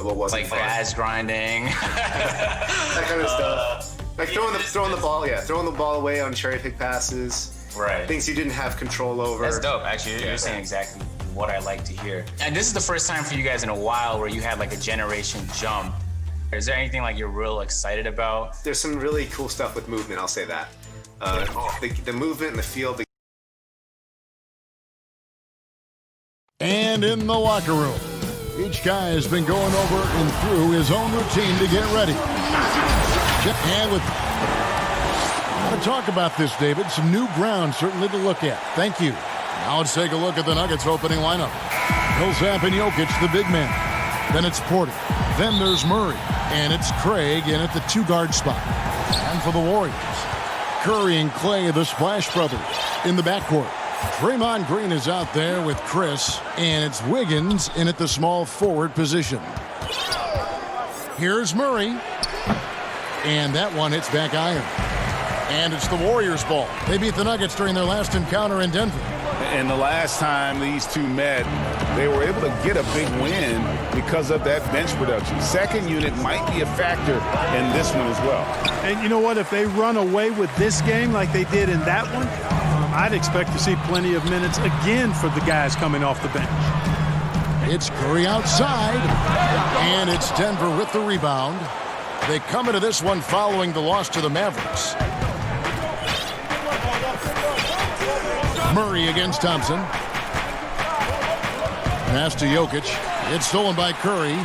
what wasn't like fun. ass grinding. That kind of stuff. Like throwing the ball away on cherry pick passes. Right. Things you didn't have control over. That's dope, actually. You're saying exactly what I like to hear. And this is the first time for you guys in a while where you had like a generation jump. Is there anything like you're real excited about? There's some really cool stuff with movement, I'll say that. The movement and the field. And in the locker room, each guy has been going over and through his own routine to get ready. And with... I want to talk about this, David. Some new ground certainly to look at. Thank you. Now let's take a look at the Nuggets opening lineup. Millsap and Jokic, the big man. Then it's Porter. Then there's Murray. And it's Craig in at the two-guard spot. And for the Warriors, Curry and Clay, the Splash Brothers, in the backcourt. Draymond Green is out there with Chris, and it's Wiggins in at the small forward position. Here's Murray. And that one hits back iron. And it's the Warriors' ball. They beat the Nuggets during their last encounter in Denver. And the last time these two met, they were able to get a big win because of that bench production. Second unit might be a factor in this one as well. And you know what? If they run away with this game like they did in that one, I'd expect to see plenty of minutes again for the guys coming off the bench. It's Curry outside, and it's Denver with the rebound. They come into this one following the loss to the Mavericks. Murray against Thompson. Pass to Jokic. It's stolen by Curry.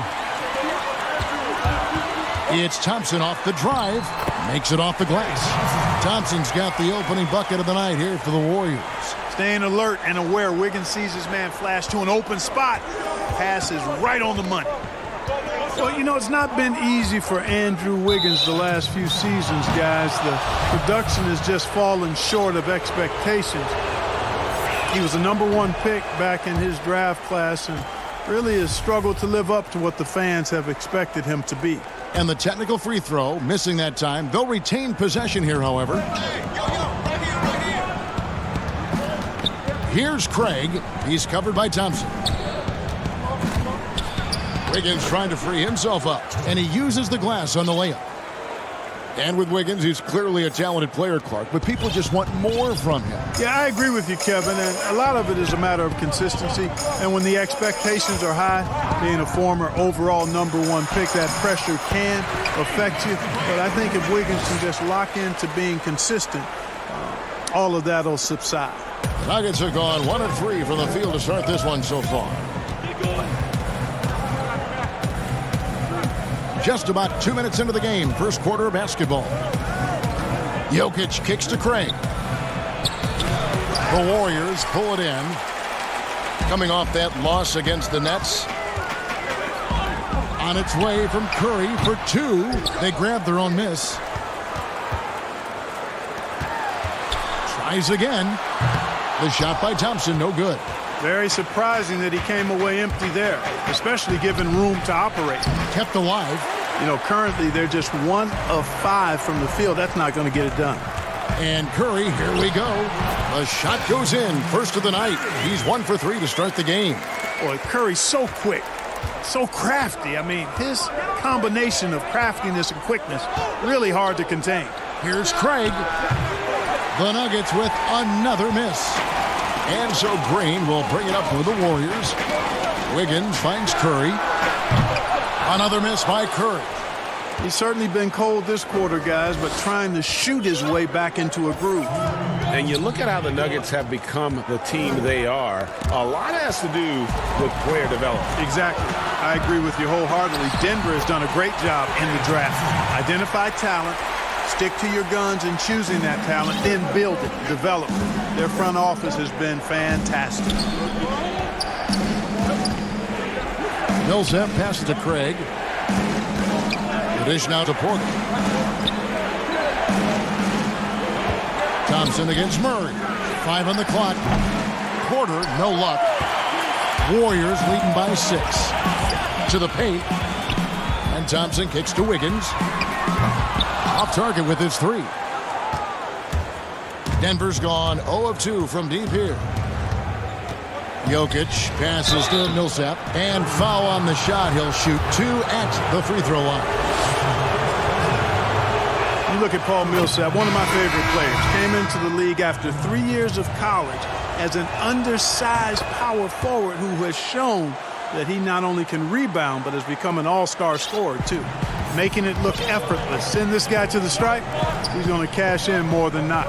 It's Thompson off the drive. Makes it off the glass. Thompson's got the opening bucket of the night here for the Warriors. Staying alert and aware. Wiggins sees his man flash to an open spot. Pass is right on the money. Well, you know, it's not been easy for Andrew Wiggins the last few seasons, guys. The production has just fallen short of expectations. He was the #1 pick back in his draft class and really has struggled to live up to what the fans have expected him to be. And the technical free throw, missing that time. They'll retain possession here, however. Here's Craig. He's covered by Thompson. Wiggins trying to free himself up, and he uses the glass on the layup. And with Wiggins, he's clearly a talented player, Clark, but people just want more from him. Yeah, I agree with you, Kevin, and a lot of it is a matter of consistency. And when the expectations are high, being a former overall #1 pick, that pressure can affect you. But I think if Wiggins can just lock into being consistent, all of that will subside. Nuggets have gone 1 of 3 from the field to start this one so far. Just about 2 minutes into the game, first quarter of basketball. Jokic kicks to Craig. The Warriors pull it in. Coming off that loss against the Nets. On its way from Curry for 2. They grab their own miss. Tries again. The shot by Thompson, no good. Very surprising that he came away empty there, especially given room to operate. Kept alive. You know, currently they're just 1 of 5 from the field. That's not going to get it done. And Curry, here we go. The shot goes in, first of the night. He's 1 for 3 to start the game. Boy, Curry's so quick, so crafty. I mean, his combination of craftiness and quickness, really hard to contain. Here's Craig. The Nuggets with another miss. And so Green will bring it up for the Warriors. Wiggins finds Curry. Another miss by Curry. He's certainly been cold this quarter, guys, but trying to shoot his way back into a groove. And you look at how the Nuggets have become the team they are. A lot has to do with player development. Exactly. I agree with you wholeheartedly. Denver has done a great job in the draft. Identify talent, stick to your guns in choosing that talent, then build it, develop it. Their front office has been fantastic. Millsap passes to Craig. The dish now to Porter. Thompson against Murray. 5 on the clock. Porter, no luck. Warriors leading by 6. To the paint. And Thompson kicks to Wiggins. Off target with his 3. Denver's gone 0 of 2 from deep here. Jokic passes to Millsap, and foul on the shot. He'll shoot 2 at the free throw line. You look at Paul Millsap, one of my favorite players. Came into the league after 3 years of college as an undersized power forward who has shown that he not only can rebound, but has become an all-star scorer, too. Making it look effortless. Send this guy to the stripe, he's going to cash in more than not.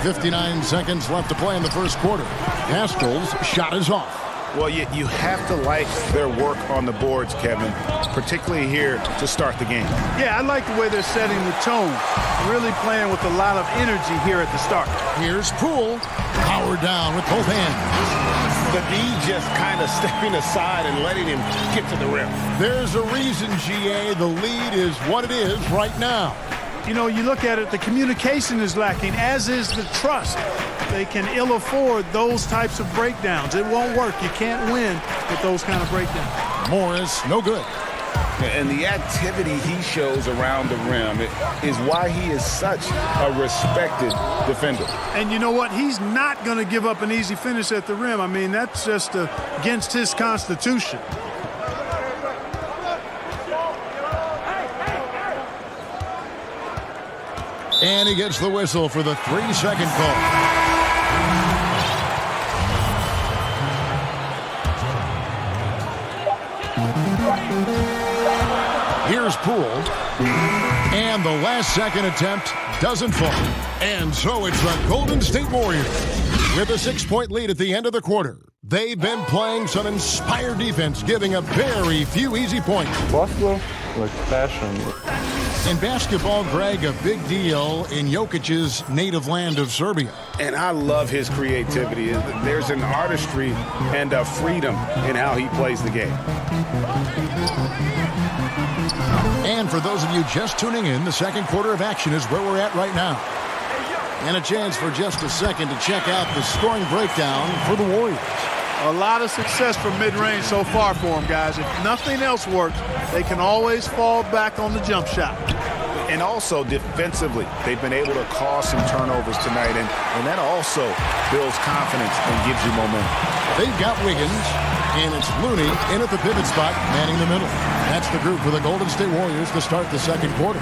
59 seconds left to play in the first quarter. Haskell's shot is off. Well, you have to like their work on the boards, Kevin, particularly here to start the game. Yeah, I like the way they're setting the tone. Really playing with a lot of energy here at the start. Here's Poole. Power down with both hands. The D just kind of stepping aside and letting him get to the rim. There's a reason, GA, the lead is what it is right now. You know, you look at it, the communication is lacking, as is the trust. They can ill afford those types of breakdowns. It won't work. You can't win with those kind of breakdowns. Morris, no good. And the activity he shows around the rim is why he is such a respected defender. And you know what? He's not going to give up an easy finish at the rim. I mean, that's just against his constitution. And he gets the whistle for the 3-second call. Here's Poole. And the last second attempt doesn't fall. And so it's the Golden State Warriors with a 6-point lead at the end of the quarter. They've been playing some inspired defense, giving up very few easy points. Basketball, like passion. In basketball, Greg, a big deal in Jokic's native land of Serbia. And I love his creativity. There's an artistry and a freedom in how he plays the game. And for those of you just tuning in, the second quarter of action is where we're at right now. And a chance for just a second to check out the scoring breakdown for the Warriors. A lot of success from mid-range so far for them, guys. If nothing else works, they can always fall back on the jump shot. And also defensively, they've been able to cause some turnovers tonight, and that also builds confidence and gives you momentum. They've got Wiggins, and it's Looney in at the pivot spot, manning the middle. That's the group for the Golden State Warriors to start the second quarter.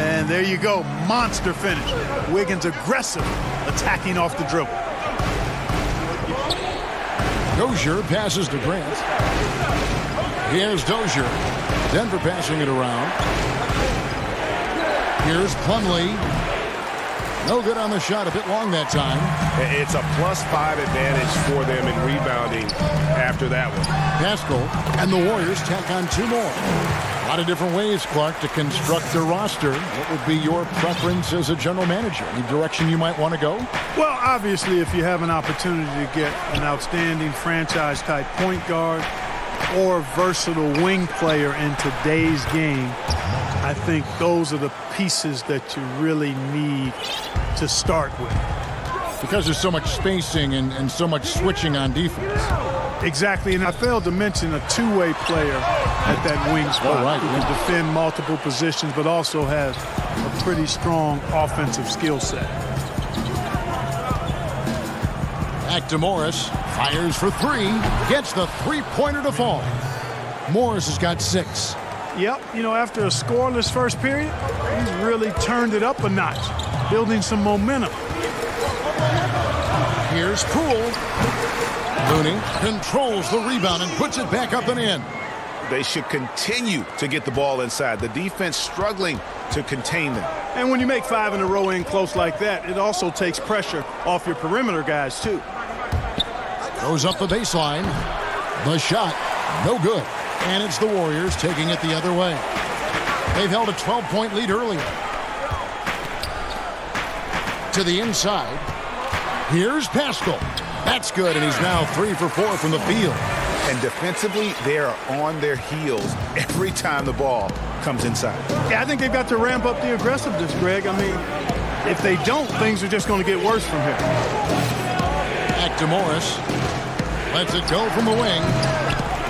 And there you go, monster finish. Wiggins aggressive, attacking off the dribble. Dozier passes to Grant. Here's Dozier. Denver passing it around. Here's Plumlee. No good on the shot, a bit long that time. It's a +5 advantage for them in rebounding after that one. Haskell and the Warriors tack on 2 more. A lot of different ways, Clark, to construct a roster. What would be your preference as a general manager? Any direction you might want to go? Well, obviously, if you have an opportunity to get an outstanding franchise-type point guard or versatile wing player in today's game, I think those are the pieces that you really need to start with. Because there's so much spacing and so much switching on defense. Exactly, and I failed to mention a two-way player at that wing spot who can defend multiple positions but also has a pretty strong offensive skill set. Back to Morris, fires for 3, gets the 3-pointer to fall. Morris has got 6. Yep, you know, after a scoreless first period, he's really turned it up a notch, building some momentum. Here's Poole. Looney controls the rebound and puts it back up and in. They should continue to get the ball inside. The defense struggling to contain them. And when you make 5 in a row in close like that, it also takes pressure off your perimeter guys, too. Goes up the baseline. The shot, no good. And it's the Warriors taking it the other way. They've held a 12-point lead earlier. To the inside. Here's Pascal. That's good, and he's now 3 for 4 from the field. And defensively, they are on their heels every time the ball comes inside. Yeah, I think they've got to ramp up the aggressiveness, Greg. I mean, if they don't, things are just going to get worse from here. Back to Morris. Lets it go from the wing.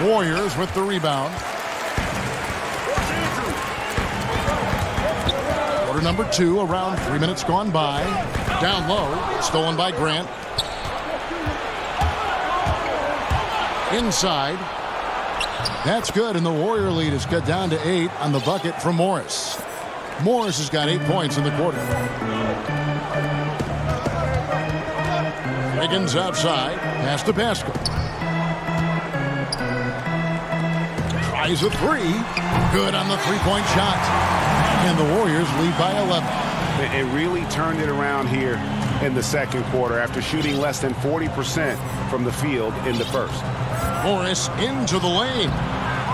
Warriors with the rebound. Quarter number 2, around 3 minutes gone by. Down low, stolen by Grant. Inside. That's good, and the Warrior lead is cut down to 8 on the bucket from Morris. Morris has got 8 points in the quarter. Wiggins outside, pass to Pascal. Tries a 3, good on the three-point shot. And the Warriors lead by 11. It really turned it around here in the second quarter after shooting less than 40% from the field in the first. Morris into the lane.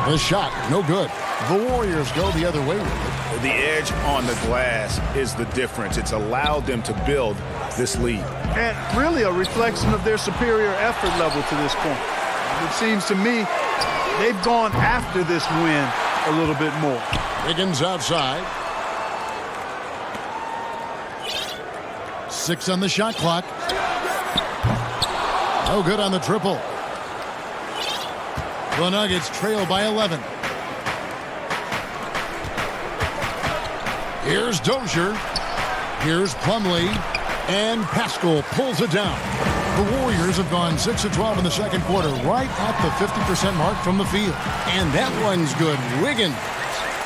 The shot, no good. The Warriors go the other way with it. The edge on the glass is the difference. It's allowed them to build this lead. And really a reflection of their superior effort level to this point. It seems to me they've gone after this win a little bit more. Wiggins outside. 6 on the shot clock. No good on the triple. The Nuggets trail by 11. Here's Dozier. Here's Plumlee. And Pascal pulls it down. The Warriors have gone 6 of 12 in the second quarter, right at the 50% mark from the field. And that one's good. Wiggins.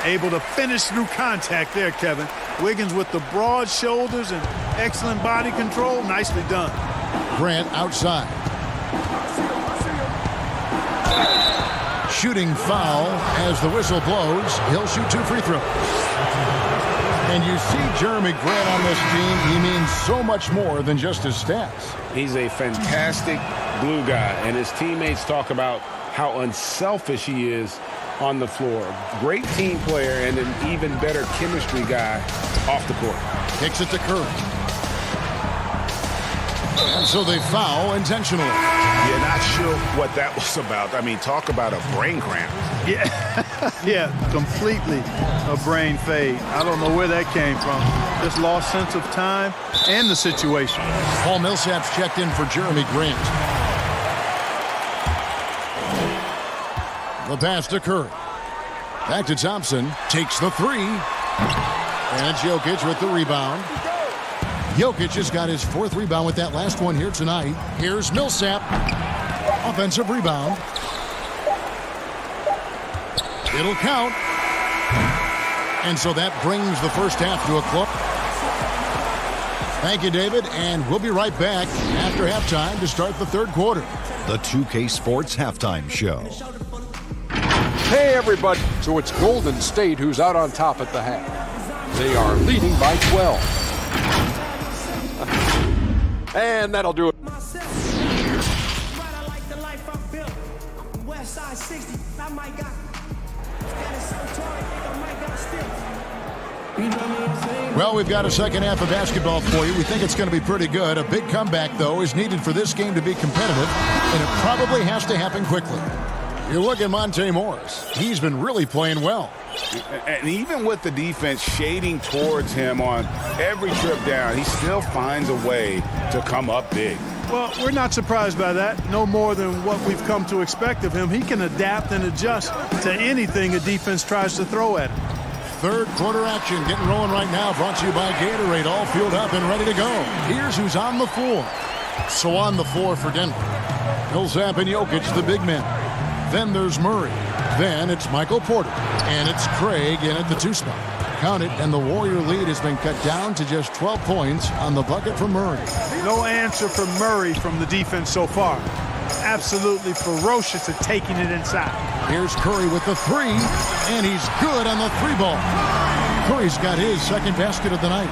Able to finish through contact there, Kevin. Wiggins with the broad shoulders and excellent body control. Nicely done. Grant outside. Shooting foul as the whistle blows. He'll shoot 2 free throws. And you see Jeremy Grant on this team. He means so much more than just his stats. He's a fantastic glue guy, and his teammates talk about how unselfish he is on the floor. Great team player and an even better chemistry guy off the court. Kicks it to Curry. And so they foul intentionally. Yeah, not sure what that was about. I mean, talk about a brain cramp. Yeah, yeah, completely a brain fade. I don't know where that came from. Just lost sense of time and the situation. Paul Millsap's checked in for Jeremy Grant. The pass to Curry. Back to Thompson. Takes the 3. And it's Jokic with the rebound. Jokic has got his 4th rebound with that last one here tonight. Here's Millsap. Offensive rebound. It'll count. And so that brings the first half to a close. Thank you, David. And we'll be right back after halftime to start the third quarter. The 2K Sports Halftime Show. Hey, everybody. So it's Golden State who's out on top at the half. They are leading by 12. And that'll do it. Well, we've got a second half of basketball for you. We think it's going to be pretty good. A big comeback, though, is needed for this game to be competitive, and it probably has to happen quickly. You look at Monte Morris. He's been really playing well. And even with the defense shading towards him on every trip down, he still finds a way to come up big. Well, we're not surprised by that. No more than what we've come to expect of him. He can adapt and adjust to anything a defense tries to throw at him. Third quarter action getting rolling right now. Brought to you by Gatorade. All fueled up and ready to go. Here's who's on the floor. So on the floor for Denver. Millsap and Jokic, the big men. Then there's Murray. Then it's Michael Porter. And it's Craig in at the 2 spot. Count it, and the Warrior lead has been cut down to just 12 points on the bucket from Murray. No answer from Murray from the defense so far. Absolutely ferocious at taking it inside. Here's Curry with the 3, and he's good on the 3 ball. Curry's got his second basket of the night.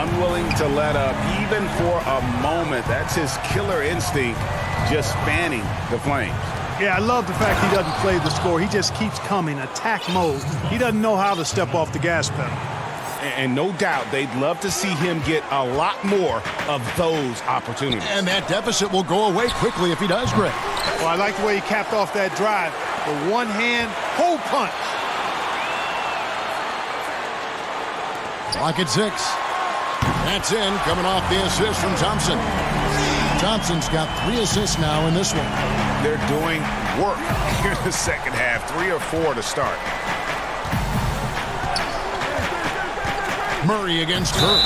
Unwilling to let up even for a moment. That's his killer instinct, just fanning the flames. Yeah, I love the fact he doesn't play the score. He just keeps coming, attack mode. He doesn't know how to step off the gas pedal. And no doubt they'd love to see him get a lot more of those opportunities. And that deficit will go away quickly if he does, Greg. Well, I like the way he capped off that drive. The one-hand hole punch. Clock at 6. That's in, coming off the assist from Thompson. Thompson's got 3 assists now in this one. They're doing work here in the second half. 3 or 4 to start. Murray against Curry.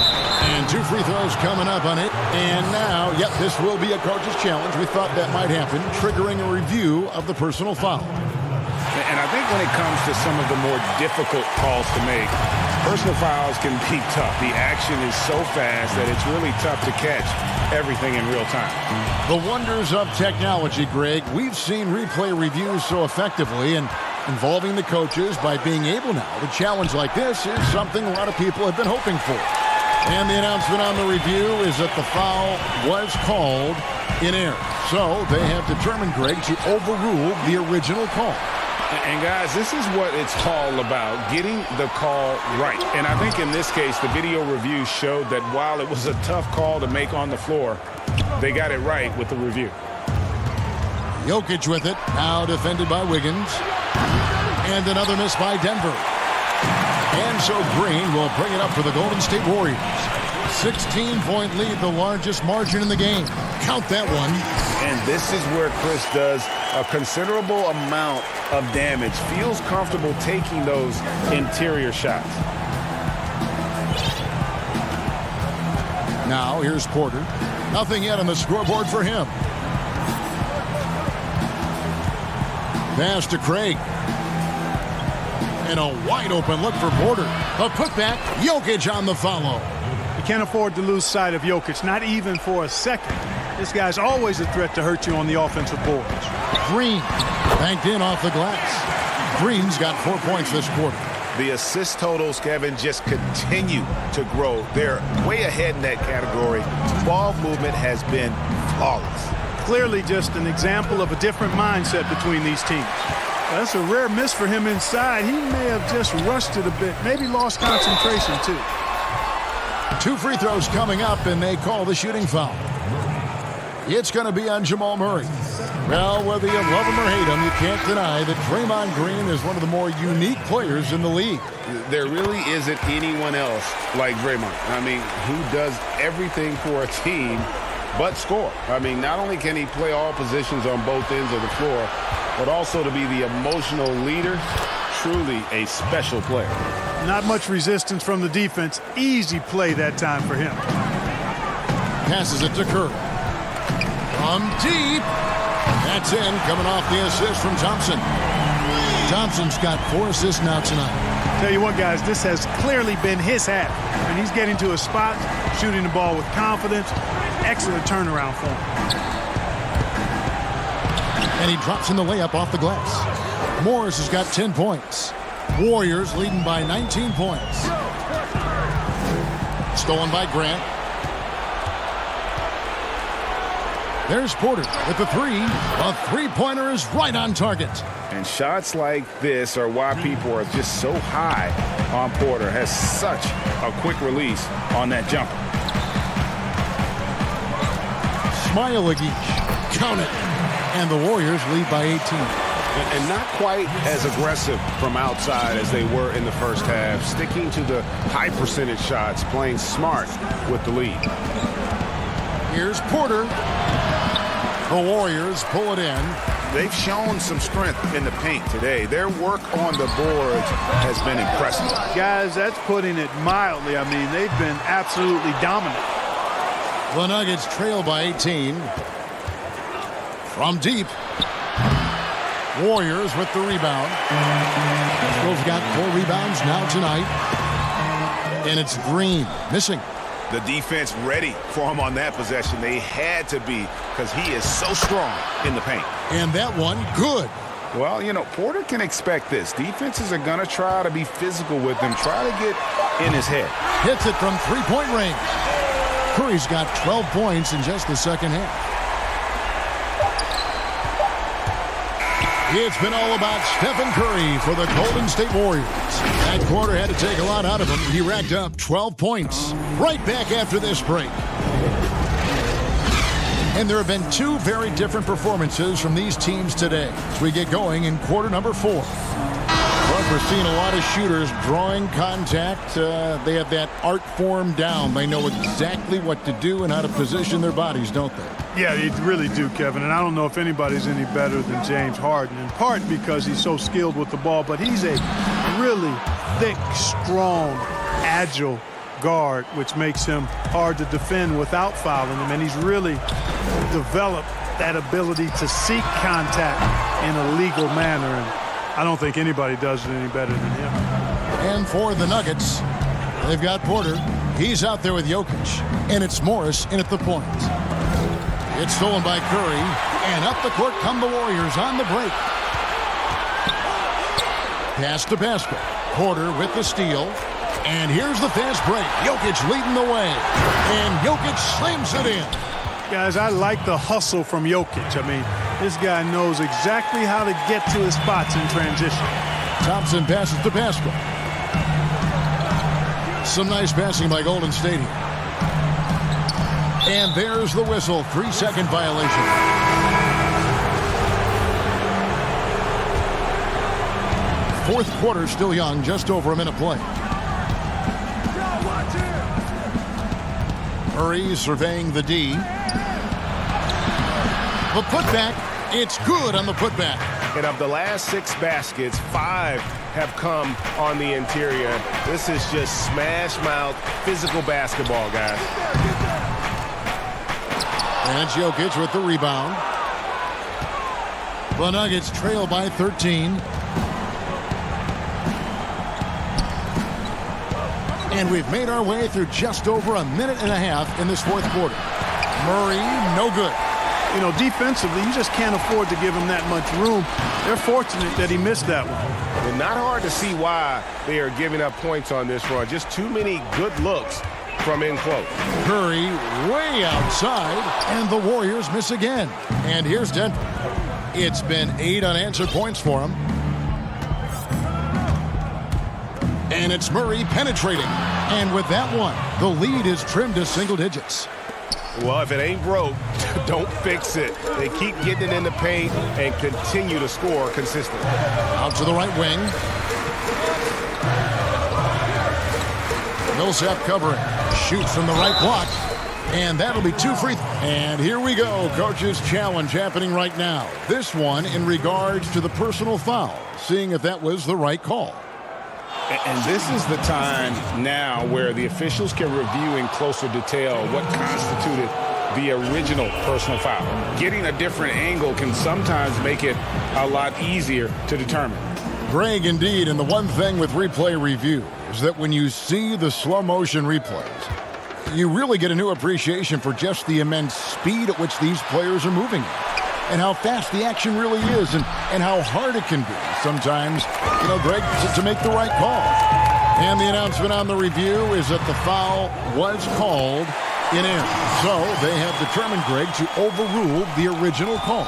And 2 free throws coming up on it. And now, yep, this will be a coach's challenge. We thought that might happen, triggering a review of the personal foul. And I think when it comes to some of the more difficult calls to make, personal fouls can be tough. The action is so fast that it's really tough to catch everything in real time. The wonders of technology, Greg. We've seen replay reviews so effectively, and involving the coaches by being able now to challenge like this is something a lot of people have been hoping for. And the announcement on the review is that the foul was called in error. So they have determined, Greg, to overrule the original call. And guys, this is what it's all about, getting the call right. And I think in this case, the video review showed that while it was a tough call to make on the floor, they got it right with the review. Jokic with it, now defended by Wiggins. And another miss by Denver. And so Green will bring it up for the Golden State Warriors. 16-point lead, the largest margin in the game. Count that one. And this is where Chris does a considerable amount of damage. Feels comfortable taking those interior shots. Now here's Porter. Nothing yet on the scoreboard for him. Pass to Craig. And a wide open look for Porter. A putback. Jokic on the follow. You can't afford to lose sight of Jokic, not even for a second. This guy's always a threat to hurt you on the offensive boards. Green banked in off the glass. Green's got 4 points this quarter. The assist totals, Kevin, just continue to grow. They're way ahead in that category. Ball movement has been flawless. Clearly just an example of a different mindset between these teams. That's a rare miss for him inside. He may have just rushed it a bit, maybe lost concentration too. 2 free throws coming up, and they call the shooting foul. It's going to be on Jamal Murray. Well, whether you love him or hate him, you can't deny that Draymond Green is one of the more unique players in the league. There really isn't anyone else like Draymond. I mean, who does everything for a team but score. I mean, not only can he play all positions on both ends of the floor, but also to be the emotional leader. Truly a special player. Not much resistance from the defense. Easy play that time for him. Passes it to Curry. From deep. That's in, coming off the assist from Thompson. Thompson's got 4 assists now tonight. Tell you what, guys, this has clearly been his half. And he's getting to a spot, shooting the ball with confidence. Excellent turnaround for him. And he drops in the layup off the glass. Morris has got 10 points. Warriors leading by 19 points. Stolen by Grant. There's Porter with the 3. A three-pointer is right on target. And shots like this are why people are just so high on Porter. Has such a quick release on that jumper. Smailagic. Count it. And the Warriors lead by 18. And not quite as aggressive from outside as they were in the first half. Sticking to the high percentage shots, playing smart with the lead. Here's Porter. The Warriors pull it in. They've shown some strength in the paint today. Their work on the boards has been impressive. Guys, that's putting it mildly. I mean, they've been absolutely dominant. The Nuggets trail by 18. From deep. Warriors with the rebound. Astros got 4 rebounds now tonight. And it's Green missing. The defense ready for him on that possession. They had to be, because he is so strong in the paint. And that one, good. Well, you know, Porter can expect this. Defenses are going to try to be physical with him, try to get in his head. Hits it from 3-point range. Curry's got 12 points in just the second half. It's been all about Stephen Curry for the Golden State Warriors. That quarter had to take a lot out of him. He racked up 12 points. Right back after this break. And there have been 2 very different performances from these teams today as we get going in quarter number 4. But we're seeing a lot of shooters drawing contact. They have that art form down. They know exactly what to do and how to position their bodies, don't they? Yeah, they really do, Kevin. And I don't know if anybody's any better than James Harden, in part because he's so skilled with the ball, but he's a really thick, strong, agile guard, which makes him hard to defend without fouling him. And he's really developed that ability to seek contact in a legal manner. And I don't think anybody does it any better than him. And for the Nuggets, they've got Porter. He's out there with Jokic. And it's Morris in at the point. It's stolen by Curry. And up the court come the Warriors on the break. Pass to Pascal. Porter with the steal. And here's the fast break. Jokic leading the way. And Jokic slams it in. Guys, I like the hustle from Jokic. I mean, this guy knows exactly how to get to his spots in transition. Thompson passes to Pascal. Some nice passing by Golden State here. And there's the whistle. 3-second violation. Fourth quarter still young, just over a minute play. Murray surveying the D. The putback, it's good on the putback. And of the last 6 baskets, 5 have come on the interior. This is just smash mouth, physical basketball, guys. And it's Jokic with the rebound. The Nuggets trail by 13. And we've made our way through just over a minute and a half in this fourth quarter. Murray, no good. You know, defensively, you just can't afford to give him that much room. They're fortunate that he missed that one. And not hard to see why they are giving up points on this run. Just too many good looks from in close. Curry way outside, and the Warriors miss again. And here's Denver. It's been 8 unanswered points for him. And it's Murray penetrating. And with that one, the lead is trimmed to single digits. Well, if it ain't broke, don't fix it. They keep getting it in the paint and continue to score consistently. Out to the right wing. Millsap covering. Shoots from the right block. And that'll be 2 free. And here we go. Coach's challenge happening right now. This one in regards to the personal foul. Seeing if that was the right call. And this is the time now where the officials can review in closer detail what constituted the original personal foul. Getting a different angle can sometimes make it a lot easier to determine. Greg, indeed, and the one thing with replay review is that when you see the slow motion replays, you really get a new appreciation for just the immense speed at which these players are moving and how fast the action really is and how hard it can be sometimes, you know, Greg, to make the right call. And the announcement on the review is that the foul was called in error. So they have determined, Greg, to overrule the original call.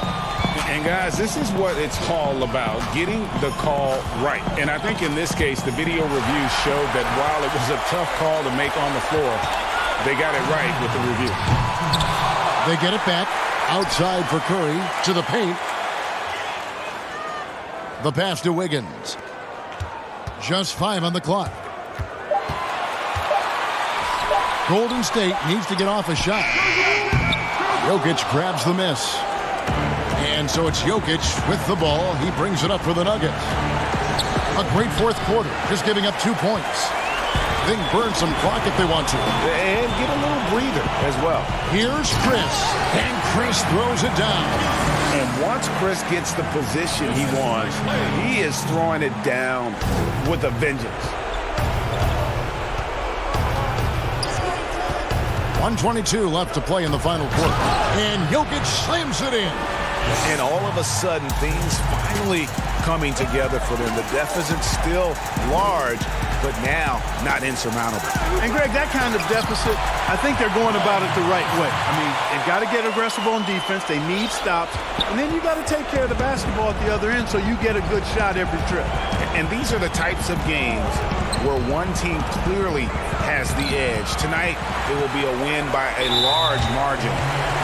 And guys, this is what it's all about, getting the call right. And I think in this case, the video review showed that while it was a tough call to make on the floor, they got it right with the review. They get it back. Outside for Curry, to the paint. The pass to Wiggins. Just 5 on the clock. Golden State needs to get off a shot. Jokic grabs the miss. And so it's Jokic with the ball. He brings it up for the Nuggets. A great fourth quarter, just giving up 2 points. They can burn some clock if they want to. And get a little breather as well. Here's Chris. And Chris throws it down. And once Chris gets the position he wants, he is throwing it down with a vengeance. 1:22 left to play in the final quarter. And Jokic slams it in. And all of a sudden, things finally coming together for them. The deficit's still large, but now not insurmountable. And, Greg, that kind of deficit, I think they're going about it the right way. I mean, they've got to get aggressive on defense. They need stops. And then you got to take care of the basketball at the other end so you get a good shot every trip. And these are the types of games where one team clearly has the edge. Tonight, it will be a win by a large margin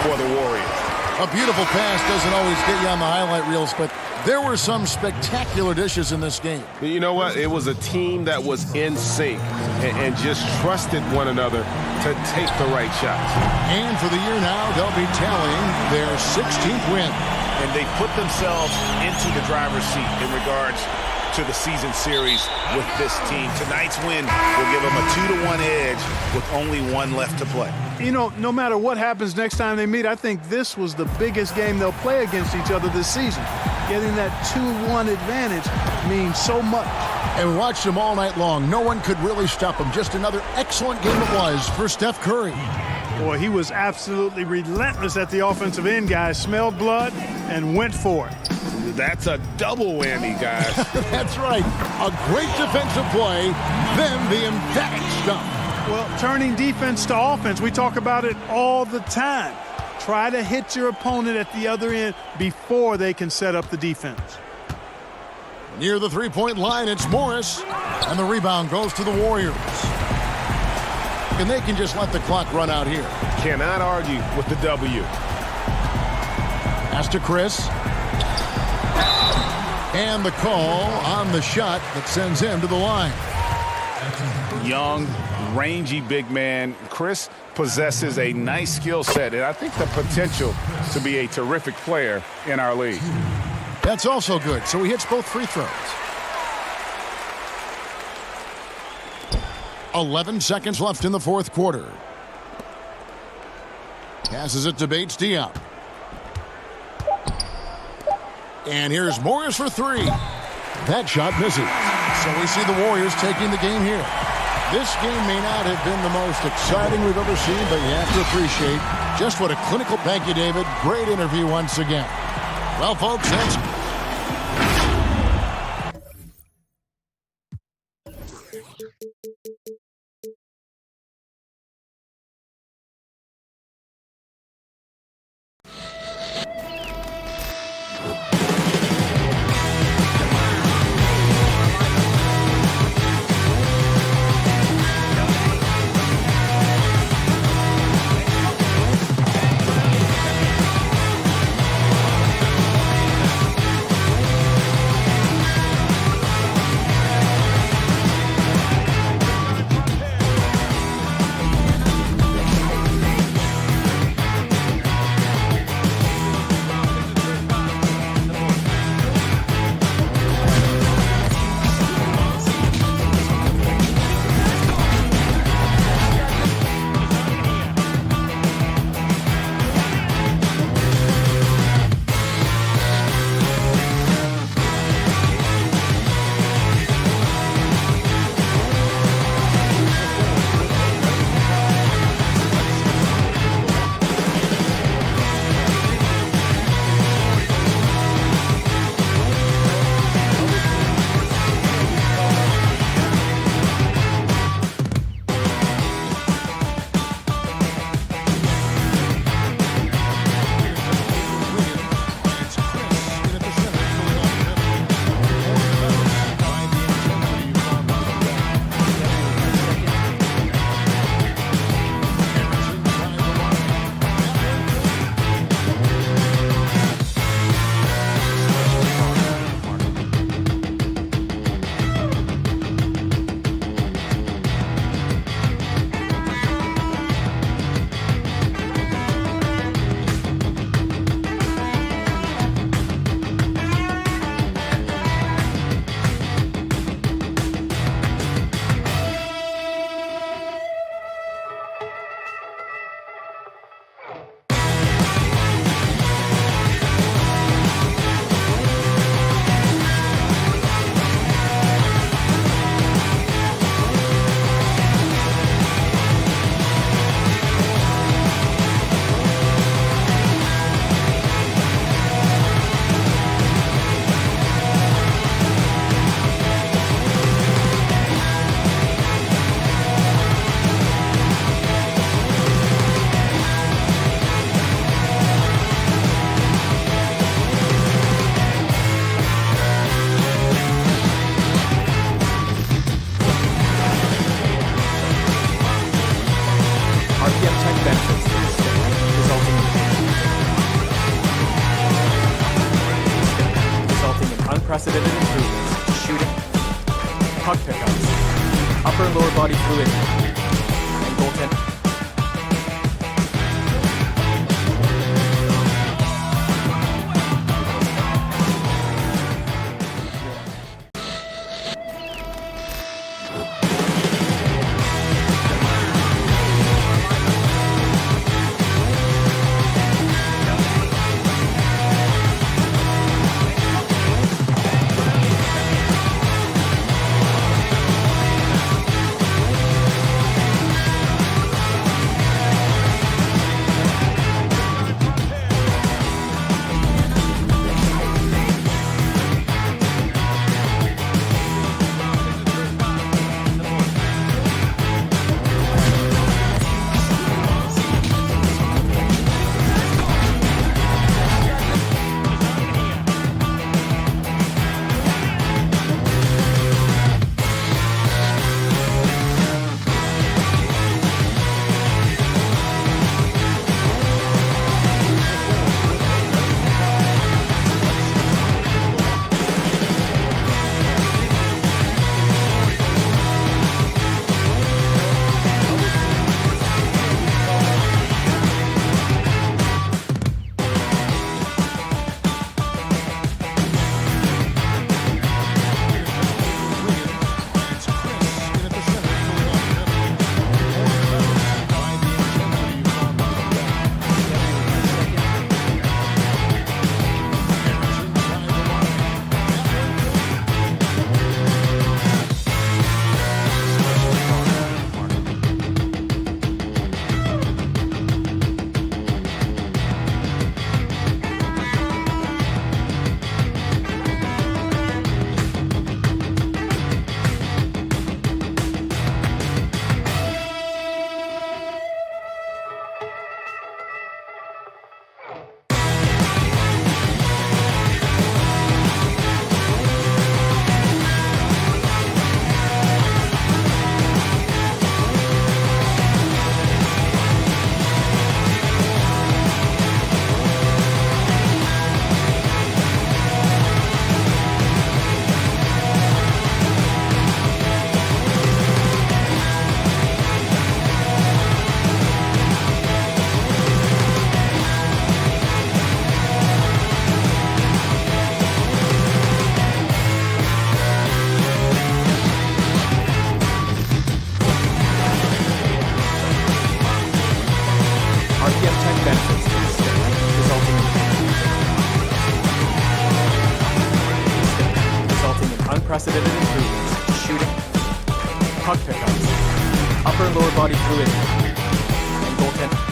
for the Warriors. A beautiful pass doesn't always get you on the highlight reels, but there were some spectacular dishes in this game. You know what? It was a team that was in sync and just trusted one another to take the right shots. And for the year now, they'll be tallying their 16th win. And they put themselves into the driver's seat in regards to to the season series with this team. Tonight's win will give them a 2-1 edge with only one left to play. You know, no matter what happens next time they meet, I think this was the biggest game they'll play against each other this season. Getting that 2-1 advantage means so much. And we watched them all night long. No one could really stop them. Just another excellent game it was for Steph Curry. Boy, he was absolutely relentless at the offensive end, guys. Smelled blood and went for it. That's a double whammy, guys. That's right. A great defensive play, then the emphatic stuff. Well, turning defense to offense, we talk about it all the time. Try to hit your opponent at the other end before they can set up the defense. Near the three-point line, it's Morris. And the rebound goes to the Warriors. And they can just let the clock run out here. Cannot argue with the W. Pass to Chris. And the call on the shot that sends him to the line. Young, rangy big man. Chris possesses a nice skill set, and I think the potential to be a terrific player in our league. That's also good. So he hits both free throws. 11 seconds left in the fourth quarter. Passes it to Bates Diop. And here's Morris for three. That shot misses. So we see the Warriors taking the game here. This game may not have been the most exciting we've ever seen, but you have to appreciate just what a clinical. Thank you, David. Great interview once again. Well, folks, that's... unprecedented improvements to shooting, puck pickups, upper and lower body fluidity, and goaltending. body fluid, and goaltender.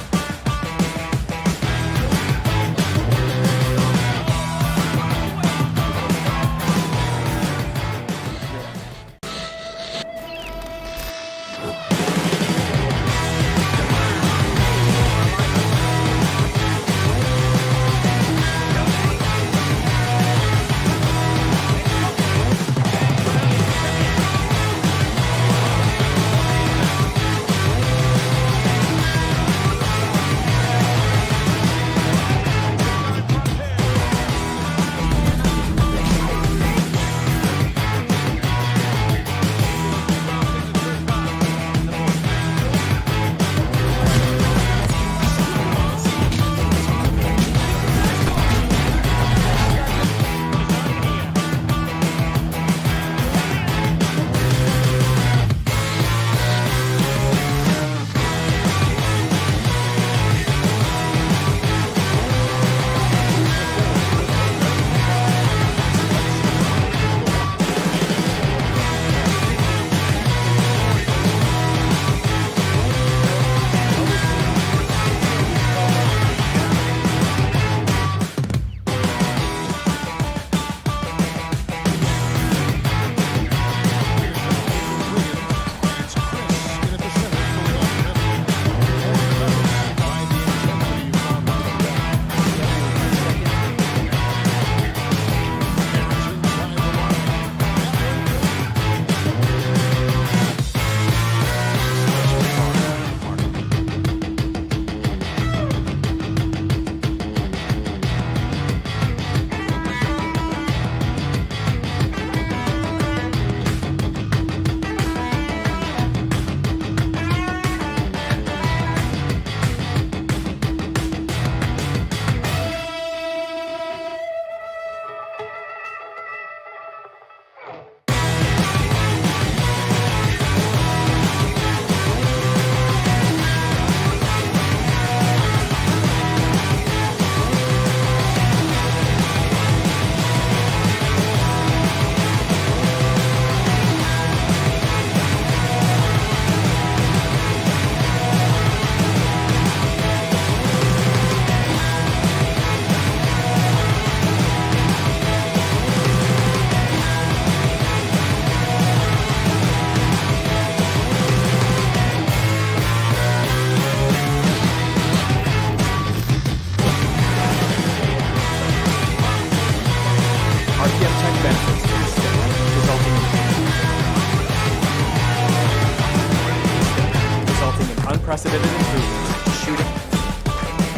Unprecedented improvements, shooting,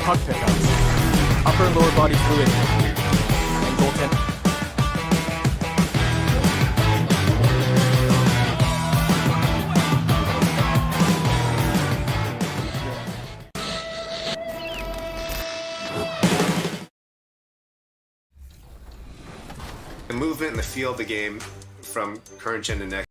puck pickups, upper and lower body fluid, and goaltending. The movement and the feel of the game from current gen to next.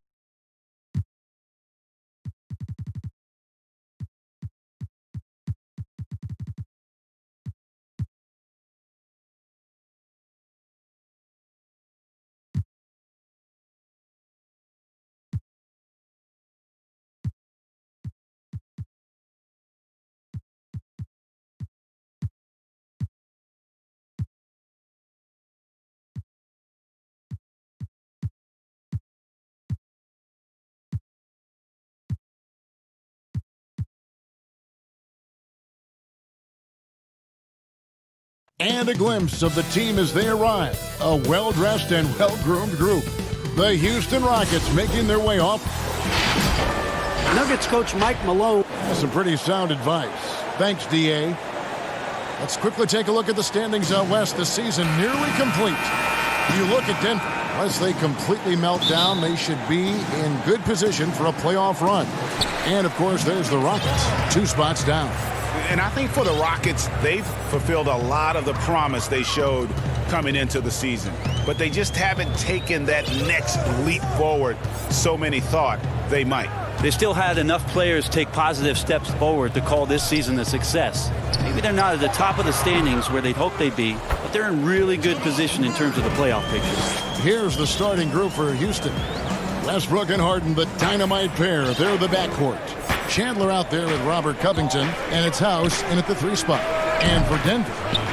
And a glimpse of the team as they arrive. A well-dressed and well-groomed group. The Houston Rockets making their way off. Nuggets coach Mike Malone. Some pretty sound advice. Thanks, D.A. Let's quickly take a look at the standings out west. The season nearly complete. You look at Denver. Unless they completely melt down, they should be in good position for a playoff run. And, of course, there's the Rockets. 2 spots down. And I think for the Rockets, they've fulfilled a lot of the promise they showed coming into the season. But they just haven't taken that next leap forward so many thought they might. They still had enough players take positive steps forward to call this season a success. Maybe they're not at the top of the standings where they'd hope they'd be, but they're in really good position in terms of the playoff picture. Here's the starting group for Houston. Westbrook and Harden, the dynamite pair. They're the backcourt. Chandler out there with Robert Covington, and it's House in at the 3 spot. And for Denver,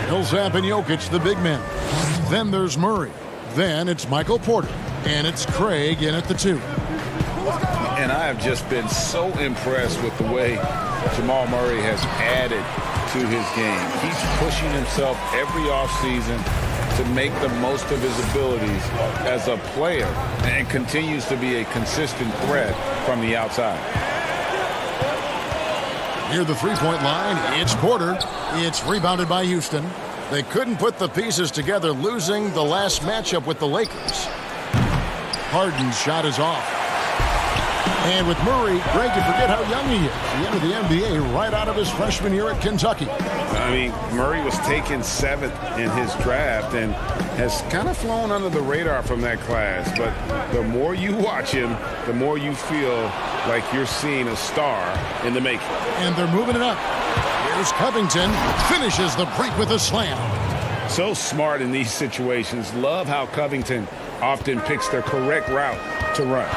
Millsap and Jokic, the big men. Then there's Murray. Then it's Michael Porter, and it's Craig in at the 2. And I have just been so impressed with the way Jamal Murray has added to his game. He's pushing himself every offseason to make the most of his abilities as a player and continues to be a consistent threat from the outside. Near the 3-point line, it's Porter. It's rebounded by Houston. They couldn't put the pieces together, losing the last matchup with the Lakers. Harden's shot is off. And with Murray, Greg, you forget how young he is. He entered the NBA right out of his freshman year at Kentucky. I mean, Murray was taken 7th in his draft and has kind of flown under the radar from that class. But the more you watch him, the more you feel like you're seeing a star in the making. And they're moving it up. Here's Covington. Finishes the break with a slam. So smart in these situations. Love how Covington often picks the correct route to run.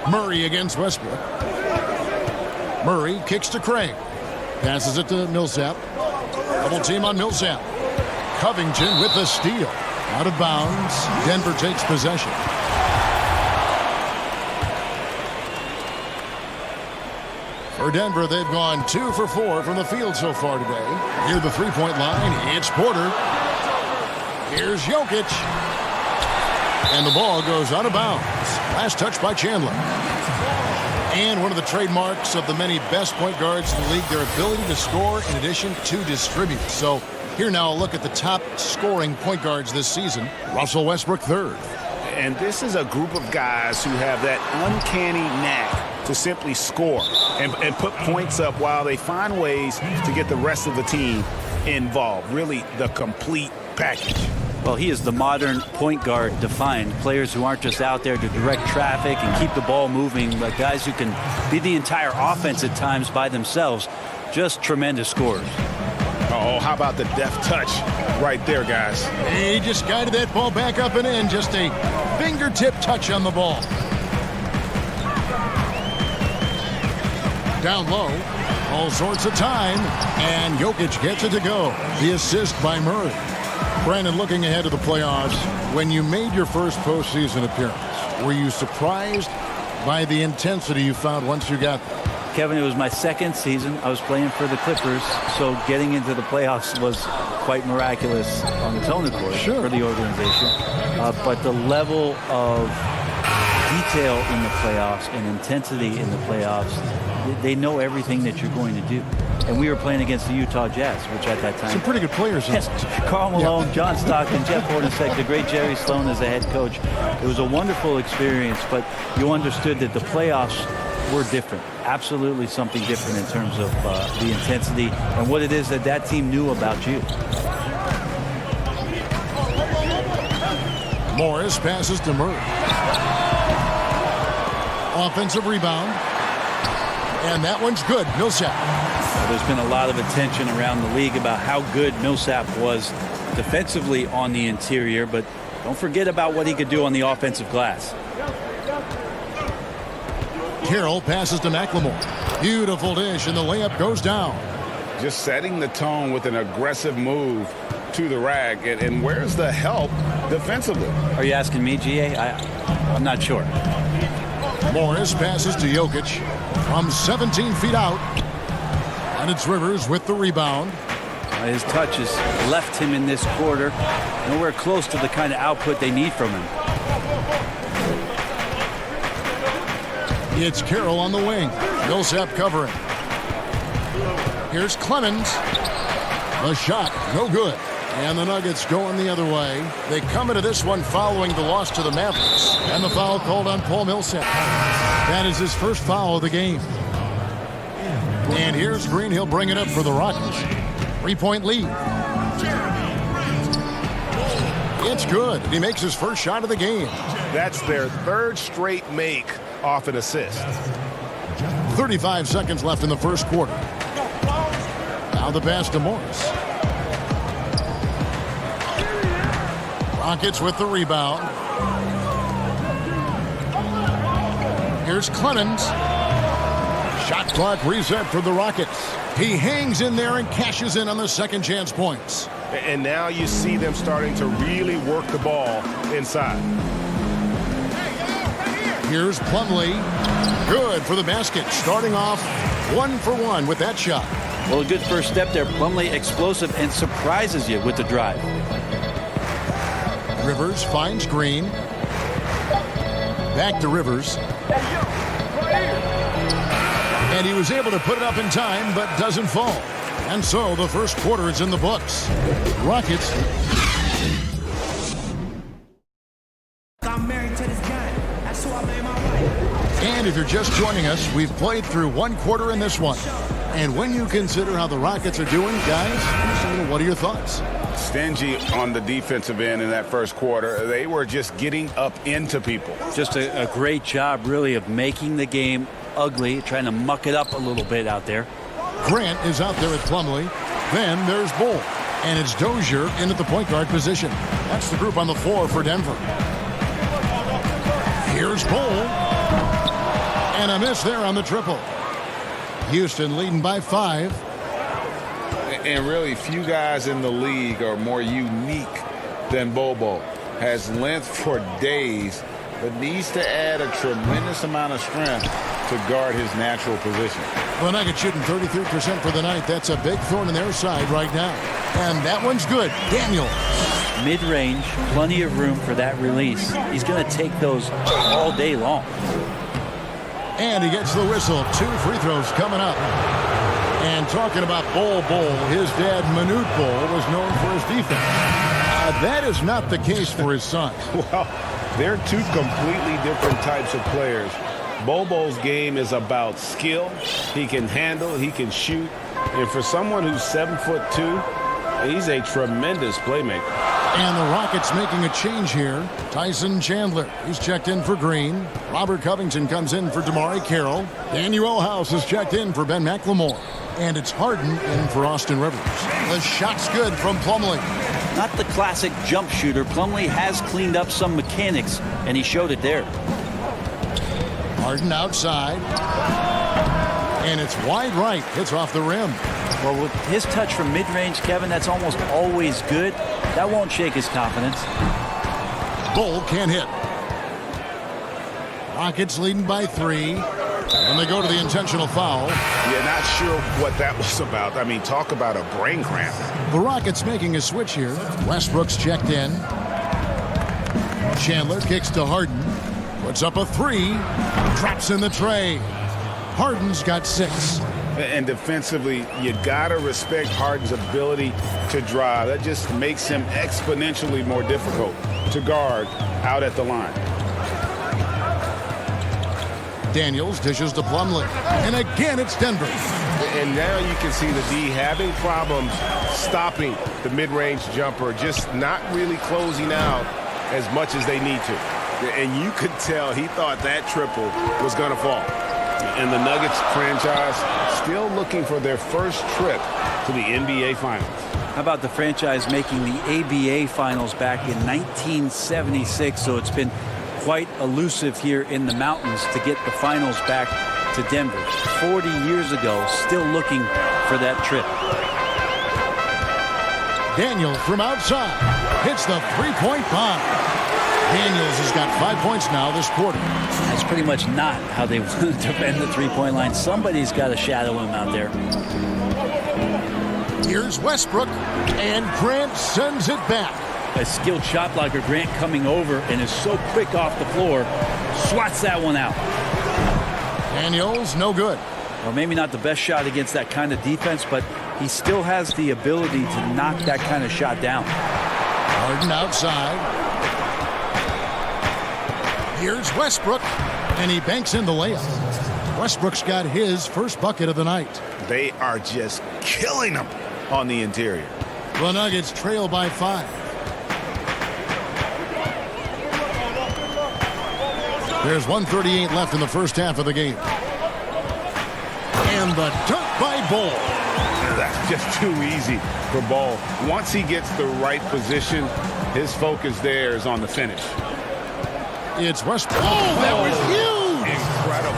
Murray against Westbrook. Murray kicks to Craig. Passes it to Millsap. Double team on Millsap. Covington with the steal. Out of bounds. Denver takes possession. For Denver, they've gone 2 for 4 from the field so far today. Near the 3-point line, it's Porter. Here's Jokic. And the ball goes out of bounds. Last touch by Chandler. And one of the trademarks of the many best point guards in the league, their ability to score in addition to distribute. So here now a look at the top scoring point guards this season. Russell Westbrook 3rd. And this is a group of guys who have that uncanny knack to simply score and put points up while they find ways to get the rest of the team involved. Really the complete package. Well, he is the modern point guard defined. Players who aren't just out there to direct traffic and keep the ball moving, but guys who can be the entire offense at times by themselves. Just tremendous scorers. Oh, how about the deft touch right there, guys? He just guided that ball back up and in. Just a fingertip touch on the ball. Down low. All sorts of time. And Jokic gets it to go. The assist by Murray. Brandon, looking ahead to the playoffs, when you made your first postseason appearance, were you surprised by the intensity you found once you got there? Kevin, it was my 2nd season. I was playing for the Clippers, so getting into the playoffs was quite miraculous on its own accord for the organization. But the level of detail in the playoffs and intensity in the playoffs, they know everything that you're going to do. And we were playing against the Utah Jazz, which at that time... Some pretty good players. Yes, Karl Malone, John Stockton, Jeff Hornacek, the great Jerry Sloan as the head coach. It was a wonderful experience, but you understood that the playoffs were different. Absolutely something different in terms of the intensity and what it is that that team knew about you. Morris passes to Murray. Offensive rebound. And that one's good. Millsap. There's been a lot of attention around the league about how good Millsap was defensively on the interior, but don't forget about what he could do on the offensive glass. Carroll passes to McLemore. Beautiful dish, and the layup goes down. Just setting the tone with an aggressive move to the rack. And where's the help defensively? Are you asking me, GA? I'm not sure. Morris passes to Jokic from 17 feet out. And it's Rivers with the rebound. His touch has left him in this quarter. Nowhere close to the kind of output they need from him. It's Carroll on the wing. Millsap covering. Here's Clemens. The shot, no good. And the Nuggets going the other way. They come into this one following the loss to the Mavericks. And the foul called on Paul Millsap. That is his first foul of the game. And here's Green. He'll bring it up for the Rockets. 3-point lead. It's good. He makes his first shot of the game. That's their 3rd straight make off an assist. 35 seconds left in the first quarter. Now the pass to Morris. Rockets with the rebound. Here's Clemens. Shot clock reset for the Rockets. He hangs in there and cashes in on the second chance points. And now you see them starting to really work the ball inside. Here's Plumlee. Good for the basket. Starting off 1 for 1 with that shot. Well, a good first step there. Plumlee explosive and surprises you with the drive. Rivers finds Green. Back to Rivers. And he was able to put it up in time, but doesn't fall. And so the first quarter is in the books. Rockets. I'm married to this gun. That's who I made my wife. And if you're just joining us, we've played through 1 quarter in this one. And when you consider how the Rockets are doing, guys, what are your thoughts? Stingy on the defensive end in that first quarter. They were just getting up into people. Just a great job, really, of making the game ugly, trying to muck it up a little bit out there. Grant is out there at Plumlee. Then there's Bull. And it's Dozier in at the point guard position. That's the group on the floor for Denver. Here's Bull. And a miss there on the triple. Houston leading by 5. And really, few guys in the league are more unique than Bobo. Has length for days, but needs to add a tremendous amount of strength to guard his natural position. Well, Nuggets shooting 33% for the night. That's a big thorn in their side right now. And that one's good. Daniel. Mid-range, plenty of room for that release. He's going to take those all day long. And he gets the whistle. 2 free throws coming up. And talking about Bull, his dad, Manute Bull, was known for his defense. That is not the case for his son. Well, they're 2 completely different types of players. Bobo's game is about skill. He can handle, he can shoot. And for someone who's 7'2", he's a tremendous playmaker. And the Rockets making a change here. Tyson Chandler, he's checked in for Green. Robert Covington comes in for Damari Carroll. Daniel House is checked in for Ben McLemore. And it's Harden in for Austin Rivers. The shot's good from Plumlee. Not the classic jump shooter. Plumlee has cleaned up some mechanics, and he showed it there. Harden outside. And it's wide right. Hits off the rim. Well, with his touch from mid-range, Kevin, that's almost always good. That won't shake his confidence. Bull can't hit. Rockets leading by 3. And they go to the intentional foul. Yeah, not sure what that was about. I mean, talk about a brain cramp. The Rockets making a switch here. Westbrook's checked in. Chandler kicks to Harden. Puts up a 3. Drops in the tray. Harden's got 6. And defensively, you got to respect Harden's ability to drive. That just makes him exponentially more difficult to guard out at the line. Daniels dishes to Plumlee. And again, it's Denver. And now you can see the D having problems stopping the mid-range jumper, just not really closing out as much as they need to. And you could tell he thought that triple was going to fall. And the Nuggets franchise still looking for their first trip to the NBA Finals. How about the franchise making the ABA Finals back in 1976? So it's been quite elusive here in the mountains to get the finals back to Denver. 40 years ago, still looking for that trip. Daniel from outside hits the 3-point bomb. Daniels has got 5 points now this quarter. That's pretty much not how they want to defend the 3-point line. Somebody's got to shadow him out there. Here's Westbrook, and Grant sends it back. A skilled shot blocker, Grant, coming over and is so quick off the floor, swats that one out. Daniels, no good. Well, maybe not the best shot against that kind of defense, but he still has the ability to knock that kind of shot down. Harden outside. Here's Westbrook, and he banks in the layup. Westbrook's got his first bucket of the night. They are just killing them on the interior. The Nuggets trail by 5. There's 1:38 left in the first half of the game. And the dunk by Bull. That's just too easy for Bull. Once he gets the right position, his focus there is on the finish. It's Westbrook. Oh, that was huge! Incredible.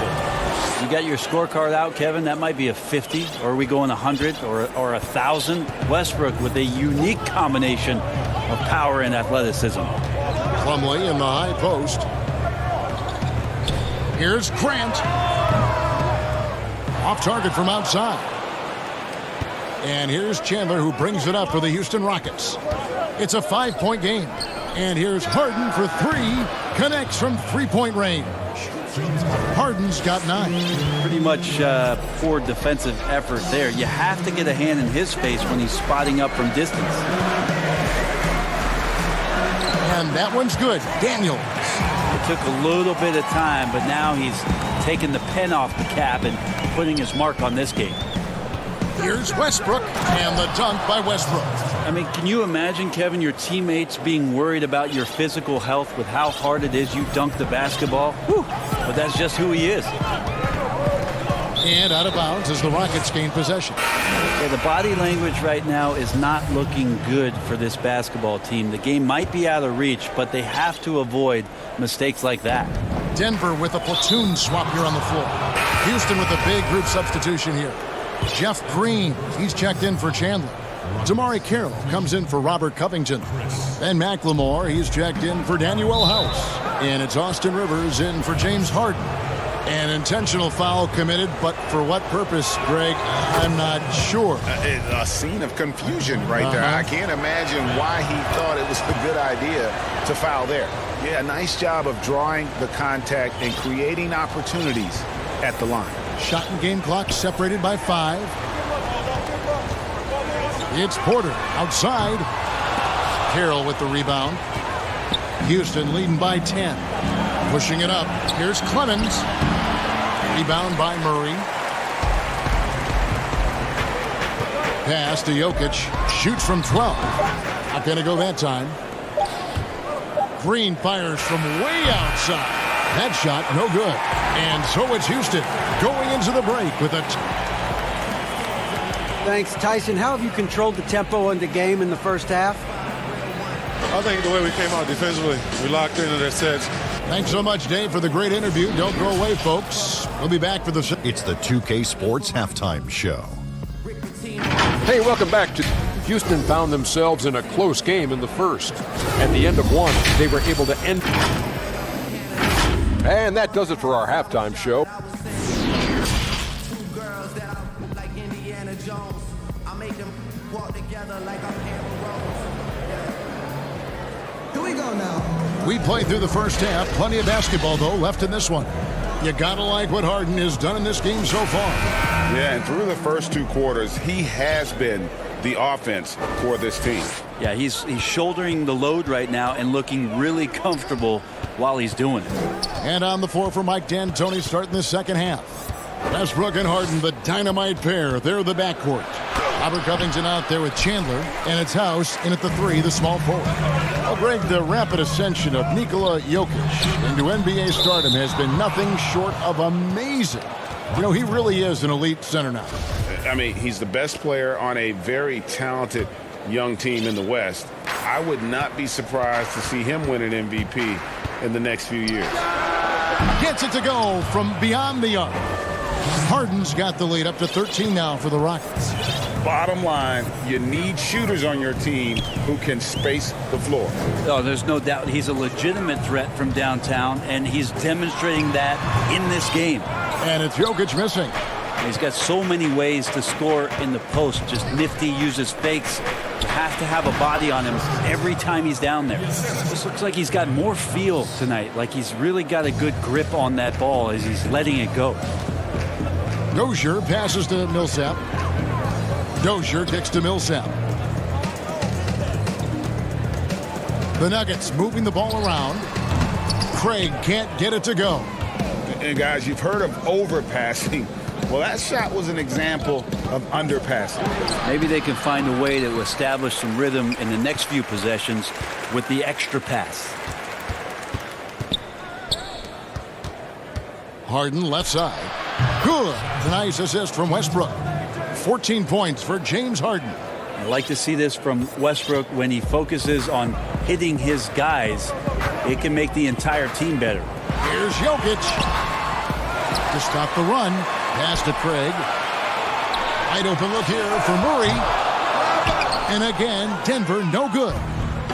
You got your scorecard out, Kevin. That might be a 50, or are we going 100 or 1,000? Westbrook with a unique combination of power and athleticism. Plumlee in the high post. Here's Grant. Off target from outside. And here's Chandler, who brings it up for the Houston Rockets. It's a 5-point game. And here's Harden for 3. Connects from 3-point range. Harden's got 9. Pretty much poor defensive effort there. You have to get a hand in his face when he's spotting up from distance. And that one's good. Daniels. It took a little bit of time, but now he's taking the pen off the cap and putting his mark on this game. Here's Westbrook, and the dunk by Westbrook. I mean, can you imagine, Kevin, your teammates being worried about your physical health with how hard it is you dunk the basketball? Whew. But that's just who he is. And out of bounds as the Rockets gain possession. Yeah, the body language right now is not looking good for this basketball team. The game might be out of reach, but they have to avoid mistakes like that. Denver with a platoon swap here on the floor. Houston with a big group substitution here. Jeff Green, he's checked in for Chandler. Damari Carroll comes in for Robert Covington. And McLemore, he's checked in for Daniel House. And it's Austin Rivers in for James Harden. An intentional foul committed, but for what purpose, Greg? I'm not sure. A scene of confusion right there. I can't imagine why he thought it was a good idea to foul there. Yeah, nice job of drawing the contact and creating opportunities at the line. Shot and game clock separated by 5. It's Porter outside. Carroll with the rebound. Houston leading by 10. Pushing it up. Here's Clemens. Rebound by Murray. Pass to Jokic. Shoots from 12. Not going to go that time. Green fires from way outside. That shot, no good. And so it's Houston going into the break with a... Thanks, Tyson. How have you controlled the tempo in the game in the first half? I think the way we came out defensively, we locked into their sets. Thanks so much, Dave, for the great interview. Don't go away, folks. We'll be back for the... It's the 2K Sports Halftime Show. Hey, welcome back to... Houston found themselves in a close game in the first. At the end of one, they were able to end... And that does it for our halftime show. We played through the first half. Plenty of basketball, though, left in this one. You gotta like what Harden has done in this game so far. Yeah, and through the first 2 quarters, he has been the offense for this team. Yeah, he's shouldering the load right now and looking really comfortable while he's doing it. And on the floor for Mike D'Antoni starting the second half. Westbrook and Harden, the dynamite pair. They're the backcourt. Robert Covington out there with Chandler, and it's House in at the 3, the small forward. Well, Greg, the rapid ascension of Nikola Jokic into NBA stardom has been nothing short of amazing. You know, he really is an elite center now. I mean, he's the best player on a very talented young team in the West. I would not be surprised to see him win an MVP in the next few years. Gets it to go from beyond the arc. Harden's got the lead up to 13 now for the Rockets. Bottom line, you need shooters on your team who can space the floor. Oh, there's no doubt he's a legitimate threat from downtown, and he's demonstrating that in this game. And it's Jokic missing. He's got so many ways to score in the post. Just nifty, uses fakes. You have to have a body on him every time he's down there. This looks like he's got more feel tonight, like he's really got a good grip on that ball as he's letting it go. Dozier passes to Millsap. Dozier kicks to Millsap. The Nuggets moving the ball around. Craig can't get it to go. And guys, you've heard of overpassing. Well, that shot was an example of underpassing. Maybe they can find a way to establish some rhythm in the next few possessions with the extra pass. Harden left side. Good. Nice assist from Westbrook. 14 points for James Harden. I like to see this from Westbrook when he focuses on hitting his guys. It can make the entire team better. Here's Jokic. to stop the run. Pass to Craig. Wide open look here for Murray. And again, Denver no good.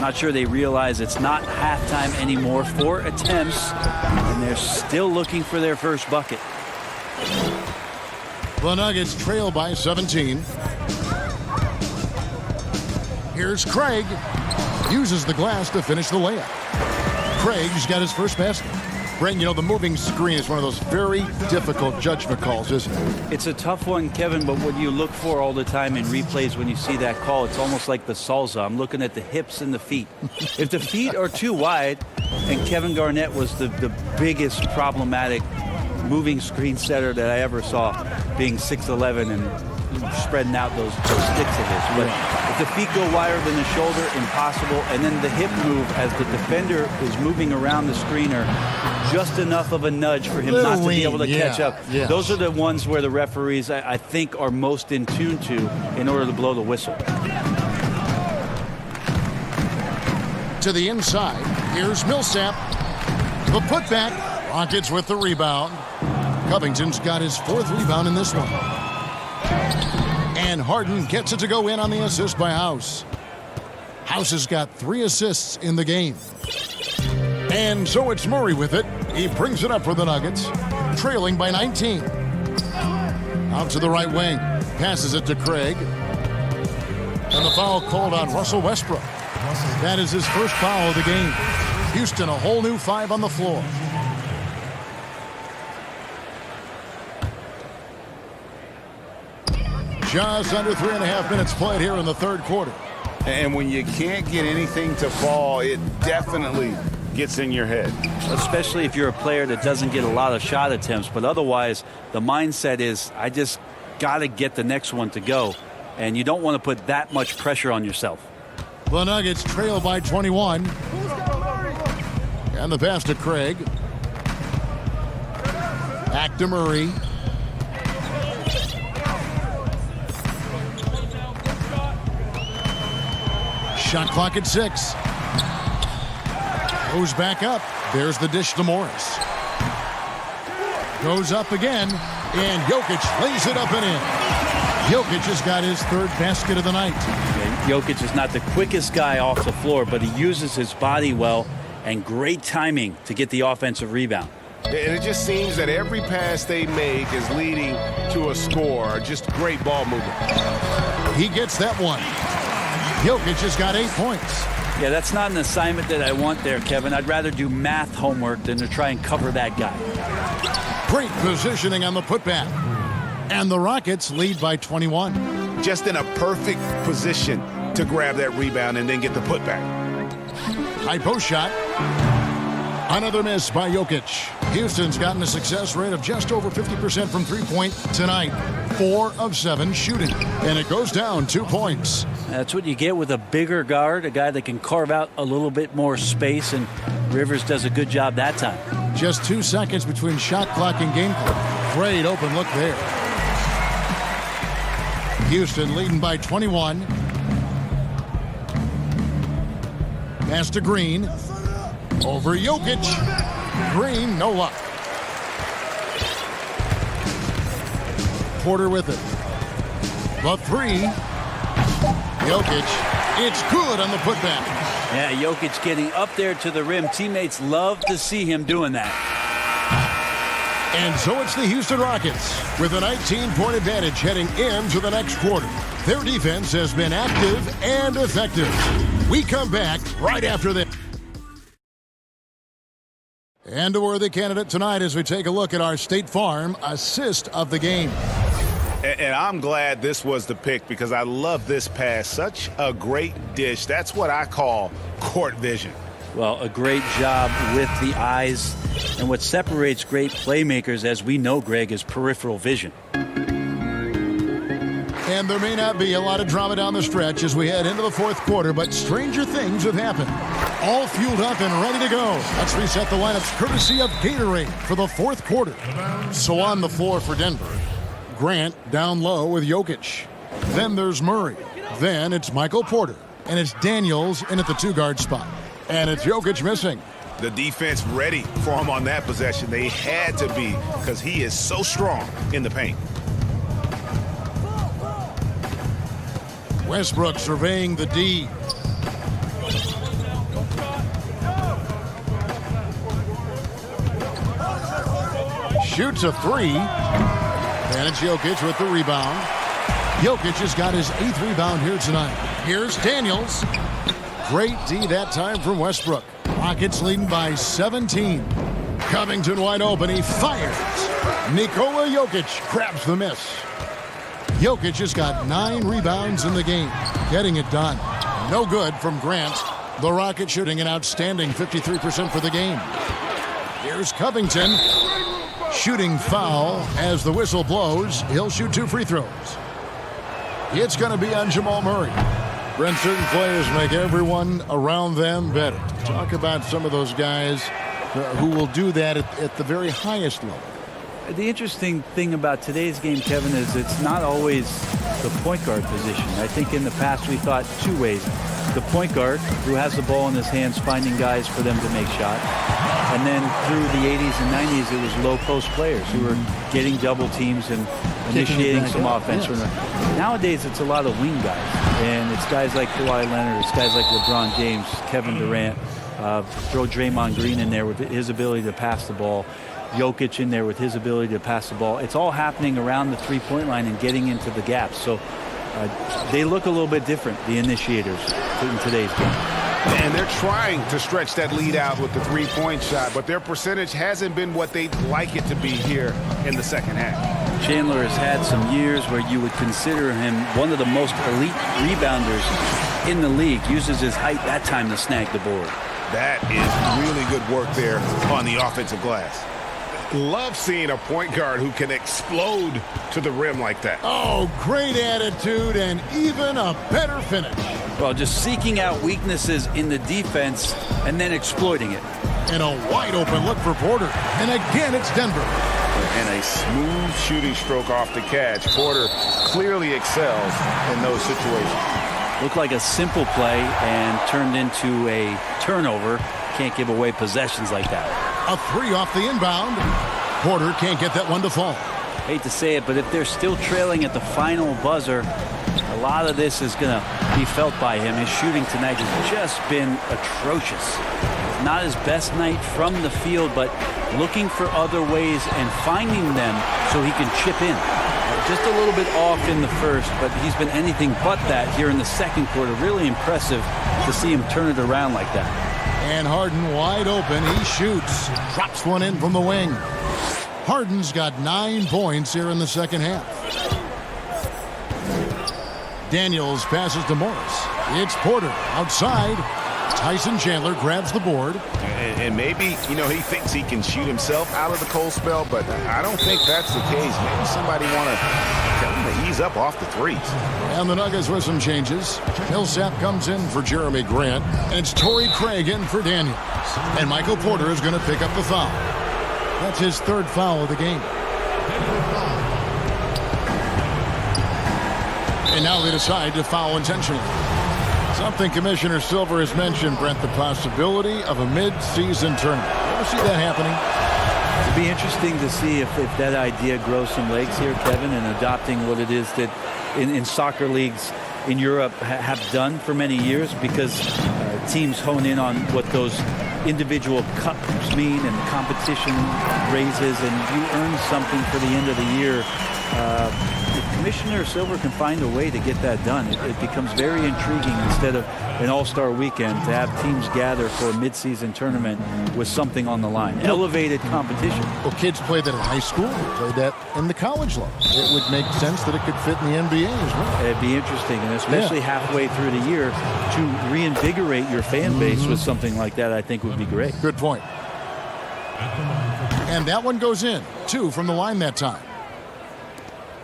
Not sure they realize it's not halftime anymore. 4 attempts, and they're still looking for their first bucket. The Nuggets trail by 17. Here's Craig. Uses the glass to finish the layup. Craig's got his first basket. Brent, you know, the moving screen is one of those very difficult judgment calls, isn't it? It's a tough one, Kevin, but what you look for all the time in replays when you see that call, it's almost like the salsa. I'm looking at the hips and the feet. If the feet are too wide, and Kevin Garnett was the biggest problematic moving screen setter that I ever saw, being 6'11" and spreading out those sticks of his. But if the feet go wider than the shoulder, impossible. And then the hip move as the defender is moving around the screener, just enough of a nudge for him not to be able to catch up. Yes. Those are the ones where the referees, I think, are most in tune to in order to blow the whistle. To the inside. Here's Millsap. The putback. Rockets with the rebound. Covington's got his 4th rebound in this one. And Harden gets it to go in on the assist by House. House has got 3 assists in the game. And so it's Murray with it. He brings it up for the Nuggets, trailing by 19. Out to the right wing. Passes it to Craig. And the foul called on Russell Westbrook. That is his first foul of the game. Houston, a whole new 5 on the floor. Just under 3.5 minutes played here in the 3rd quarter. And when you can't get anything to fall, it definitely gets in your head. Especially if you're a player that doesn't get a lot of shot attempts. But otherwise, the mindset is, I just got to get the next one to go. And you don't want to put that much pressure on yourself. The Nuggets trail by 21. And the pass to Craig. Back to Murray. Shot clock at 6. Goes back up. There's the dish to Morris. Goes up again. And Jokic lays it up and in. Jokic has got his 3rd basket of the night. Jokic is not the quickest guy off the floor, but he uses his body well and great timing to get the offensive rebound. And it just seems that every pass they make is leading to a score. Just great ball movement. He gets that one. Jokic has got 8 points. Yeah, that's not an assignment that I want there, Kevin. I'd rather do math homework than to try and cover that guy. Great positioning on the putback. And the Rockets lead by 21. Just in a perfect position to grab that rebound and then get the putback. High post shot. Another miss by Jokic. Houston's gotten a success rate of just over 50% from three-point tonight. 4 of 7 shooting. And it goes down 2 points. That's what you get with a bigger guard, a guy that can carve out a little bit more space, and Rivers does a good job that time. Just 2 seconds between shot clock and game clock. Great open look there. Houston leading by 21. Pass to Green. Over Jokic. Green, no luck. Porter with it. The 3. Jokic. It's good on the putback. Yeah, Jokic getting up there to the rim. Teammates love to see him doing that. And so it's the Houston Rockets with a 19-point advantage heading into the next quarter. Their defense has been active and effective. We come back right after this. And a worthy candidate tonight as we take a look at our State Farm assist of the game. And I'm glad this was the pick because I love this pass. Such a great dish. That's what I call court vision. Well, a great job with the eyes. And what separates great playmakers, as we know, Greg, is peripheral vision. And there may not be a lot of drama down the stretch as we head into the 4th quarter, but stranger things have happened. All fueled up and ready to go. Let's reset the lineups courtesy of Gatorade for the 4th quarter. So on the floor for Denver, Grant down low with Jokic. Then there's Murray. Then it's Michael Porter. And it's Daniels in at the 2-guard spot. And it's Jokic missing. The defense ready for him on that possession. They had to be because he is so strong in the paint. Westbrook surveying the D. Shoots a three. And it's Jokic with the rebound. Jokic has got his 8th rebound here tonight. Here's Daniels. Great D that time from Westbrook. Rockets leading by 17. Covington wide open. He fires. Nikola Jokic grabs the miss. Jokic has got 9 rebounds in the game. Getting it done. No good from Grant. The Rockets shooting an outstanding 53% for the game. Here's Covington. Shooting foul as the whistle blows. He'll shoot 2 free throws. It's going to be on Jamal Murray. Brent, certain players make everyone around them better. Talk about some of those guys who will do that at the very highest level. The interesting thing about today's game, Kevin, is it's not always the point guard position. I think in the past we thought 2 ways. The point guard, who has the ball in his hands, finding guys for them to make shots. And then through the 80s and 90s, it was low-post players who were getting double teams and initiating some offense. Yes. Nowadays, it's a lot of wing guys. And it's guys like Kawhi Leonard, it's guys like LeBron James, Kevin Durant. Throw Draymond Green in there with his ability to pass the ball. Jokic in there with his ability to pass the ball. It's all happening around the three-point line and getting into the gaps. So they look a little bit different, the initiators, in today's game. And they're trying to stretch that lead out with the three-point shot, but their percentage hasn't been what they'd like it to be here in the second half. Chandler has had some years where you would consider him one of the most elite rebounders in the league. Uses his height that time to snag the board. That is really good work there on the offensive glass. Love seeing a point guard who can explode to the rim like that. Oh, great attitude and even a better finish. Well, just seeking out weaknesses in the defense and then exploiting it. And a wide open look for Porter. And again, it's Denver. And a smooth shooting stroke off the catch. Porter clearly excels in those situations. Looked like a simple play and turned into a turnover. Can't give away possessions like that. A 3 off the inbound. Porter can't get that one to fall. Hate to say it, but if they're still trailing at the final buzzer, a lot of this is going to be felt by him. His shooting tonight has just been atrocious. Not his best night from the field, but looking for other ways and finding them so he can chip in. Just a little bit off in the first, but he's been anything but that here in the second quarter. Really impressive to see him turn it around like that. And Harden wide open. He shoots. Drops one in from the wing. Harden's got 9 points here in the second half. Daniels passes to Morris. It's Porter outside. Tyson Chandler grabs the board. And maybe, he thinks he can shoot himself out of the cold spell, but I don't think that's the case. Maybe somebody want to tell him to ease up off the threes. And the Nuggets with some changes. Millsap comes in for Jeremy Grant. And it's Torrey Craig in for Daniels. And Michael Porter is going to pick up the foul. That's his 3rd foul of the game. And now they decide to foul intentionally. Something Commissioner Silver has mentioned, Brent, the possibility of a mid-season tournament. You ever see that happening? It'd be interesting to see if that idea grows some legs here, Kevin, and adopting what it is that in soccer leagues in Europe have done for many years, because teams hone in on what those individual cups mean and competition raises, and you earn something for the end of the year. If Commissioner Silver can find a way to get that done, it becomes very intriguing instead of an all-star weekend to have teams gather for a mid-season tournament with something on the line. Elevated competition. Well, kids play that in high school. They play that in the college level. It would make sense that it could fit in the NBA as well. It'd be interesting, and especially halfway through the year, to reinvigorate your fan base with something like that, I think would be great. Good point. And that one goes in. 2 from the line that time.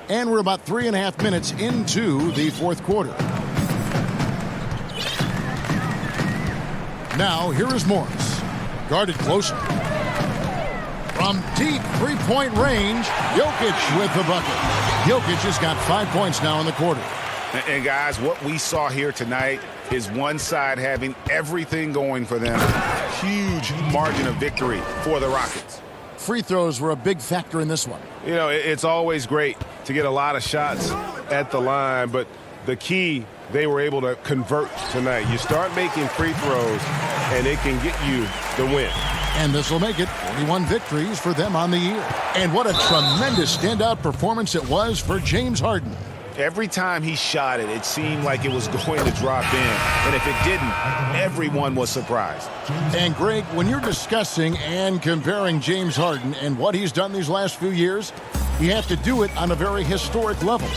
And we're about 3.5 minutes into the 4th quarter. Now, here is Morris. Guarded closer. From deep 3-point range, Jokic with the bucket. Jokic has got 5 points now in the quarter. And guys, what we saw here tonight is one side having everything going for them. huge margin of victory for the Rockets. Free throws were a big factor in this one. You know, it's always great to get a lot of shots at the line, but the key, they were able to convert tonight. You start making free throws, and it can get you the win. And this will make it 41 victories for them on the year. And what a tremendous standout performance it was for James Harden. Every time he shot it, it seemed like it was going to drop in. And if it didn't, everyone was surprised. And Greg, when you're discussing and comparing James Harden and what he's done these last few years, you have to do it on a very historic level.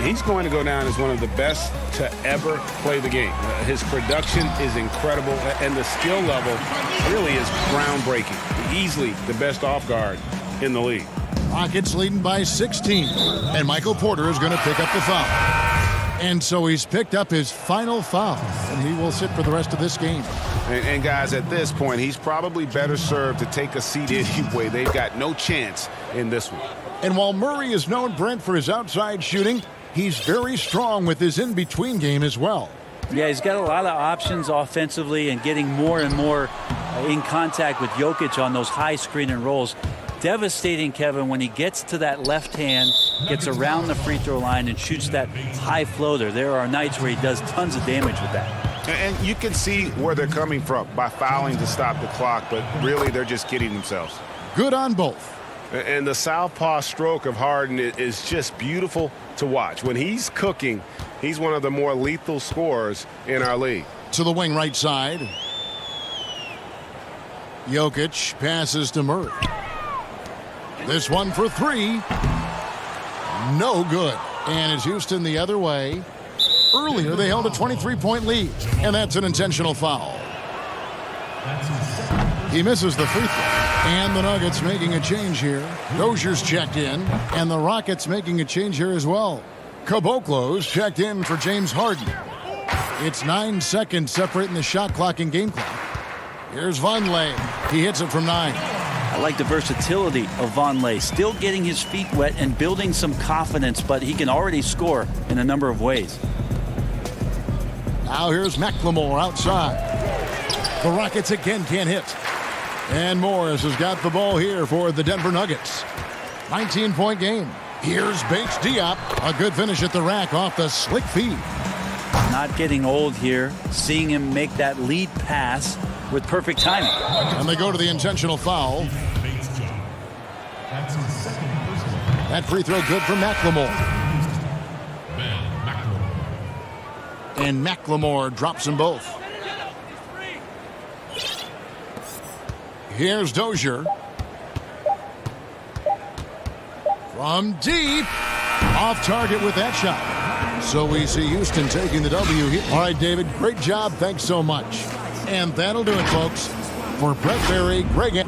He's going to go down as one of the best to ever play the game. His production is incredible, and the skill level really is groundbreaking. Easily the best off guard in the league. Rockets leading by 16, and Michael Porter is going to pick up the foul. And so he's picked up his final foul, and he will sit for the rest of this game. And guys, at this point, he's probably better served to take a seat anyway. They've got no chance in this one. And while Murray is known, Brent, for his outside shooting, he's very strong with his in-between game as well. Yeah, he's got a lot of options offensively and getting more and more in contact with Jokic on those high screen and rolls. Devastating, Kevin, when he gets to that left hand, gets around the free throw line and shoots that high floater. There are nights where he does tons of damage with that. And you can see where they're coming from by fouling to stop the clock, but really they're just kidding themselves. Good on both. And the southpaw stroke of Harden is just beautiful to watch. When he's cooking, he's one of the more lethal scorers in our league. To the wing right side. Jokic passes to Murray. This one for three. No good. And it's Houston the other way. Earlier, they held a 23-point lead. And that's an intentional foul. He misses the free throw. And the Nuggets making a change here. Dozier's checked in. And the Rockets making a change here as well. Caboclo's checked in for James Harden. It's 9 seconds separating the shot clock and game clock. Here's Vonleh. He hits it from 9. I like the versatility of Vonleh. Still getting his feet wet and building some confidence, but he can already score in a number of ways. Now here's McLemore outside. The Rockets again can't hit. And Morris has got the ball here for the Denver Nuggets. 19-point game. Here's Bates Diop. A good finish at the rack off the slick feed. Not getting old here. Seeing him make that lead pass with perfect timing. And they go to the intentional foul. That free throw good for McLemore. And McLemore drops them both. Here's Dozier. From deep. Off target with that shot. So we see Houston taking the W here. All right, David, great job. Thanks so much. And that'll do it, folks. For Brett Berry, Greg...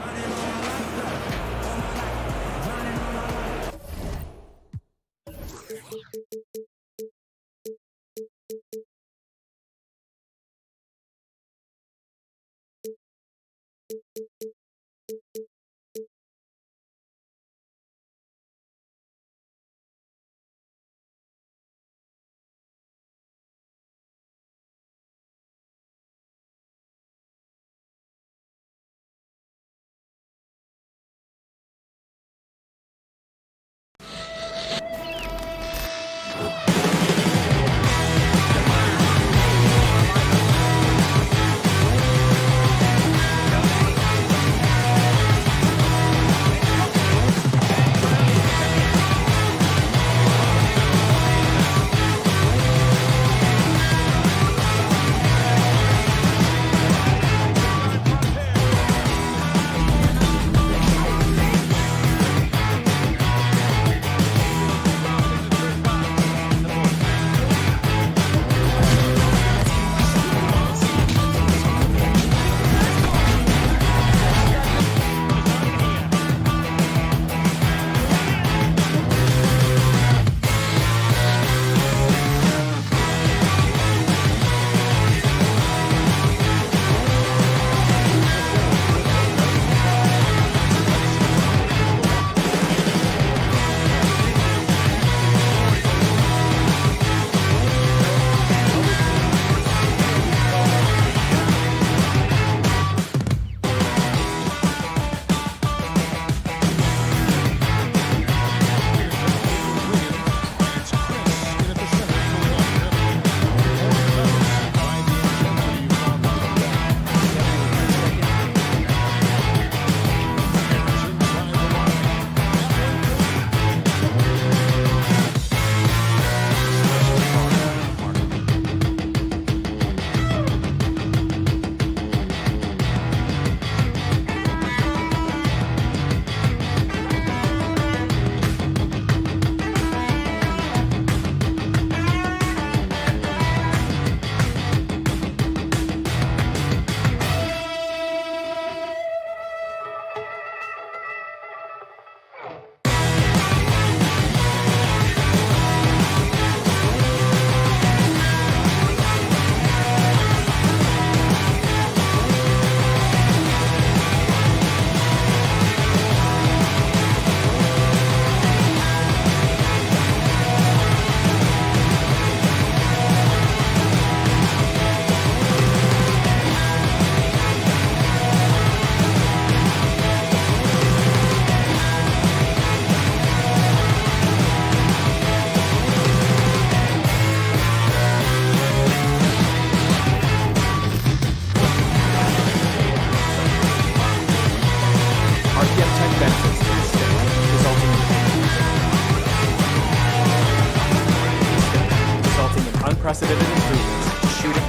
unprecedented improvements, shooting,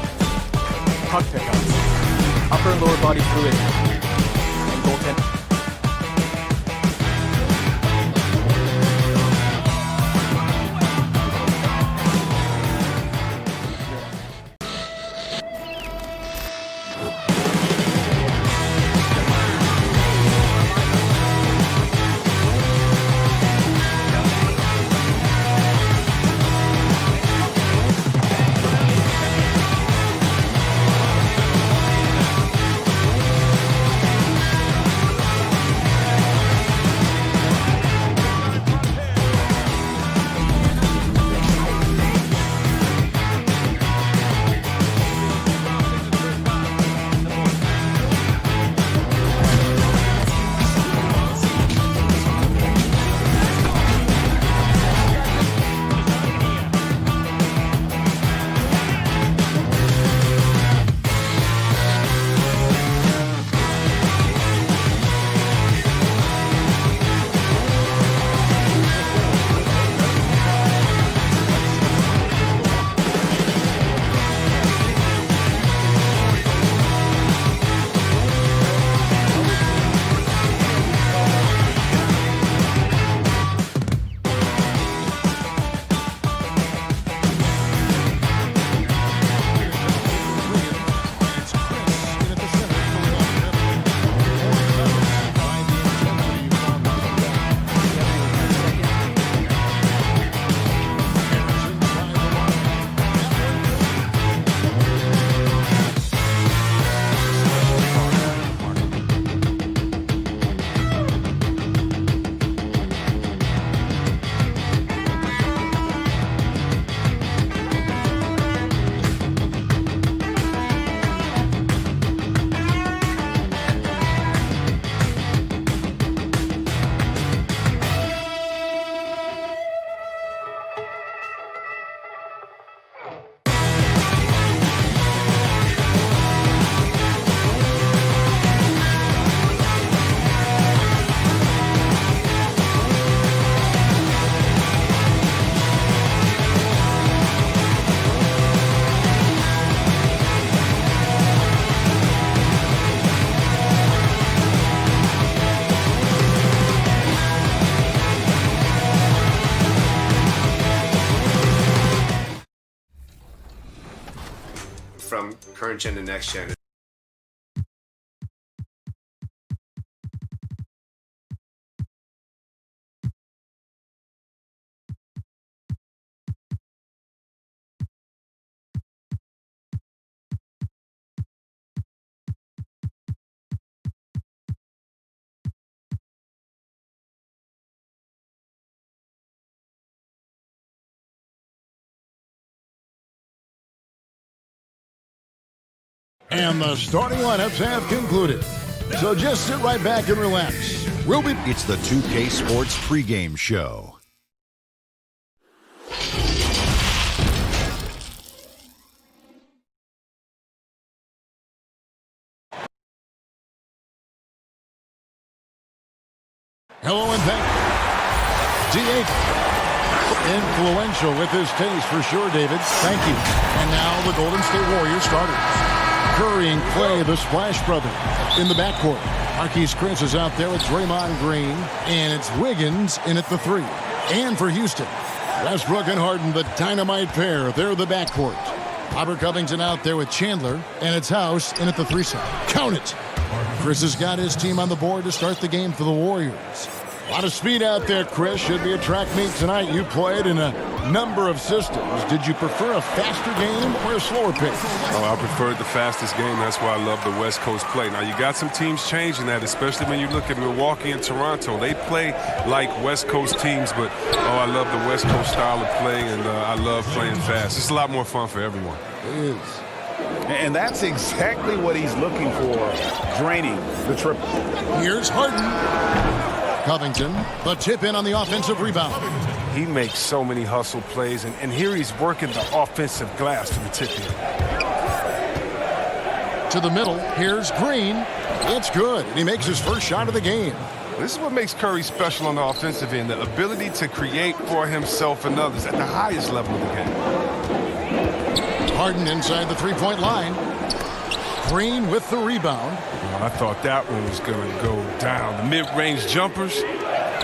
puck pickups, upper and lower body fluidity, and goaltending. From current gen to next gen. And the starting lineups have concluded. So just sit right back and relax. It's the 2K Sports pregame show. Hello and thank you. D8. Influential with his taste for sure, David. Thank you. And now the Golden State Warriors starters. Curry and Clay, the Splash Brothers, in the backcourt. Marquise Chris is out there with Draymond Green, and it's Wiggins in at the 3. And for Houston, Westbrook and Harden, the dynamite pair. They're the backcourt. Robert Covington out there with Chandler, and it's House in at the 3 side. Count it! Chris has got his team on the board to start the game for the Warriors. A lot of speed out there, Chris. Should be a track meet tonight. You played in a number of systems. Did you prefer a faster game or a slower pace? Oh, I preferred the fastest game. That's why I love the West Coast play. Now, you got some teams changing that, especially when you look at Milwaukee and Toronto. They play like West Coast teams, but, I love the West Coast style of play, and I love playing fast. It's a lot more fun for everyone. It is. And that's exactly what he's looking for, draining the triple. Here's Harden. Covington, the tip in on the offensive rebound. He makes so many hustle plays, and here he's working the offensive glass for the tip in. To the middle, here's Green. It's good, and he makes his first shot of the game. This is what makes Curry special on the offensive end, the ability to create for himself and others at the highest level of the game. Harden inside the three-point line. Green with the rebound. Well, I thought that one was going to go down. The mid-range jumpers,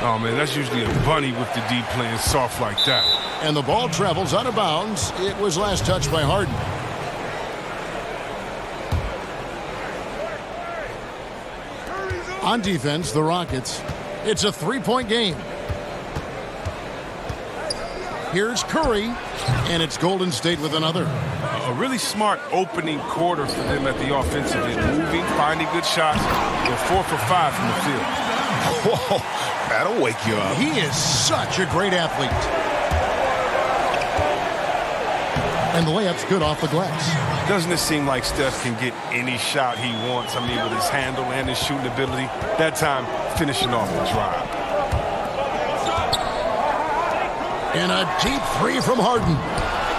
oh, man, that's usually a bunny with the D playing soft like that. And the ball travels out of bounds. It was last touched by Harden. On defense, the Rockets. It's a three-point game. Here's Curry, and it's Golden State with another. A really smart opening quarter for them at the offensive end. Moving, finding good shots. They're 4 for 5 from the field. Whoa, that'll wake you up. He is such a great athlete. And the layup's good off the glass. Doesn't it seem like Steph can get any shot he wants? I mean, with his handle and his shooting ability. That time, finishing off the drive. And a deep three from Harden.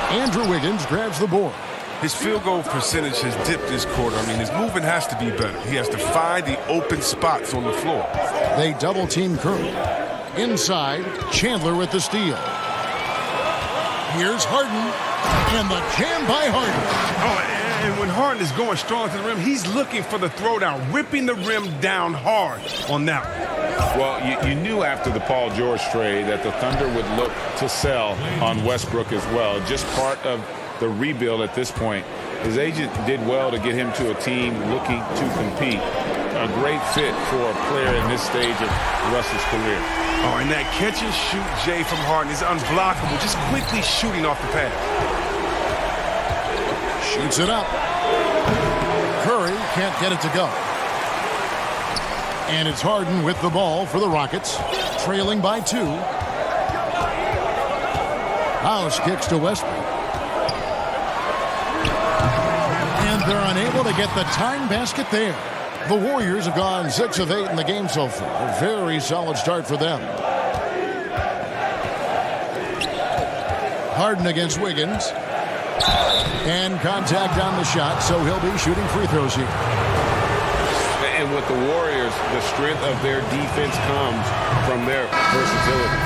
Andrew Wiggins grabs the board. His field goal percentage has dipped this quarter. I mean, his movement has to be better. He has to find the open spots on the floor. They double-team Curry. Inside, Chandler with the steal. Here's Harden, and the jam by Harden. Oh, and when Harden is going strong to the rim, he's looking for the throwdown, ripping the rim down hard on that one. Well, you knew after the Paul George trade that the Thunder would look to sell on Westbrook as well. Just part of the rebuild at this point. His agent did well to get him to a team looking to compete. A great fit for a player in this stage of Russell's career. Oh, and that catch and shoot, Jay, from Harden is unblockable. Just quickly shooting off the pass. Shoots it up. Curry can't get it to go. And it's Harden with the ball for the Rockets, trailing by 2. House kicks to Westbrook. And they're unable to get the tying basket there. The Warriors have gone 6 of 8 in the game so far. A very solid start for them. Harden against Wiggins. And contact on the shot, so he'll be shooting free throws here. And with the Warriors, the strength of their defense comes from their versatility.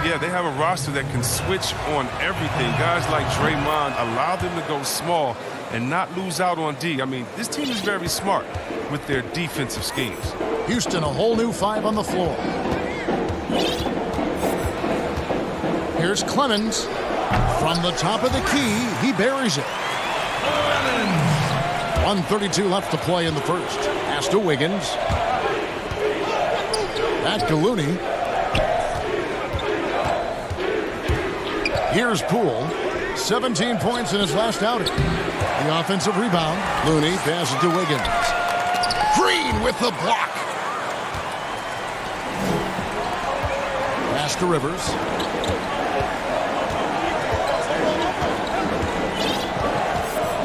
Yeah, they have a roster that can switch on everything. Guys like Draymond allow them to go small and not lose out on D. I mean, this team is very smart with their defensive schemes. Houston, a whole new 5 on the floor. Here's Clemens. From the top of the key, he buries it. 1:32 left to play in the first. Pass to Wiggins. Back to Looney. Here's Poole. 17 points in his last outing. The offensive rebound. Looney passes to Wiggins. Green with the block. Pass to Rivers.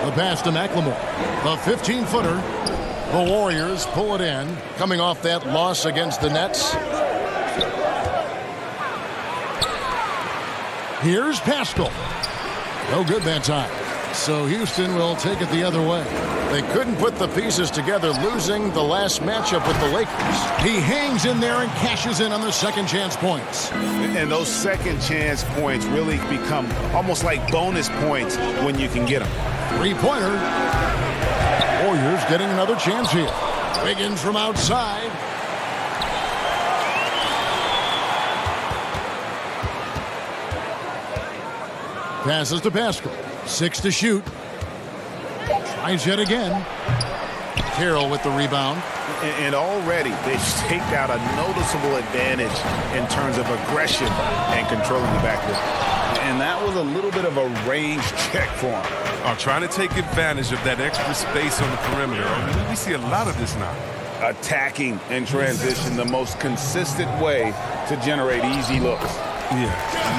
The pass to McLemore. The 15-footer. The Warriors pull it in, coming off that loss against the Nets. Here's Pascal. No good that time. So Houston will take it the other way. They couldn't put the pieces together, losing the last matchup with the Lakers. He hangs in there and cashes in on the second chance points. And those second chance points really become almost like bonus points when you can get them. Three-pointer. Warriors getting another chance here. Wiggins from outside. Passes to Pascal. 6 to shoot. Tries yet again. Carroll with the rebound. And already they've staked out a noticeable advantage in terms of aggression and controlling the backcourt. And that was a little bit of a range check for him. Trying to take advantage of that extra space on the perimeter. We see a lot of this now. Attacking in transition, the most consistent way to generate easy looks. Yeah,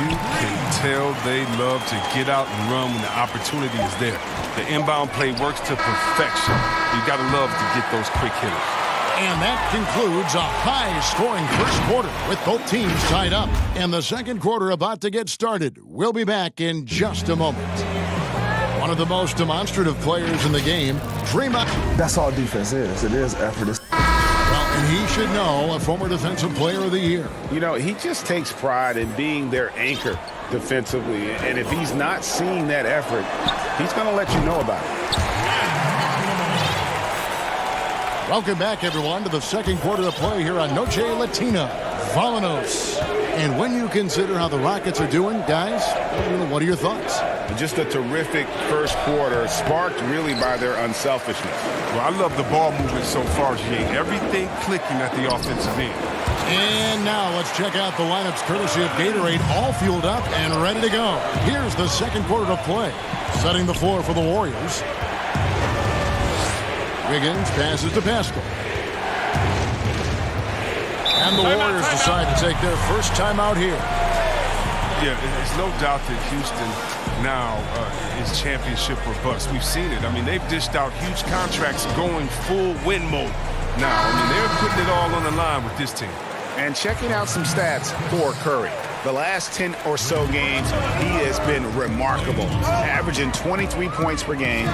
you can tell they love to get out and run when the opportunity is there. The inbound play works to perfection. You got to love to get those quick hitters. And that concludes a high-scoring first quarter with both teams tied up. And the second quarter about to get started. We'll be back in just a moment. One of the most demonstrative players in the game, Draymond. That's all defense is. It is effort. And he should know, a former Defensive Player of the Year. You know, he just takes pride in being their anchor defensively. And if he's not seeing that effort, he's going to let you know about it. Welcome back, everyone, to the second quarter of play here on Noche Latina. Vámonos. And when you consider how the Rockets are doing, guys, what are your thoughts? Just a terrific first quarter, sparked really by their unselfishness. Well, I love the ball movement so far, G. Everything clicking at the offensive end. And now let's check out the lineups courtesy of Gatorade, all fueled up and ready to go. Here's the second quarter of play. Setting the floor for the Warriors. Wiggins passes to Pascal. And the Warriors decide to take their first time out here. Yeah, there's no doubt that Houston now is championship or bust. We've seen it. I mean, they've dished out huge contracts going full win mode now. I mean, they're putting it all on the line with this team. And checking out some stats for Curry. The last 10 or so games, he has been remarkable, averaging 23 points per game,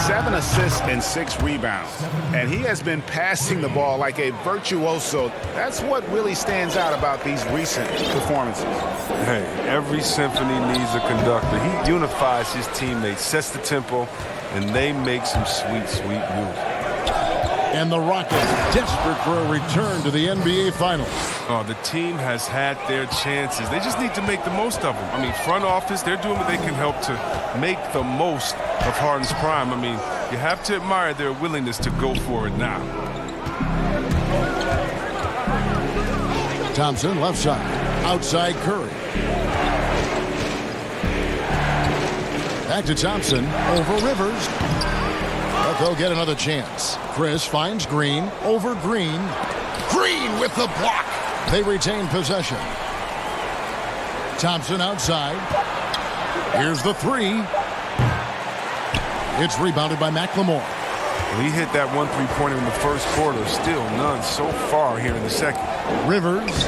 7 assists, and 6 rebounds. And he has been passing the ball like a virtuoso. That's what really stands out about these recent performances. Hey, every symphony needs a conductor. He unifies his teammates, sets the tempo, and they make some sweet, sweet moves. And the Rockets desperate for a return to the NBA Finals. Oh, the team has had their chances. They just need to make the most of them. I mean, front office, they're doing what they can help to make the most of Harden's prime. I mean, you have to admire their willingness to go for it now. Thompson, left side. Outside Curry. Back to Thompson. Over Rivers. But they'll get another chance. Chris finds Green. Over Green. Green with the block. They retain possession. Thompson outside. Here's the three. It's rebounded by McLemore. Well, he hit that 1 3-pointer in the first quarter. Still none so far here in the second. Rivers.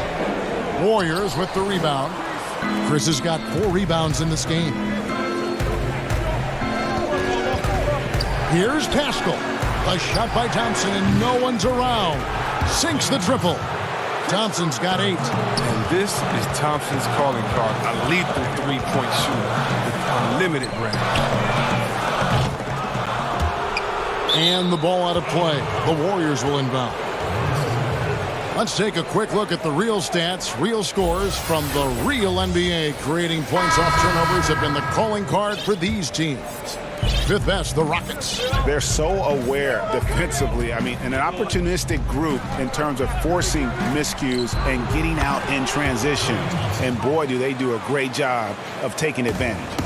Warriors with the rebound. Chris has got 4 rebounds in this game. Here's Pascal. A shot by Thompson, and no one's around. Sinks the triple. Thompson's got 8. And this is Thompson's calling card. A lethal 3-point shooter with unlimited range. And the ball out of play. The Warriors will inbound. Let's take a quick look at the real stats, real scores from the real NBA. Creating points off turnovers have been the calling card for these teams. Fifth best, the Rockets. They're so aware defensively. I mean, an opportunistic group in terms of forcing miscues and getting out in transition. And boy, do they do a great job of taking advantage.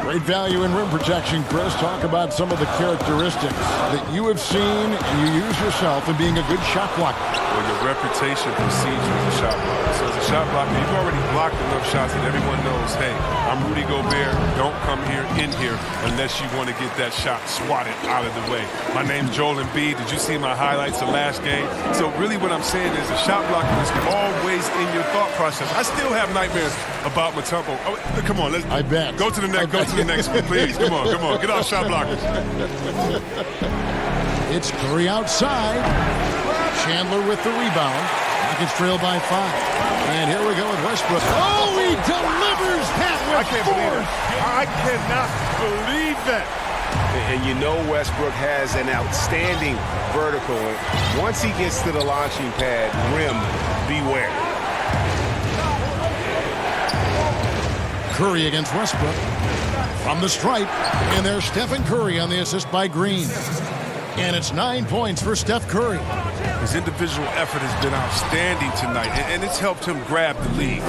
Great value in rim protection, Chris. Talk about some of the characteristics that you have seen and you use yourself in being a good shot blocker. Well, your reputation precedes you as a shot blocker. So as a shot blocker, you've already blocked enough shots that everyone knows, hey, I'm Rudy Gobert. Don't come here, in here, unless you want to get that shot swatted out of the way. My name's Joel Embiid. Did you see my highlights of last game? So really what I'm saying is a shot blocker is always in your thought process. I still have nightmares about my tempo. Oh, come on, let's I bet. Go to the next. Go to the next one, please. Come on. Get off shot blockers. It's Curry outside. Chandler with the rebound. Rockets trail by 5. And here we go with Westbrook. Oh, he delivers that with I can't believe it. I cannot believe that. And you know Westbrook has an outstanding vertical. Once he gets to the launching pad, rim, beware. Curry against Westbrook. From the stripe, and there's Stephen Curry on the assist by Green. And it's 9 points for Steph Curry. His individual effort has been outstanding tonight, and it's helped him grab the lead.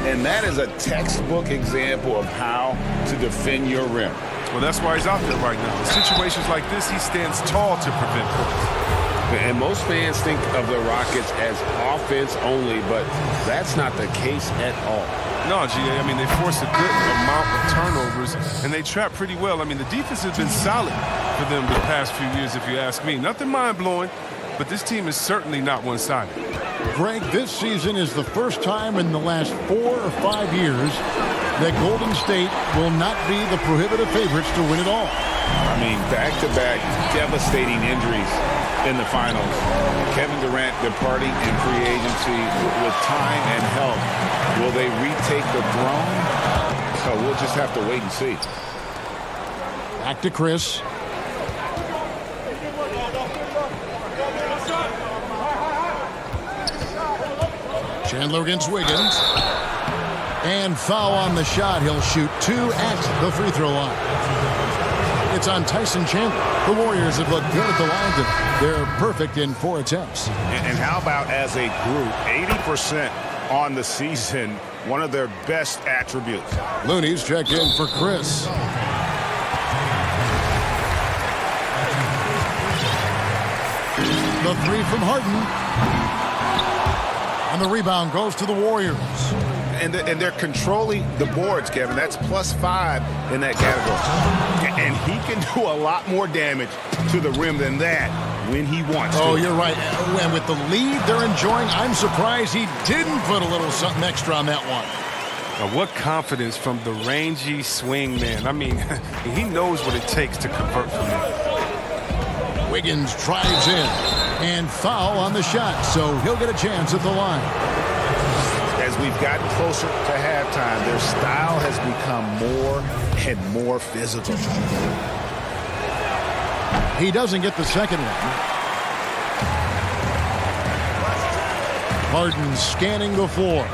And that is a textbook example of how to defend your rim. Well, that's why he's out there right now. In situations like this, he stands tall to prevent points. And most fans think of the Rockets as offense only, but that's not the case at all. No, GA, I mean, they force a good amount of turnovers, and they trap pretty well. I mean, the defense has been solid for them the past few years, if you ask me. Nothing mind-blowing, but this team is certainly not one-sided. Greg, this season is the first time in the last 4 or 5 years that Golden State will not be the prohibitive favorites to win it all. I mean, back-to-back devastating injuries in the finals. Kevin Durant departing in free agency with time and help. Will they retake the throne? So we'll just have to wait and see. Back to Chris. Chandler against Wiggins. And foul on the shot. He'll shoot 2 at the free throw line. It's on Tyson Chandler. The Warriors have looked good at the line. They're perfect in 4 attempts. And how about as a group, 80% on the season, one of their best attributes. Looney's checked in for Chris. The 3 from Harden. And the rebound goes to the Warriors. And they're controlling the boards, Kevin. That's +5 in that category. And he can do a lot more damage to the rim than that when he wants to. Oh, you're right. And with the lead they're enjoying, I'm surprised he didn't put a little something extra on that one. Now, what confidence from the rangy swing man. I mean, he knows what it takes to convert from that. Wiggins drives in. And foul on the shot, so he'll get a chance at the line. As we've gotten closer to halftime, their style has become more and more physical. He doesn't get the second one. Harden scanning the floor.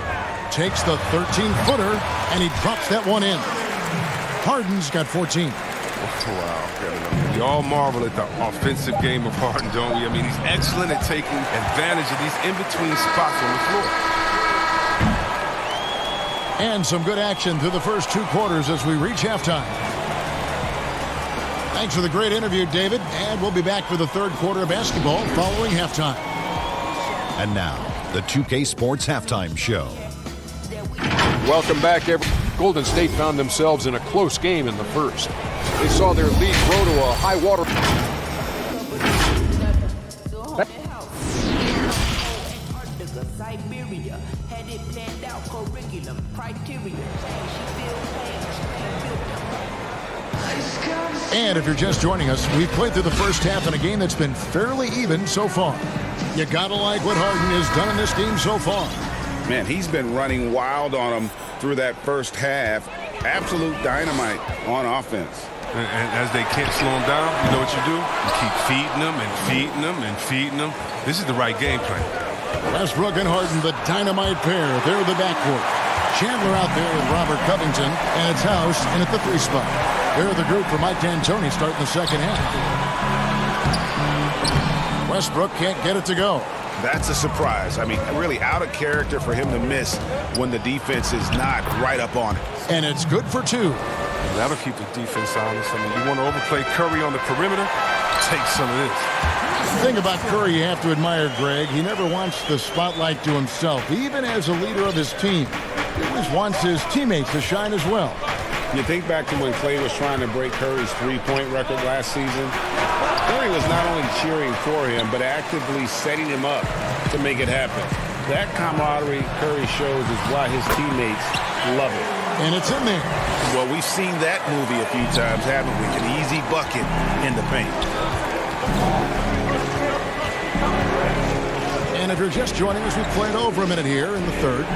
Takes the 13-footer, and he drops that one in. Harden's got 14. Wow. We all marvel at the offensive game of Harden, don't we? I mean, he's excellent at taking advantage of these in-between spots on the floor. And some good action through the first 2 quarters as we reach halftime. Thanks for the great interview, David. And we'll be back for the 3rd quarter of basketball following halftime. And now, the 2K Sports Halftime Show. Welcome back, everyone. Golden State found themselves in a close game in the first. They saw their lead grow to a high water. And if you're just joining us, we've played through the first half in a game that's been fairly even so far. You gotta like what Harden has done in this game so far. Man, he's been running wild on them through that first half. Absolute dynamite on offense. And as they can't slow him down, you know what you do? You keep feeding them and feeding them and feeding them. This is the right game plan. Westbrook and Harden, the dynamite pair. They're the backcourt. Chandler out there with Robert Covington, and it's House in at the 3 spot. They're the group for Mike D'Antoni starting the second half. Westbrook can't get it to go. That's a surprise. I mean, really out of character for him to miss when the defense is not right up on it. And it's good for 2. That'll keep the defense honest. I mean, you want to overplay Curry on the perimeter? Take some of this. The thing about Curry you have to admire, Greg, he never wants the spotlight to himself, even as a leader of his team. He always wants his teammates to shine as well. You think back to when Clay was trying to break Curry's 3-point record last season. Curry was not only cheering for him, but actively setting him up to make it happen. That camaraderie Curry shows is why his teammates love it. And it's in there. Well, we've seen that movie a few times, haven't we? An easy bucket in the paint. And if you're just joining us, we've played over a minute here in the 3rd.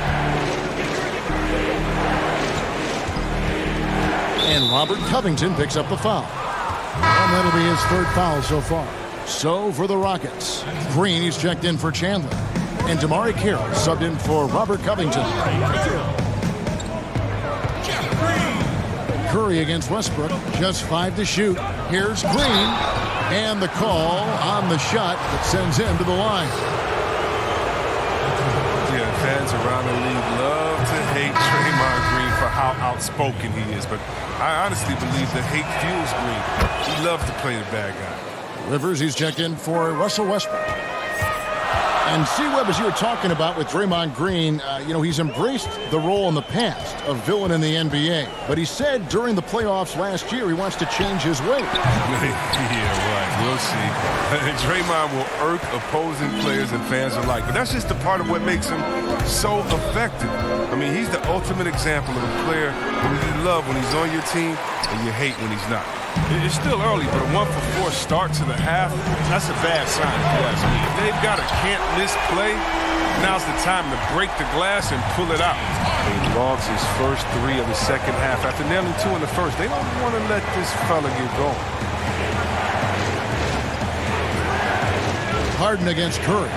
And Robert Covington picks up the foul. And that'll be his 3rd foul so far. So for the Rockets, Green, he's checked in for Chandler. And Damari Carroll subbed in for Robert Covington. Curry against Westbrook, just 5 to shoot. Here's Green, and the call on the shot that sends him to the line. Yeah, fans around the league love to hate Draymond Green for how outspoken he is, but I honestly believe that hate fuels Green. He loves to play the bad guy. Rivers, he's checked in for Russell Westbrook. And C-Web, as you were talking about with Draymond Green, he's embraced the role in the past of villain in the NBA. But he said during the playoffs last year he wants to change his ways. Yeah, right. We'll see. Draymond will irk opposing players and fans alike. But that's just a part of what makes him so effective. I mean, he's the ultimate example of a player who you love when he's on your team and you hate when he's not. It's still early, but a 1-for-4 start to the half, that's a bad sign. If they've got a can't-miss play, now's the time to break the glass and pull it out. He logs his first 3 of the second half after nailing 2 in the first. They don't want to let this fella get going. Harden against Curry.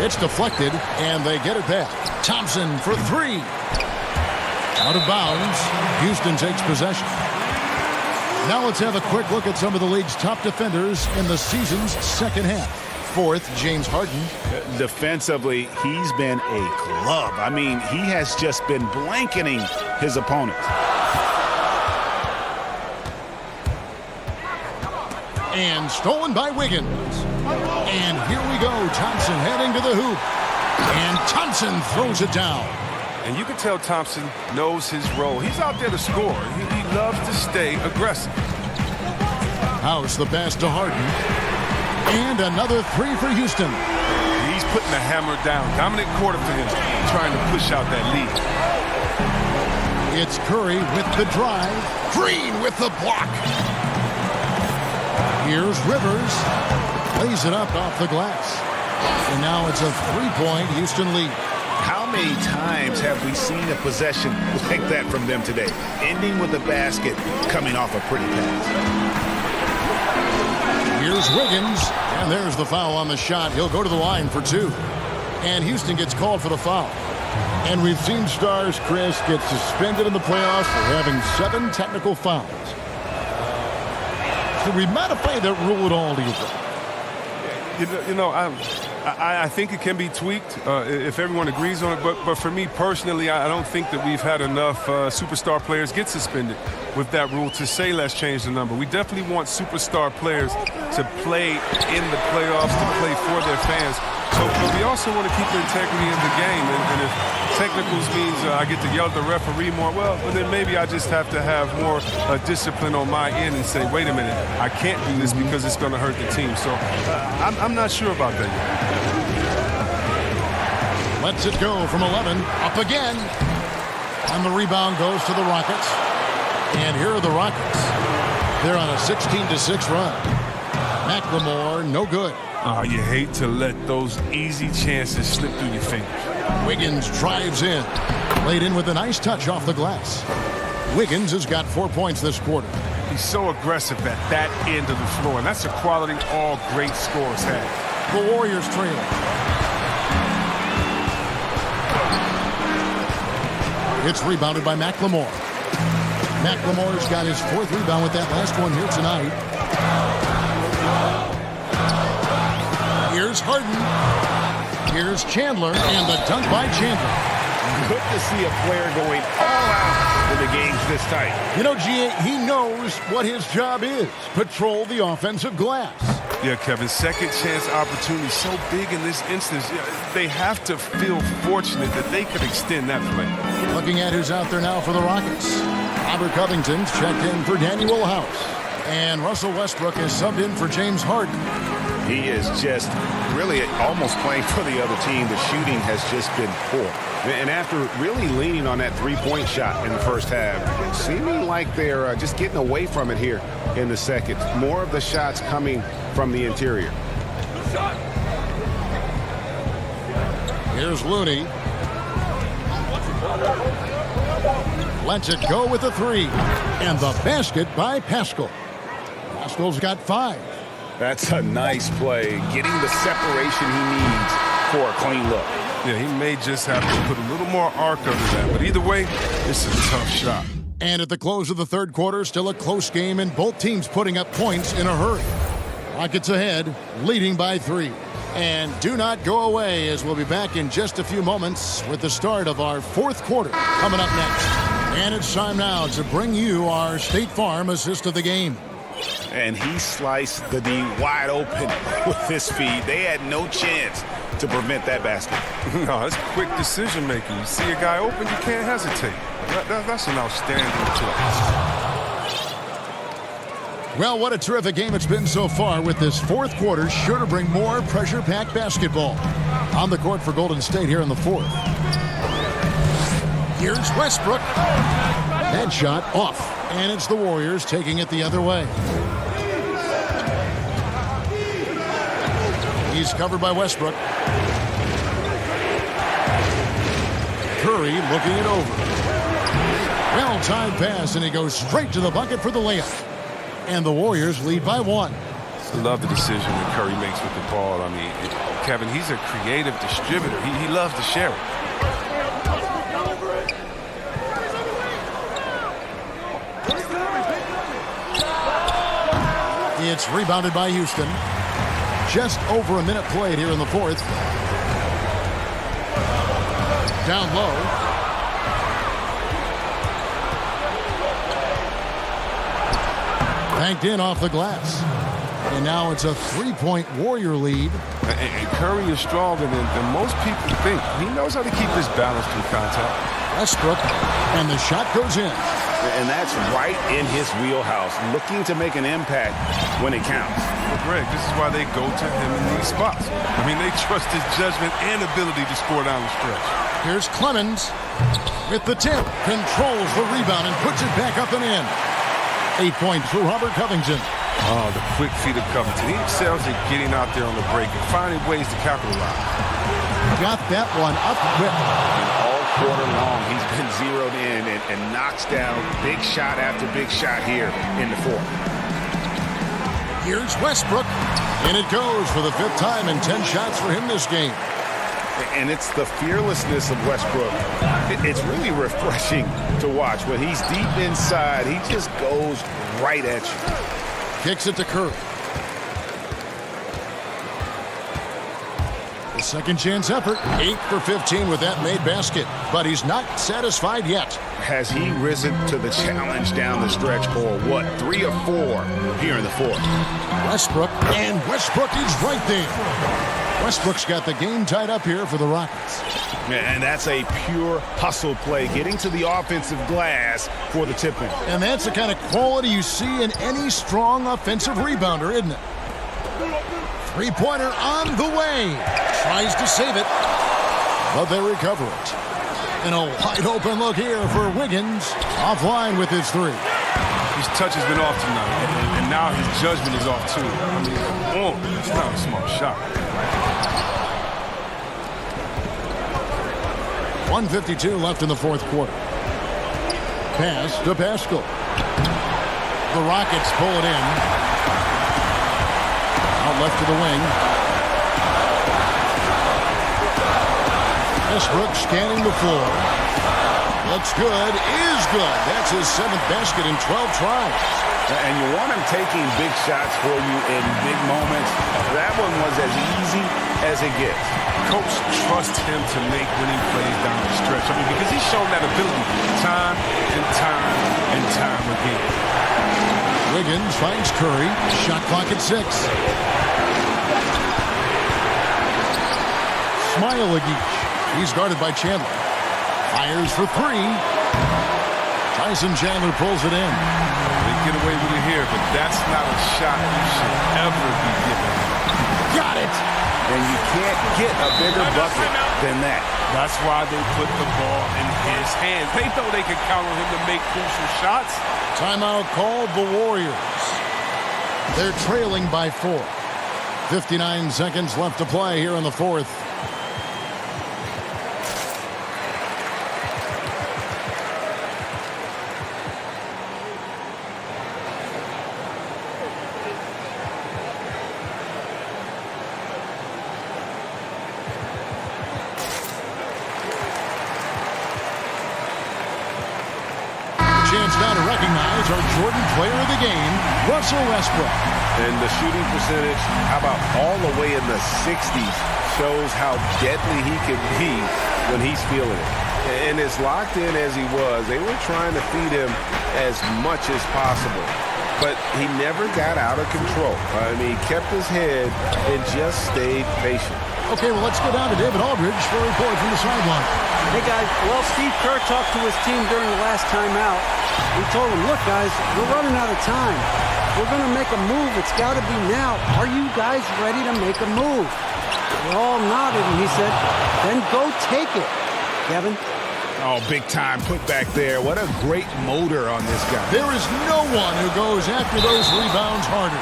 It's deflected, and they get it back. Thompson for 3. Out of bounds. Houston takes possession. Now let's have a quick look at some of the league's top defenders in the season's second half. Fourth, James Harden. Defensively, he's been a glove. I mean, he has just been blanketing his opponents. And stolen by Wiggins. And here we go. Thompson heading to the hoop. And Thompson throws it down. And you can tell Thompson knows his role. He's out there to score. He loves to stay aggressive. House the pass to Harden. And another 3 for Houston. He's putting the hammer down. Dominant quarter for him, trying to push out that lead. It's Curry with the drive. Green with the block. Here's Rivers. Lays it up off the glass. And now it's a 3-point Houston lead. How many times have we seen a possession like that from them today? Ending with a basket, coming off a pretty pass. Here's Wiggins, and there's the foul on the shot. He'll go to the line for 2. And Houston gets called for the foul. And we've seen stars, Chris, get suspended in the playoffs for having 7 technical fouls. Should we modify that rule at all, do you think? I think it can be tweaked if everyone agrees on it. But for me personally, I don't think that we've had enough superstar players get suspended with that rule to say let's change the number. We definitely want superstar players to play in the playoffs, to play for their fans. But we also want to keep the integrity of the game. And if technicals means I get to yell at the referee more, well, then maybe I just have to have more discipline on my end and say, wait a minute, I can't do this because it's going to hurt the team. So I'm not sure about that yet. Lets it go from 11. Up again. And the rebound goes to the Rockets. And here are the Rockets. They're on a 16-6 run. McLemore, no good. Oh, you hate to let those easy chances slip through your fingers. Wiggins drives in. Laid in with a nice touch off the glass. Wiggins has got 4 points this quarter. He's so aggressive at that end of the floor, and that's a quality all great scorers have. The Warriors trail. It's rebounded by McLemore. McLemore's got his 4th rebound with that last one here tonight. Here's Harden. Here's Chandler, and the dunk by Chandler. Good to see a player going all out when the game's this tight. You know, G.A., he knows what his job is. Patrol the offensive glass. Yeah, Kevin, second chance opportunity so big in this instance. They have to feel fortunate that they could extend that play. Looking at who's out there now for the Rockets. Robert Covington's checked in for Daniel House. And Russell Westbrook is subbed in for James Harden. He is just really almost playing for the other team. The shooting has just been poor. And after really leaning on that 3-point shot in the first half, seeming like they're just getting away from it here in the second. More of the shots coming from the interior. Here's Looney. Lets it go with the 3. And the basket by Pascal. Pascal's got 5. That's a nice play. Getting the separation he needs for a clean look. Yeah, he may just have to put a little more arc under that. But either way, it's a tough shot. And at the close of the third quarter, still a close game, and both teams putting up points in a hurry. Rockets ahead, leading by 3. And do not go away, as we'll be back in just a few moments with the start of our 4th quarter coming up next. And it's time now to bring you our State Farm assist of the game. And he sliced the D wide open with his feet. They had no chance to prevent that basket. No, that's quick decision making. You see a guy open, you can't hesitate. That's an outstanding play. Well, what a terrific game it's been so far, with this 4th quarter sure to bring more pressure-packed basketball. On the court for Golden State here in the 4th. Here's Westbrook. That shot off, and it's the Warriors taking it the other way. He's covered by Westbrook. Curry looking it over. Well-timed pass, and he goes straight to the bucket for the layup. And the Warriors lead by 1. I love the decision that Curry makes with the ball. I mean, Kevin, he's a creative distributor. He loves to share it. It's rebounded by Houston. Just over a minute played here in the fourth. Down low. Banked in off the glass. And now it's a 3-point Warrior lead. And Curry is stronger than most people think. He knows how to keep his balance through contact. Westbrook, and the shot goes in. And that's right in his wheelhouse, looking to make an impact when it counts. Well, Greg, this is why they go to him in these spots. I mean, they trust his judgment and ability to score down the stretch. Here's Clemens with the tip, controls the rebound and puts it back up and in. 8 points for Robert Covington. Oh, the quick feet of Covington. He excels at getting out there on the break and finding ways to capitalize. Got that one up quick. All quarter long, he's been zeroed in and knocks down big shot after big shot here in the fourth. Here's Westbrook, and it goes for the 5th time and 10 shots for him this game. And it's the fearlessness of Westbrook. It's really refreshing to watch. When he's deep inside, he just goes right at you. Kicks it to Curry. The second chance effort, 8 for 15 with that made basket. But he's not satisfied yet. Has he risen to the challenge down the stretch for what, 3 or 4 here in the fourth? Westbrook, and Westbrook is right there. Westbrook's got the game tied up here for the Rockets. And that's a pure hustle play, getting to the offensive glass for the tip-in. And that's the kind of quality you see in any strong offensive rebounder, isn't it? Three-pointer on the way. Tries to save it, but they recover it. And a wide-open look here for Wiggins. Offline with his 3. His touch has been off tonight, and now his judgment is off too. I mean, it's not a smart shot. 1:52 left in the fourth quarter. Pass to Pascal. The Rockets pull it in. Out left to the wing. Westbrook scanning the floor. Looks good, is good. That's his 7th basket in 12 tries. And you want him taking big shots for you in big moments. That one was as easy as it gets. Coach trusts him to make winning plays down the stretch. I mean, because he's shown that ability time and time and time again. Wiggins finds Curry. Shot clock at 6. Smailagic. He's guarded by Chandler. Fires for 3. Tyson Chandler pulls it in. They get away with it here, but that's not a shot you should ever be given. Got it! And you can't get a bigger bucket than that. That's why they put the ball in his hands. They know they can count on him to make crucial shots. Timeout called the Warriors. They're trailing by 4. 59 seconds left to play here in the fourth. Chance now to recognize our Jordan player of the game, Russell Westbrook. And the shooting percentage, how about all the way in the 60s, shows how deadly he can be when he's feeling it. And as locked in as he was, they were trying to feed him as much as possible. But he never got out of control. I mean, he kept his head and just stayed patient. Okay, well, let's go down to David Aldridge for a report from the sideline. Hey, guys. Well, Steve Kerr talked to his team during the last timeout. He told them, look, guys, we're running out of time. We're going to make a move. It's got to be now. Are you guys ready to make a move? They all nodded, and he said, then go take it, Kevin. Oh, big time put back there. What a great motor on this guy. There is no one who goes after those rebounds harder.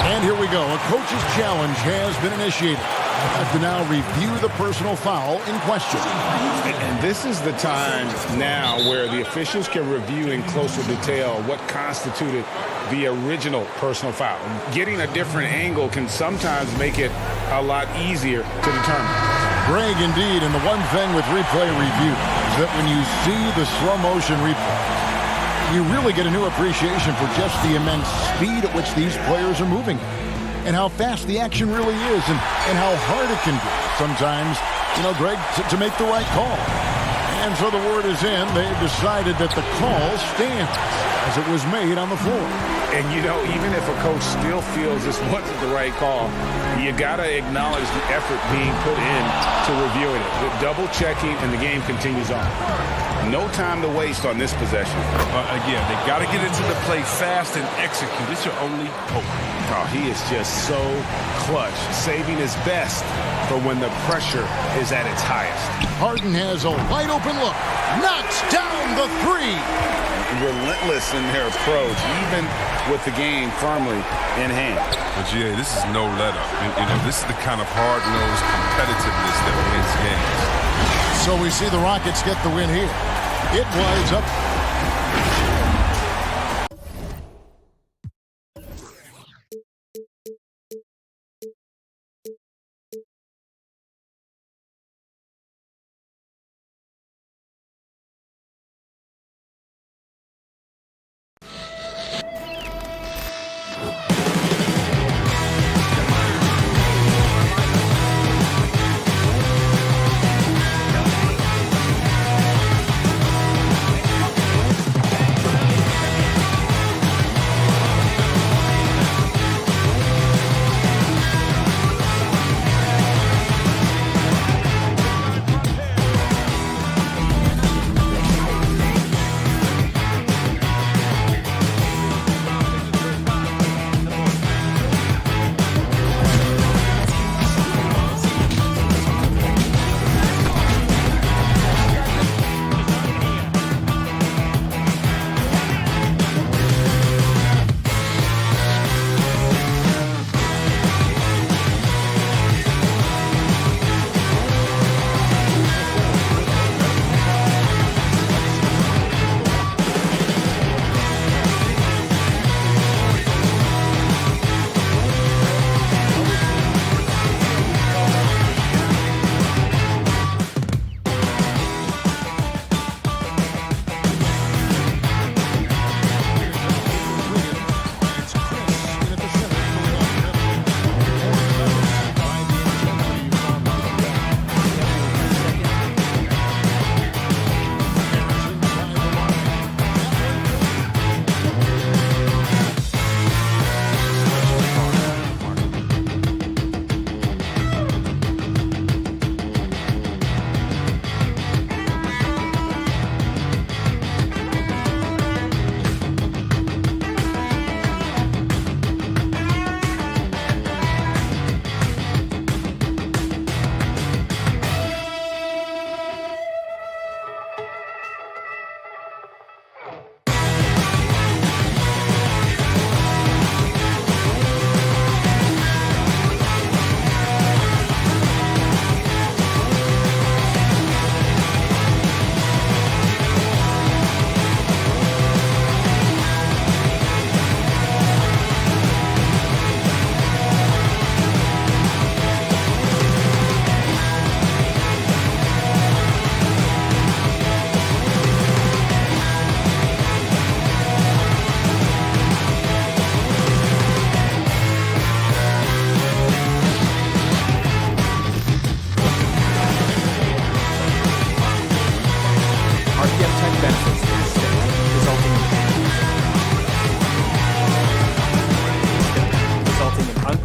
And here we go. A coach's challenge has been initiated. Have to now review the personal foul in question. And this is the time now where the officials can review in closer detail what constituted the original personal foul. Getting a different angle can sometimes make it a lot easier to determine. Greg, indeed, and the one thing with replay review is that when you see the slow motion replay, you really get a new appreciation for just the immense speed at which these players are moving and how fast the action really is and how hard it can be sometimes, Greg, to make the right call. And so the word is in. They've decided that the call stands as it was made on the floor. And, even if a coach still feels this wasn't the right call, you got to acknowledge the effort being put in to reviewing it. The double checking, and the game continues on. No time to waste on this possession. Again, they got to get into the play fast and execute. It's your only hope. Oh, he is just so clutch, saving his best for when the pressure is at its highest. Harden has a wide open look. Knocks down the three. Relentless in their approach, even with the game firmly in hand. But, GA, this is no let-up. This is the kind of hard-nosed competitiveness that wins games. So we see the Rockets get the win here. It was up.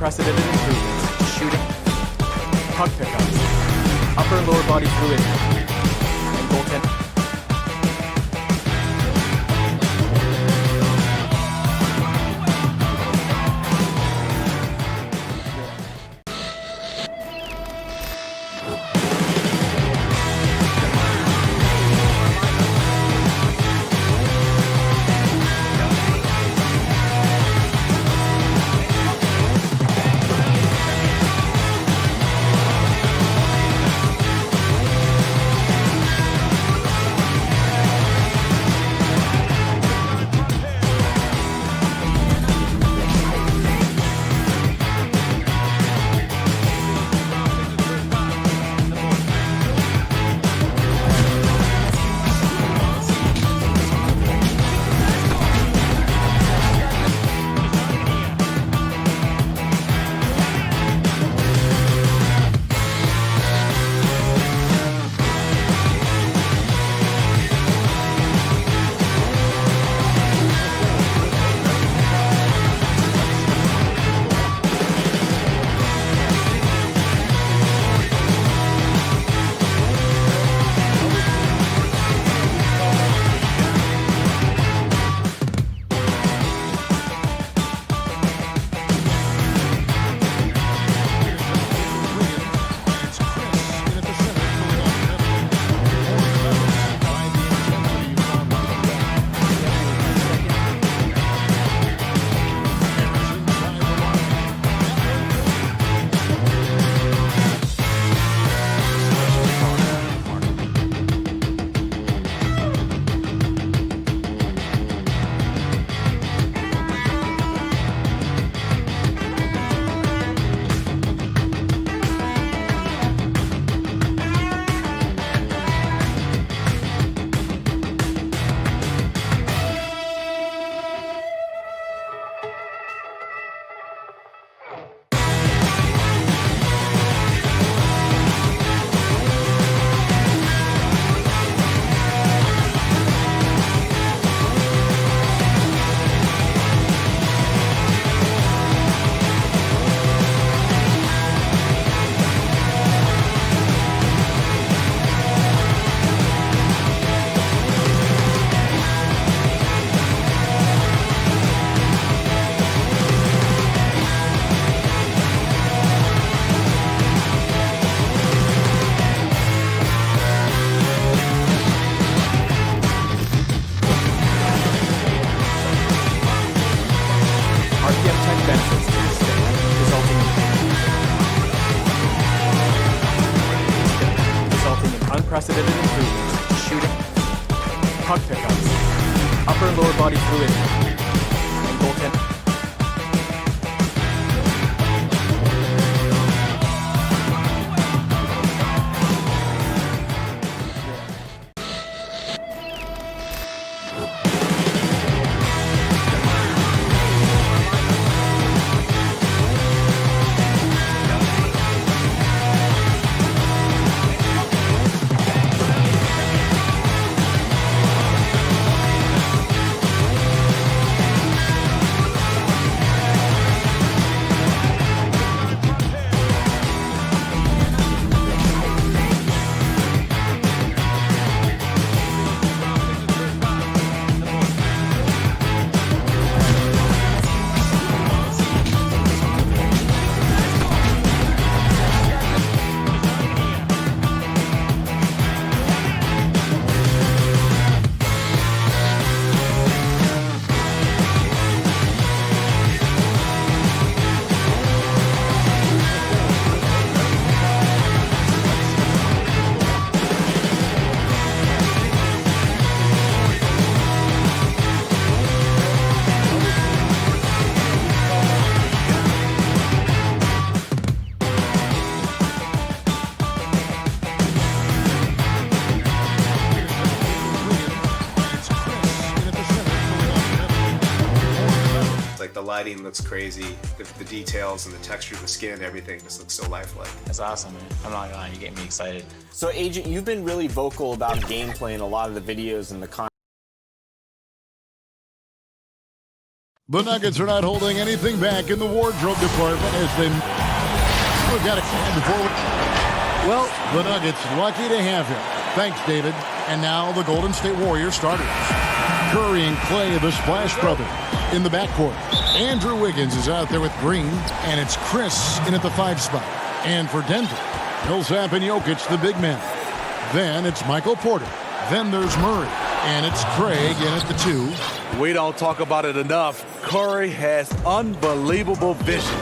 unprecedented improvements to shooting, puck pickups, upper and lower body fluidity, and goaltending. upper and lower body fluid, and goaltending. The lighting looks crazy. The details and the texture of the skin, everything just looks so lifelike. That's awesome, man. I'm not gonna lie, you get me excited. So, Agent, you've been really vocal about gameplay in a lot of the videos and the content. The Nuggets are not holding anything back in the wardrobe department as they... We've got a before we... Well, the Nuggets lucky to have him. Thanks, David. And now the Golden State Warriors starters. Curry and Clay, the Splash Brothers, in the backcourt. Andrew Wiggins is out there with Green, and it's Chris in at the 5 spot. And for Denver, Millsap and Jokic, the big men. Then it's Michael Porter. Then there's Murray, and it's Craig in at the 2. We don't talk about it enough. Curry has unbelievable vision.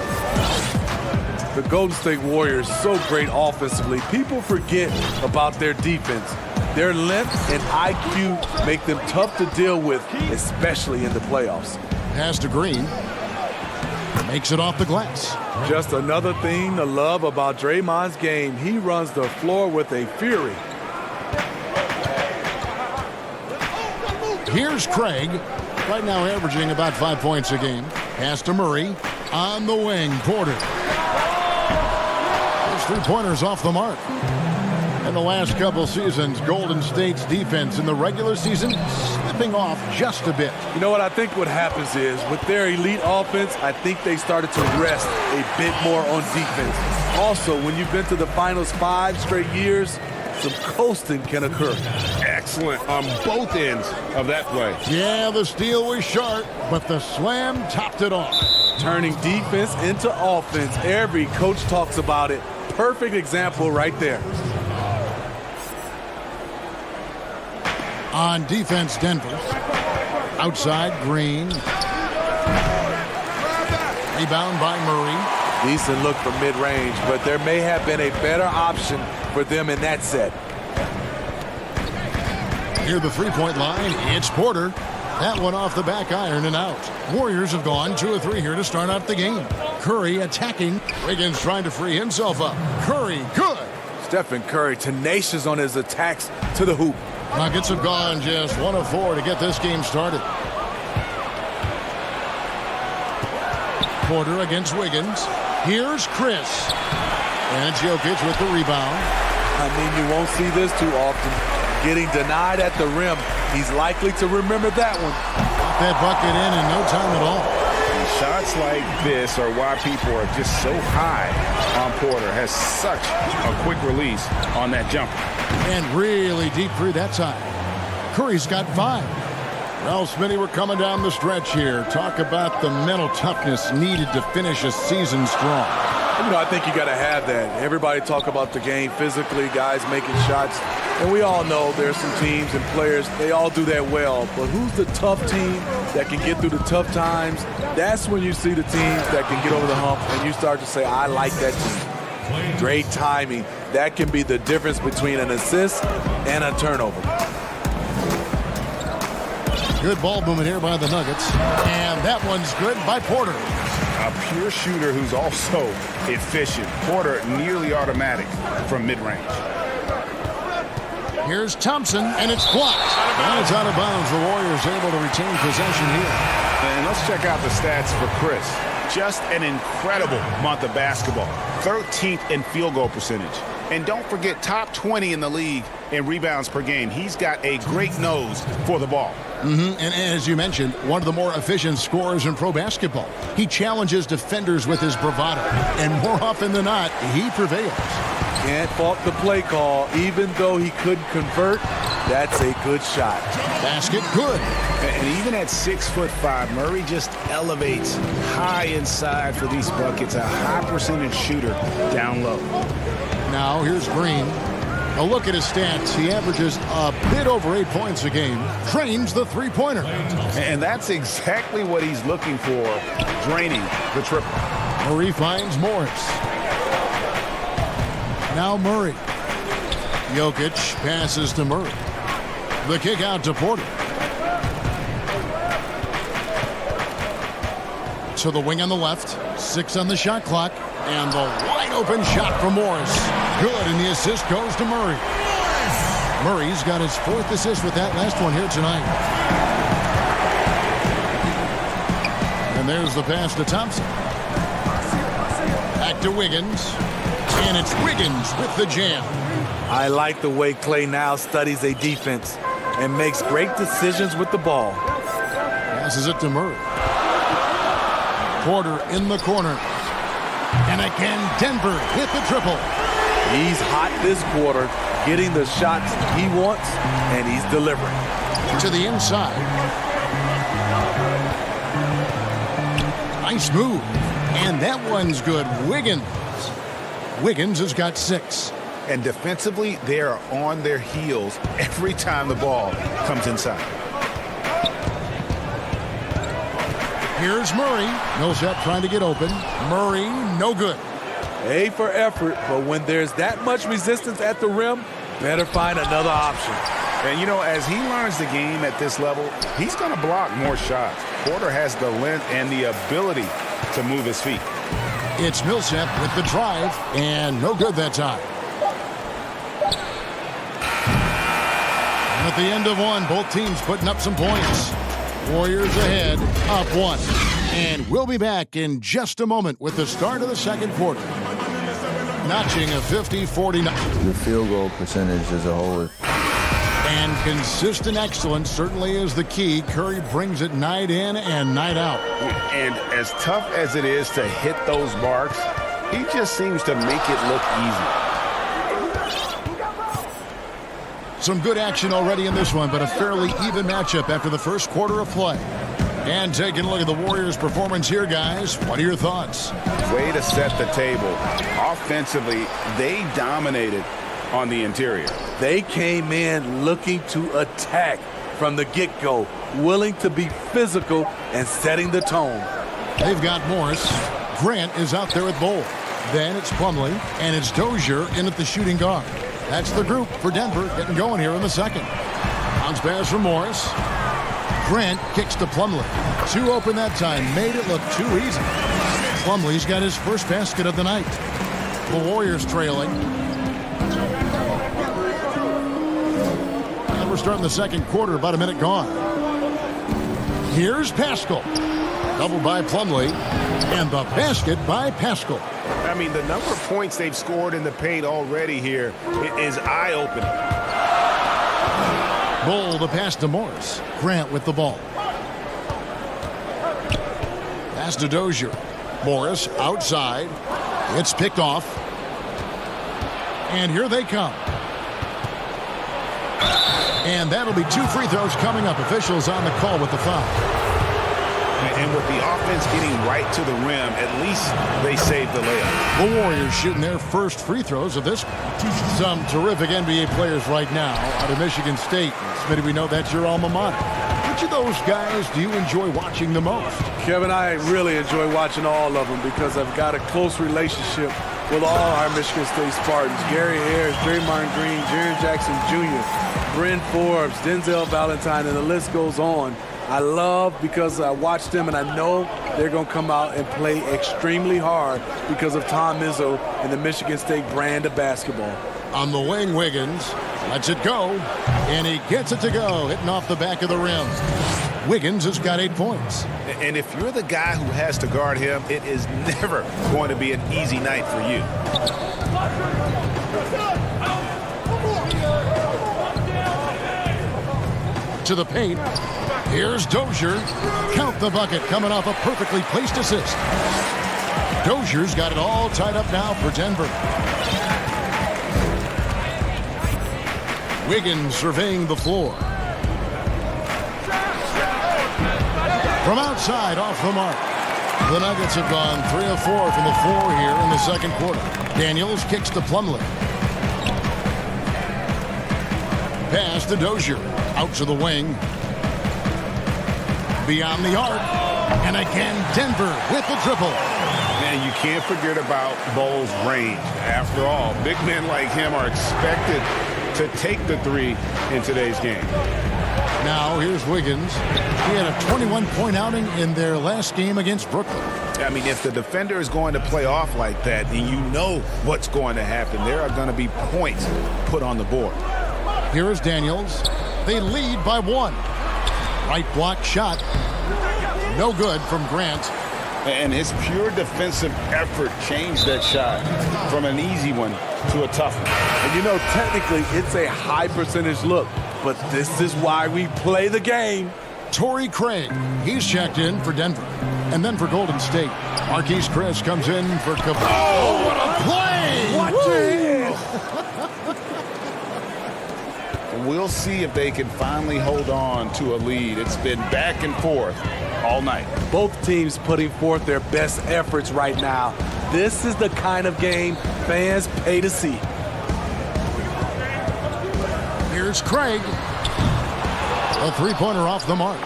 The Golden State Warriors so great offensively. People forget about their defense. Their length and IQ make them tough to deal with, especially in the playoffs. Pass to Green. Makes it off the glass. Just another thing to love about Draymond's game. He runs the floor with a fury. Here's Craig, right now averaging about 5 points a game. Pass to Murray. On the wing, Porter. Those 3-pointers off the mark. In the last couple seasons, Golden State's defense in the regular season slipping off just a bit. You know what I think what happens is, with their elite offense, I think they started to rest a bit more on defense. Also, when you've been to the finals 5 straight years, some coasting can occur. Excellent on both ends of that play. Yeah, the steal was sharp, but the slam topped it off. Turning defense into offense. Every coach talks about it. Perfect example right there. On defense, Denver. Outside, Green. Rebound by Murray. Decent look from mid-range, but there may have been a better option for them in that set. Near the 3-point line, it's Porter. That one off the back iron and out. Warriors have gone 2 of 3 here to start out the game. Curry attacking. Wiggins trying to free himself up. Curry, good. Stephen Curry, tenacious on his attacks to the hoop. Nuggets have gone just 1 of 4 to get this game started. Porter against Wiggins. Here's Chris. And it's Jokic with the rebound. I mean, you won't see this too often. Getting denied at the rim. He's likely to remember that one. Got that bucket in no time at all. And shots like this are why people are just so high on Porter. Has such a quick release on that jumper. And really deep three that time. Curry's got 5. Well, Smitty, we're coming down the stretch here. Talk about the mental toughness needed to finish a season strong. You know, I think you got to have that. Everybody talk about the game physically, guys making shots. And we all know there's some teams and players, they all do that well. But who's the tough team that can get through the tough times? That's when you see the teams that can get over the hump and you start to say, I like that team. Great timing. That can be the difference between an assist and a turnover. Good ball movement here by the Nuggets. And that one's good by Porter. A pure shooter who's also efficient. Porter nearly automatic from mid-range. Here's Thompson, and it's blocked. And it's out of bounds. The Warriors able to retain possession here. And let's check out the stats for Chris. Just an incredible month of basketball. 13th in field goal percentage. And don't forget, top 20 in the league in rebounds per game. He's got a great nose for the ball. And as you mentioned, one of the more efficient scorers in pro basketball. He challenges defenders with his bravado. And more often than not, he prevails. Can't fault the play call. Even though he couldn't convert, that's a good shot. Basket good. And even at 6'5", Murray just elevates high inside for these buckets. A high percentage shooter down low. Now here's Green. A look at his stats. He averages a bit over 8 points a game. Drains the three-pointer. And that's exactly what he's looking for, draining the triple. Murray finds Morris. Now Murray. Jokic passes to Murray. The kick out to Porter. To the wing on the left. 6 on the shot clock. And the wide open shot from Morris. Good, and the assist goes to Murray. Murray's got his 4th assist with that last one here tonight. And there's the pass to Thompson. Back to Wiggins. And it's Wiggins with the jam. I like the way Klay now studies a defense and makes great decisions with the ball. Passes it to Murray. Porter in the corner. And again, Denver hit the triple. He's hot this quarter, getting the shots he wants, and he's delivering. To the inside. Nice move. And that one's good. Wiggins. Wiggins has got 6. And defensively, they are on their heels every time the ball comes inside. Here's Murray. Millsap trying to get open. Murray, no good. A for effort, but when there's that much resistance at the rim, better find another option. And, you know, as he learns the game at this level, he's going to block more shots. Porter has the length and the ability to move his feet. It's Millsap with the drive, and no good that time. And at the end of one, both teams putting up some points. Warriors ahead, up 1. And we'll be back in just a moment with the start of the second quarter. Notching a 50-49. The field goal percentage as a whole. And consistent excellence certainly is the key. Curry brings it night in and night out. And as tough as it is to hit those marks, he just seems to make it look easy. Some good action already in this one, but a fairly even matchup after the first quarter of play. And taking a look at the Warriors' performance here, guys. What are your thoughts? Way to set the table. Offensively, they dominated on the interior. They came in looking to attack from the get-go, willing to be physical and setting the tone. They've got Morris. Grant is out there with Bowl. Then it's Plumlee, and it's Dozier in at the shooting guard. That's the group for Denver getting going here in the second. Bounce pass from Morris. Grant kicks to Plumlee. 2 open that time. Made it look too easy. Plumlee's got his first basket of the night. The Warriors trailing. And we're starting the second quarter, about a minute gone. Here's Pascal. Doubled by Plumlee. And the basket by Pascal. I mean, the number of points they've scored in the paint already here is eye-opening. Bull the pass to Morris. Grant with the ball. Pass to Dozier. Morris outside. It's picked off. And here they come. And that'll be 2 free throws coming up. Officials on the call with the foul. And with the offense getting right to the rim, at least they saved the layup. The Warriors shooting their first free throws of this. Some terrific NBA players right now out of Michigan State. Smitty, we know that's your alma mater. Which of those guys do you enjoy watching the most? Kevin, I really enjoy watching all of them because I've got a close relationship with all our Michigan State Spartans. Gary Harris, Draymond Green, Jaren Jackson Jr., Bryn Forbes, Denzel Valentine, and the list goes on. I love because I watched them and I know they're going to come out and play extremely hard because of Tom Izzo and the Michigan State brand of basketball. On the wing, Wiggins lets it go, and he gets it to go, hitting off the back of the rim. Wiggins has got 8 points. And if you're the guy who has to guard him, it is never going to be an easy night for you. To the paint. Here's Dozier. Count the bucket coming off a perfectly placed assist. Dozier's got it all tied up now for Denver. Wiggins surveying the floor. From outside, off the mark. The Nuggets have gone 3 of 4 from the floor here in the second quarter. Daniels kicks to Plumlee. Pass to Dozier. Out to the wing. Beyond the arc. And again, Denver with the triple. Man, you can't forget about Bowles' range. After all, big men like him are expected to take the three in today's game. Now here's Wiggins. He had a 21-point outing in their last game against Brooklyn. I mean, if the defender is going to play off like that, then you know what's going to happen. There are going to be points put on the board. Here is Daniels. They lead by 1. Right block shot. No good from Grant. And his pure defensive effort changed that shot from an easy one to a tough one. And you know, technically, it's a high percentage look, but this is why we play the game. Torrey Craig, he's checked in for Denver. And then for Golden State, Marquise Chris comes in for Cabal. Oh, what a play! Watch it! We'll see if they can finally hold on to a lead. It's been back and forth all night. Both teams putting forth their best efforts right now. This is the kind of game fans pay to see. Here's Craig. A three-pointer off the mark.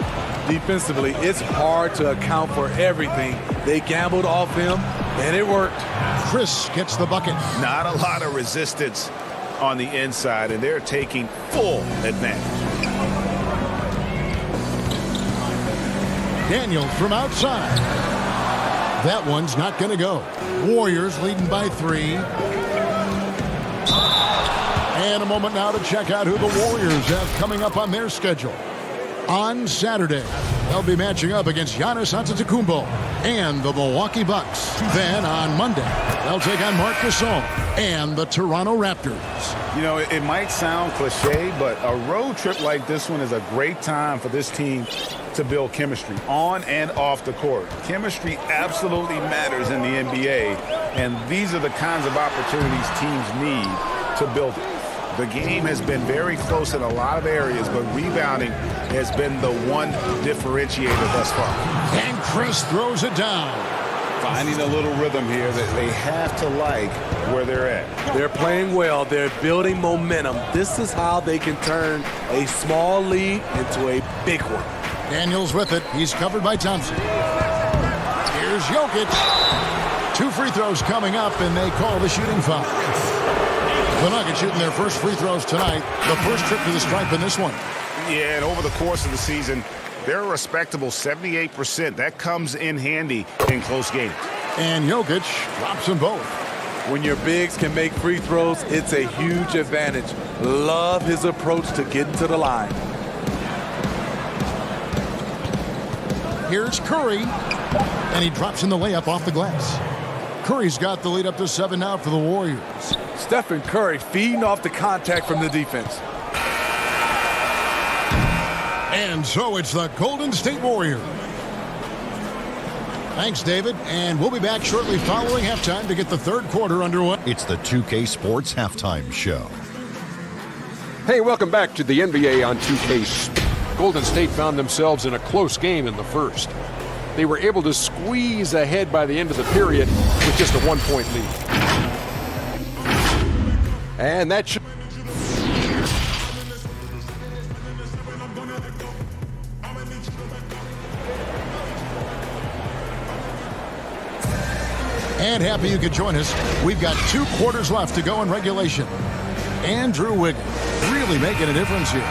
Defensively, it's hard to account for everything. They gambled off him, and it worked. Chris gets the bucket. Not a lot of resistance on the inside, and they're taking full advantage. Daniels from outside. That one's not going to go. Warriors leading by 3. And a moment now to check out who the Warriors have coming up on their schedule. On Saturday, they'll be matching up against Giannis Antetokounmpo and the Milwaukee Bucks. Then on Monday, they'll take on Marc Gasol and the Toronto Raptors. You know, it might sound cliche, but a road trip like this one is a great time for this team to build chemistry on and off the court. Chemistry absolutely matters in the NBA, and these are the kinds of opportunities teams need to build it. The game has been very close in a lot of areas, but rebounding has been the one differentiator thus far. And Chris throws it down. Finding a little rhythm here that they have to like where they're at. They're playing well. They're building momentum. This is how they can turn a small lead into a big one. Daniels with it. He's covered by Thompson. Here's Jokic. 2 free throws coming up, and they call the shooting foul. The Nuggets shooting their first free throws tonight. The first trip to the stripe in this one. Yeah, and over the course of the season, they're a respectable 78%. That comes in handy in close games. And Jokic drops them both. When your bigs can make free throws, it's a huge advantage. Love his approach to getting to the line. Here's Curry, and he drops in the layup off the glass. Curry's got the lead up to 7 now for the Warriors. Stephen Curry feeding off the contact from the defense. And so it's the Golden State Warriors. Thanks, David. And we'll be back shortly following halftime to get the third quarter underway. It's the 2K Sports Halftime Show. Hey, welcome back to the NBA on 2K. Golden State found themselves in a close game in the first. They were able to squeeze ahead by the end of the period with just a 1-point lead. And that should... And happy you could join us. We've got 2 quarters left to go in regulation. Andrew Wiggins really making a difference here.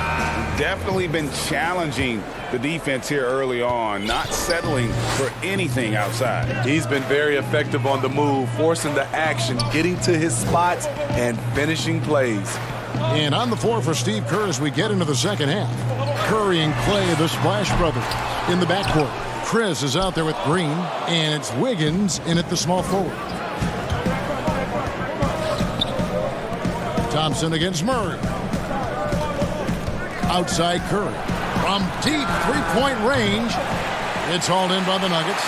Definitely been challenging the defense here early on, not settling for anything outside. He's been very effective on the move, forcing the action, getting to his spots, and finishing plays. And on the floor for Steve Kerr as we get into the second half. Curry and Clay, the Splash Brothers, in the backcourt. Chris is out there with Green, and it's Wiggins in at the small forward. Thompson against Murray. Outside Curry. From deep three-point range. It's hauled in by the Nuggets.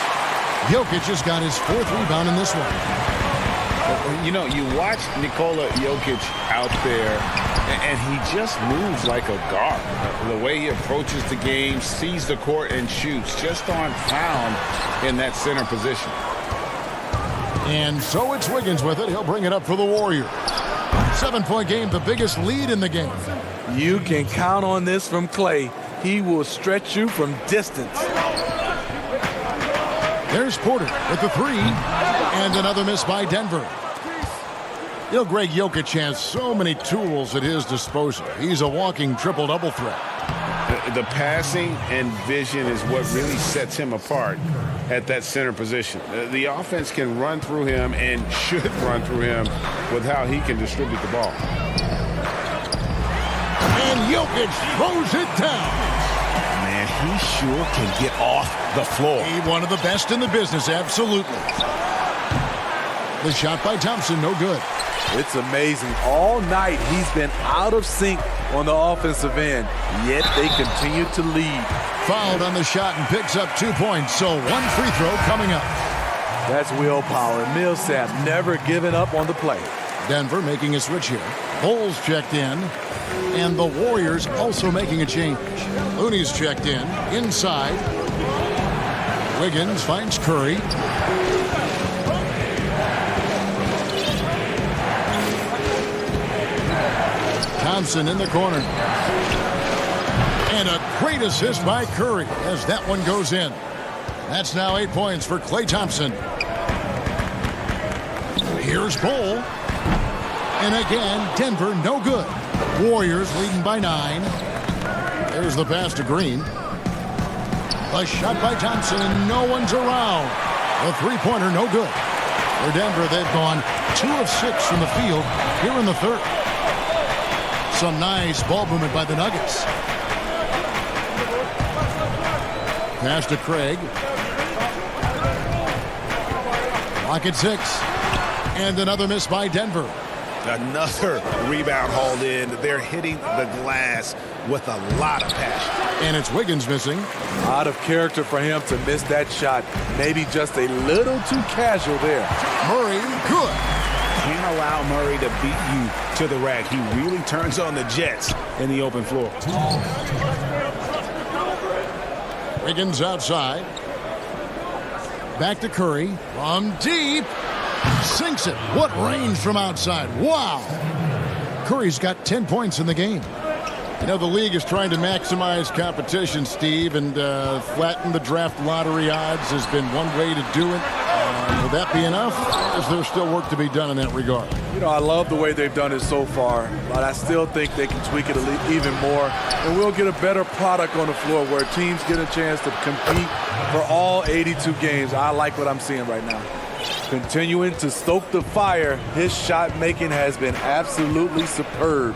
Jokic has got his 4th rebound in this one. You know, you watch Nikola Jokic out there, and he just moves like a guard. The way he approaches the game, sees the court, and shoots just aren't found in that center position. And so it's Wiggins with it. He'll bring it up for the Warriors. 7-point game, the biggest lead in the game. You can count on this from Clay. He will stretch you from distance. There's Porter with the 3, and another miss by Denver. Greg Jokic has so many tools at his disposal. He's a walking triple-double threat. The passing and vision is what really sets him apart at that center position. The offense can run through him and should run through him with how he can distribute the ball. And Jokic throws it down. Man, he sure can get off the floor. He's one of the best in the business, absolutely. The shot by Thompson, no good. It's amazing. All night he's been out of sync on the offensive end, yet they continue to lead. Fouled on the shot and picks up 2 points, so 1 free throw coming up. That's willpower. Millsap never giving up on the play. Denver making a switch here. Bulls checked in, and the Warriors also making a change. Looney's checked in, inside. Wiggins finds Curry. Thompson in the corner. And a great assist by Curry as that one goes in. That's now 8 points for Klay Thompson. Here's Bull. And again, Denver no good. Warriors leading by 9. There's the pass to Green. A shot by Thompson and no one's around. The three-pointer no good. For Denver, they've gone 2 of 6 from the field here in the third. Some nice ball movement by the Nuggets. Pass to Craig. Clock at 6. And another miss by Denver. Another rebound hauled in. They're hitting the glass with a lot of passion. And it's Wiggins missing. Out of character for him to miss that shot. Maybe just a little too casual there. Murray, good. Can't allow Murray to beat you to the rack. He really turns on the Jets in the open floor. Wiggins outside. Back to Curry. From deep. Sinks it. What range from outside. Wow. Curry's got 10 points in the game. You know, the league is trying to maximize competition, Steve, and flatten the draft lottery odds has been one way to do it. Will that be enough? Or is there still work to be done in that regard? You know, I love the way they've done it so far, but I still think they can tweak it even more, and we'll get a better product on the floor where teams get a chance to compete for all 82 games. I like what I'm seeing right now. Continuing to stoke the fire, his shot making has been absolutely superb.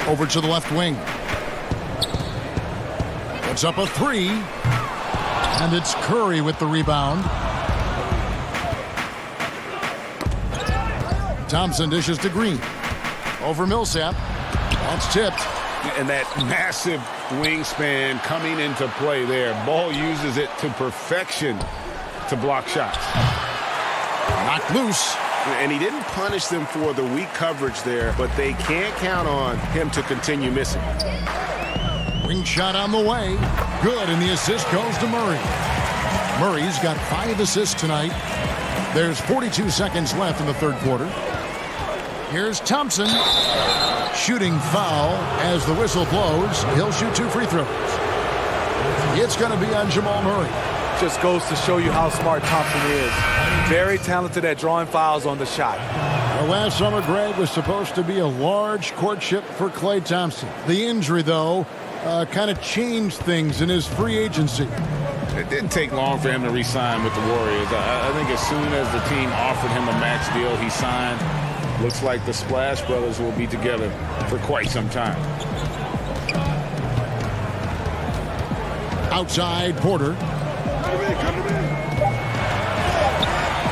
Over to the left wing. Puts up a 3. And it's Curry with the rebound. Thompson dishes to Green. Over Millsap. That's tipped. And that massive wingspan coming into play there. Ball uses it to perfection to block shots. Knocked loose. And he didn't punish them for the weak coverage there, but they can't count on him to continue missing. Wing shot on the way. Good, and the assist goes to Murray. Murray's got 5 assists tonight. There's 42 seconds left in the third quarter. Here's Thompson. Shooting foul as the whistle blows. He'll shoot 2 free throws. It's going to be on Jamal Murray. Just goes to show you how smart Thompson is. Very talented at drawing fouls on the shot. Well, last summer, Greg, was supposed to be a large courtship for Klay Thompson. The injury, though, kind of changed things in his free agency. It didn't take long for him to re-sign with the Warriors. I think as soon as the team offered him a max deal, he signed. Looks like the Splash Brothers will be together for quite some time. Outside, Porter.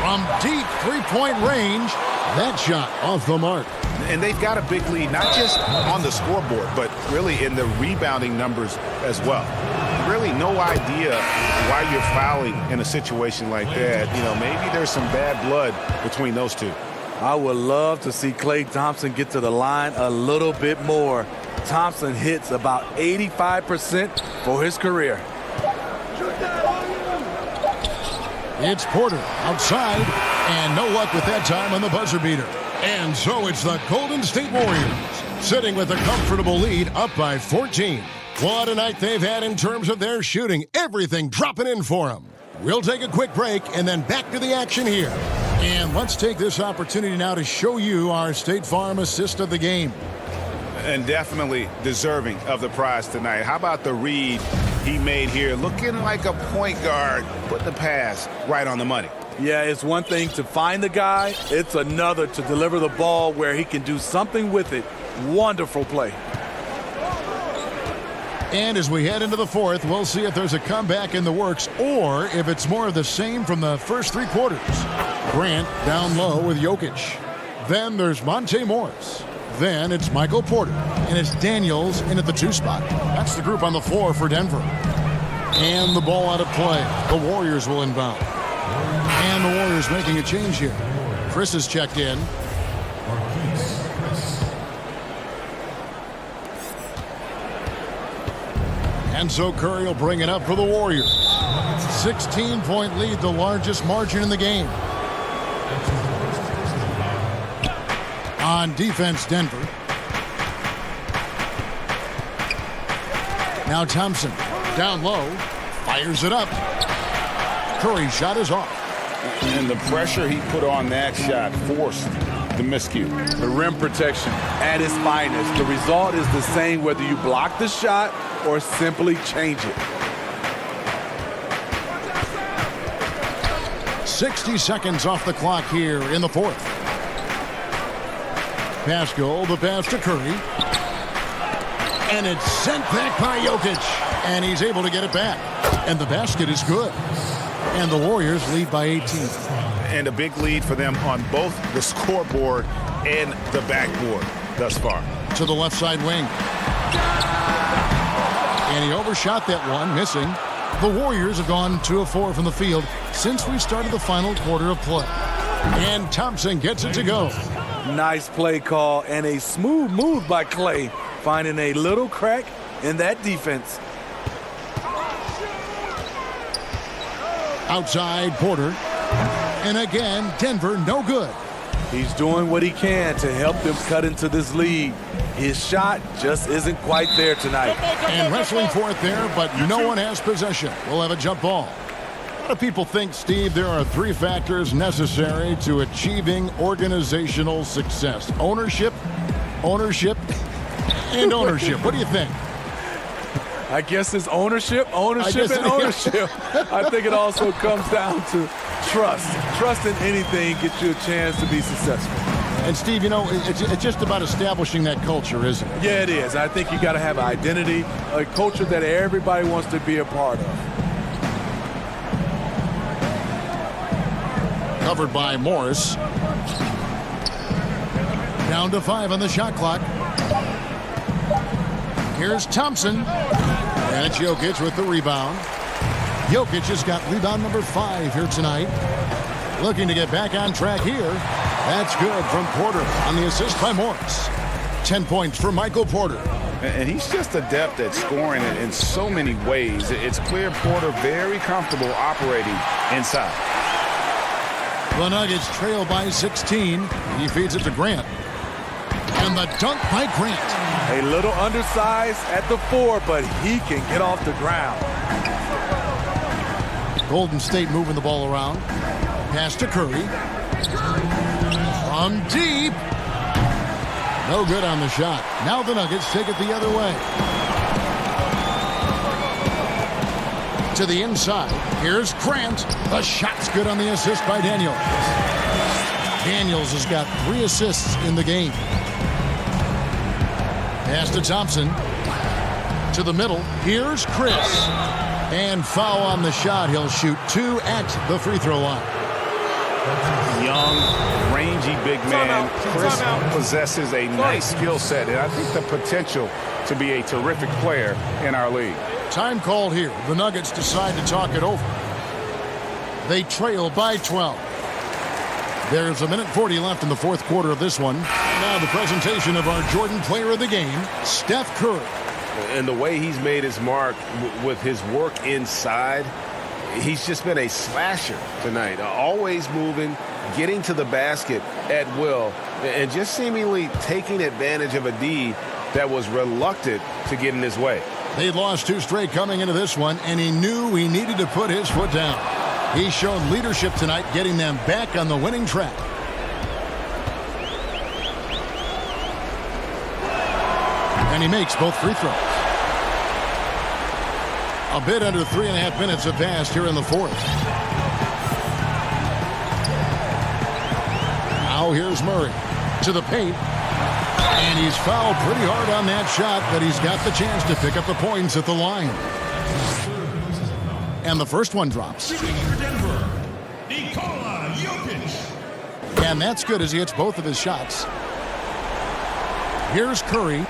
From deep three-point range, that shot off the mark. And they've got a big lead, not just on the scoreboard, but really in the rebounding numbers as well. Really no idea why you're fouling in a situation like that. You know, maybe there's some bad blood between those two. I would love to see Klay Thompson get to the line a little bit more. Thompson hits about 85% for his career. It's Porter outside, and no luck with that time on the buzzer beater. And so it's the Golden State Warriors sitting with a comfortable lead up by 14. What a night they've had in terms of their shooting. Everything dropping in for them. We'll take a quick break and then back to the action here. And let's take this opportunity now to show you our State Farm assist of the game. And definitely deserving of the prize tonight. How about the read he made here? Looking like a point guard. Put the pass right on the money. Yeah, it's one thing to find the guy. It's another to deliver the ball where he can do something with it. Wonderful play. And as we head into the fourth, we'll see if there's a comeback in the works or if it's more of the same from the first three quarters. Grant down low with Jokic. Then there's Monte Morris. Then it's Michael Porter. And it's Daniels in at the 2 spot. That's the group on the floor for Denver. And the ball out of play. The Warriors will inbound. And the Warriors making a change here. Chris is checked in. And so Curry will bring it up for the Warriors. 16-point lead, the largest margin in the game. On defense, Denver. Now Thompson, down low, fires it up. Curry's shot is off. And the pressure he put on that shot forced the miscue. The rim protection at its finest. The result is the same whether you block the shot or simply change it. 60 seconds off the clock here in the fourth. Pascal, the pass to Curry. And it's sent back by Jokic. And he's able to get it back. And the basket is good. And the Warriors lead by 18. And a big lead for them on both the scoreboard and the backboard thus far. To the left side wing. And he overshot that one, missing. The Warriors have gone 2 of 4 from the field since we started the final quarter of play. And Thompson gets it to go. Nice play call and a smooth move by Klay, finding a little crack in that defense. Outside, Porter. And again, Denver no good. He's doing what he can to help them cut into this lead. His shot just isn't quite there tonight. And wrestling for it there, but no one has possession. We'll have a jump ball. A lot of people think, Steve, there are 3 factors necessary to achieving organizational success. Ownership, ownership, and ownership. What do you think? I guess it's ownership, and ownership. I think it also comes down to trust. Trust in anything gets you a chance to be successful. And Steve, you know, it's just about establishing that culture, isn't it? Yeah, it is. I think you got to have an identity, a culture that everybody wants to be a part of. Covered by Morris. Down to 5 on the shot clock. Here's Thompson. And it's Jokic with the rebound. Jokic has got rebound number 5 here tonight. Looking to get back on track here. That's good from Porter on the assist by Morris. 10 points for Michael Porter. And he's just adept at scoring in so many ways. It's clear Porter very comfortable operating inside. The Nuggets trail by 16. He feeds it to Grant. And the dunk by Grant. A little undersized at the 4, but he can get off the ground. Golden State moving the ball around. Pass to Curry. From deep. No good on the shot. Now the Nuggets take it the other way. To the inside. Here's Grant. The shot's good on the assist by Daniels. Daniels has got 3 assists in the game. Pass to Thompson. To the middle. Here's Chris. And foul on the shot. He'll shoot 2 at the free throw line. Young, rangy big man. Chris possesses a nice skill set, and I think the potential to be a terrific player in our league. Time called here. The Nuggets decide to talk it over. They trail by 12. There's 1:40 left in the fourth quarter of this one. Now the presentation of our Jordan player of the game, Steph Curry. And the way he's made his mark with his work inside, he's just been a slasher tonight. Always moving, getting to the basket at will, and just seemingly taking advantage of a D that was reluctant to get in his way. They lost 2 straight coming into this one, and he knew he needed to put his foot down. He's shown leadership tonight, getting them back on the winning track. And he makes both free throws. A bit under 3.5 minutes have passed here in the fourth. Now here's Murray to the paint. And he's fouled pretty hard on that shot, but he's got the chance to pick up the points at the line. And the first one drops. And that's good as he hits both of his shots. Here's Curry.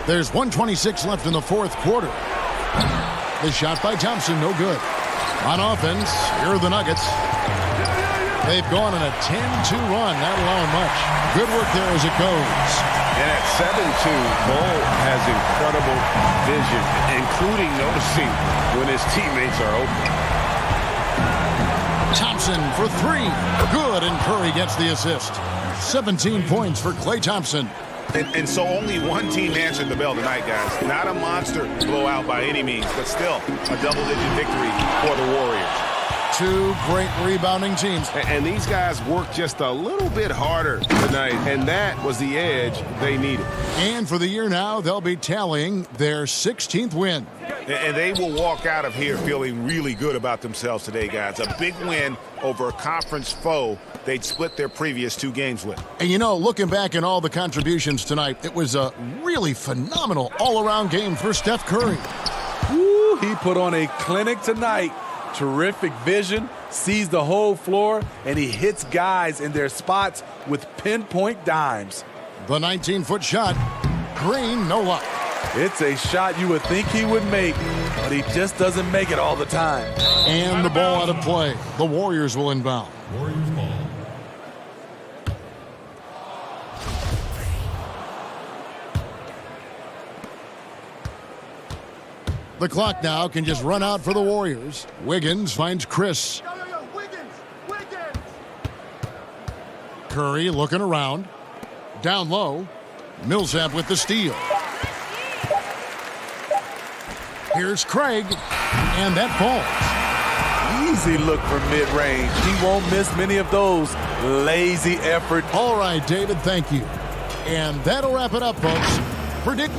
There's 1:26 left in the fourth quarter. The shot by Thompson, no good. On offense, here are the Nuggets. They've gone on a 10-2 run, not allowing much. Good work there as it goes. And at 7-2, Bull has incredible vision, including noticing when his teammates are open. Thompson for 3. Good, and Curry gets the assist. 17 points for Klay Thompson. And so only one team answered the bell tonight, guys. Not a monster blowout by any means, but still a double-digit victory for the Warriors. 2 great rebounding teams. And these guys worked just a little bit harder tonight, and that was the edge they needed. And for the year now, they'll be tallying their 16th win. And they will walk out of here feeling really good about themselves today, guys. A big win over a conference foe they'd split their previous 2 games with. And you know, looking back at all the contributions tonight, it was a really phenomenal all-around game for Steph Curry. Woo, he put on a clinic tonight. Terrific vision, sees the whole floor, and he hits guys in their spots with pinpoint dimes. The 19-foot shot. Green, no luck. It's a shot you would think he would make, but he just doesn't make it all the time. And the ball out of play. The Warriors will inbound. Warriors ball. The clock now can just run out for the Warriors. Wiggins finds Chris. Wiggins! Curry looking around. Down low. Millsap with the steal. Here's Craig. And that falls. Easy look for mid-range. He won't miss many of those. Lazy effort. All right, David, thank you. And that'll wrap it up, folks. Predict.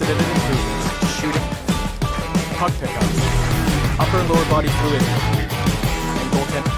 unprecedented improvements. Shooting, puck pickup, upper and lower body fluidity, and goaltending.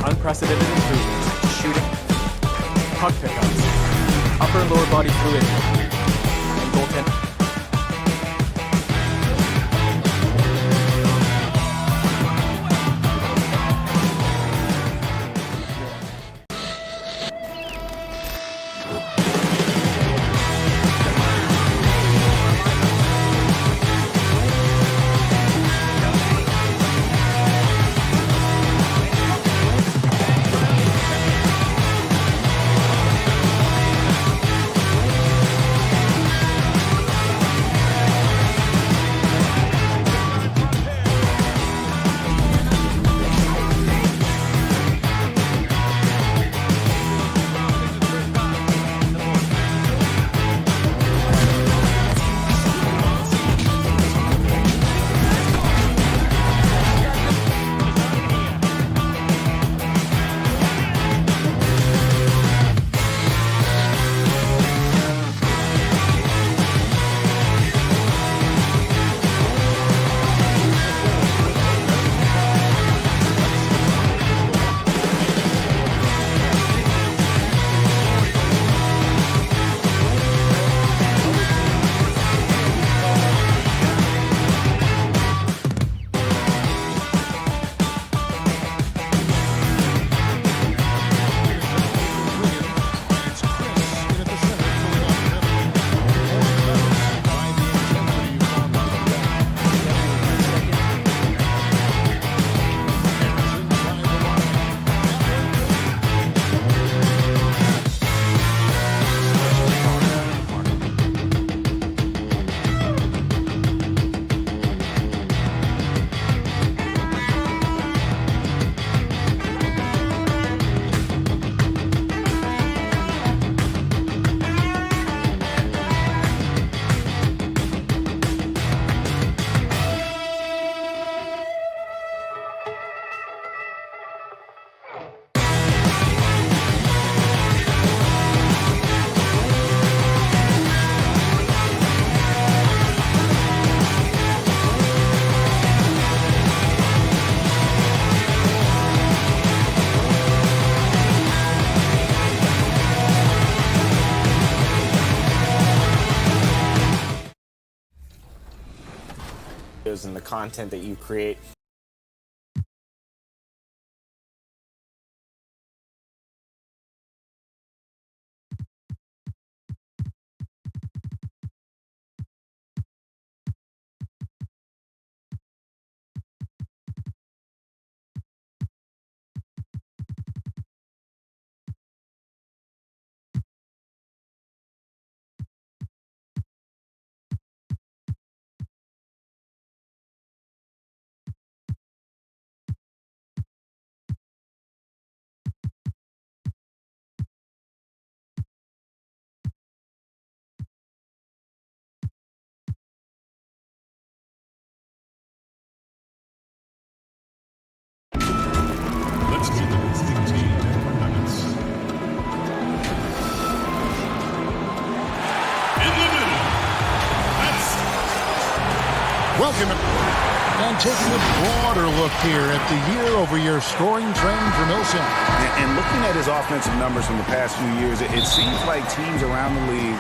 Unprecedented improvements. Shooting, puck pickups, upper and lower body fluidity, and goaltending. content that you create. Let's do the visiting team Denver Nuggets. In the middle, that's Welcome. And taking a broader look here at the year-over-year scoring trend for Millsap. And looking at his offensive numbers from the past few years, it seems like teams around the league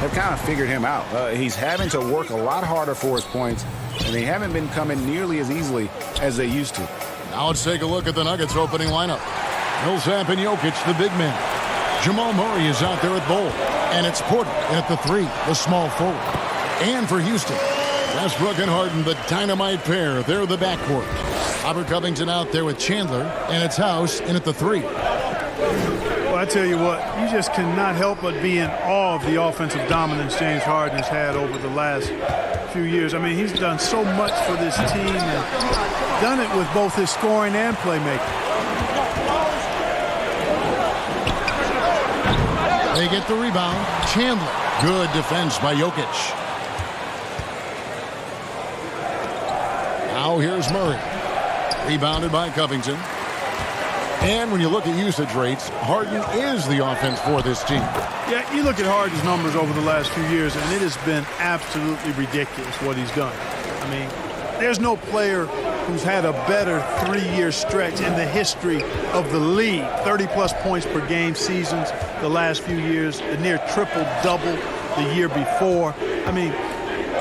have kind of figured him out. He's having to work a lot harder for his points, and they haven't been coming nearly as easily as they used to. Now let's take a look at the Nuggets opening lineup. Millsap and Jokic, the big men. Jamal Murray is out there at Bowl. And it's Porter at the 3, the small forward. And for Houston, Westbrook and Harden, the dynamite pair. They're the backcourt. Robert Covington out there with Chandler, and it's House in at the 3. Well, I tell you what, you just cannot help but be in awe of the offensive dominance James Harden has had over the last few years. I mean, he's done so much for this team and done it with both his scoring and playmaking. They get the rebound. Chandler. Good defense by Jokic. Now here's Murray. Rebounded by Covington. And when you look at usage rates, Harden is the offense for this team. Yeah, you look at Harden's numbers over the last few years, and it has been absolutely ridiculous what he's done. I mean, there's no player who's had a better 3-year stretch in the history of the league. 30-plus points per game seasons the last few years, the near triple-double the year before. I mean,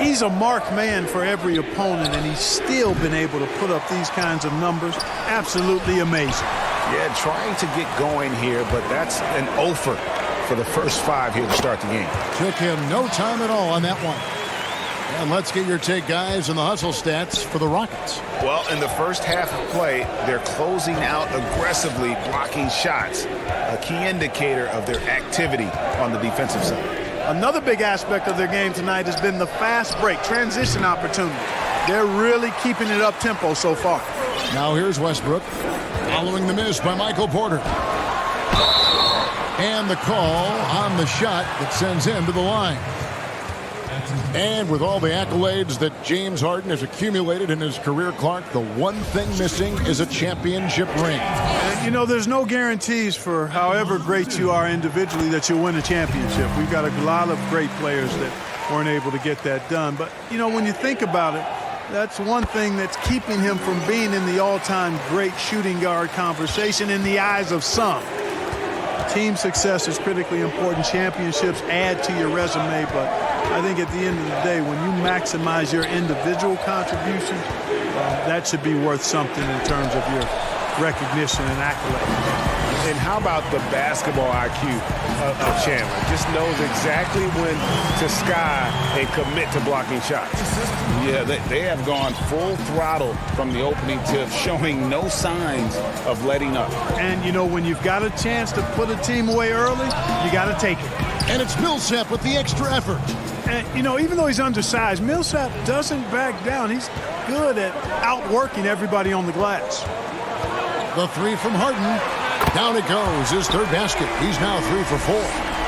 he's a marked man for every opponent, and he's still been able to put up these kinds of numbers. Absolutely amazing. Yeah, trying to get going here, but that's an offer for the first 5 here to start the game. Took him no time at all on that one. And let's get your take, guys, on the hustle stats for the Rockets. Well, in the first half of play, they're closing out aggressively, blocking shots, a key indicator of their activity on the defensive side. Another big aspect of their game tonight has been the fast break, transition opportunity. They're really keeping it up-tempo so far. Now here's Westbrook, following the miss by Michael Porter. And the call on the shot that sends him to the line. And with all the accolades that James Harden has accumulated in his career, Clark, the one thing missing is a championship ring. And, you know, there's no guarantees for however great you are individually that you'll win a championship. We've got a lot of great players that weren't able to get that done. But, you know, when you think about it, that's one thing that's keeping him from being in the all-time great shooting guard conversation in the eyes of some. Team success is critically important. Championships add to your resume, but I think at the end of the day, when you maximize your individual contributions, that should be worth something in terms of your recognition and accolades. And how about the basketball IQ of Chandler? Just knows exactly when to sky and commit to blocking shots. Yeah, they have gone full throttle from the opening tip, showing no signs of letting up. And, you know, when you've got a chance to put a team away early, you got to take it. And it's Millsap with the extra effort. And, you know, even though he's undersized, Millsap doesn't back down. He's good at outworking everybody on the glass. The 3 from Harden. Down it goes, his third basket. He's now 3 for 4.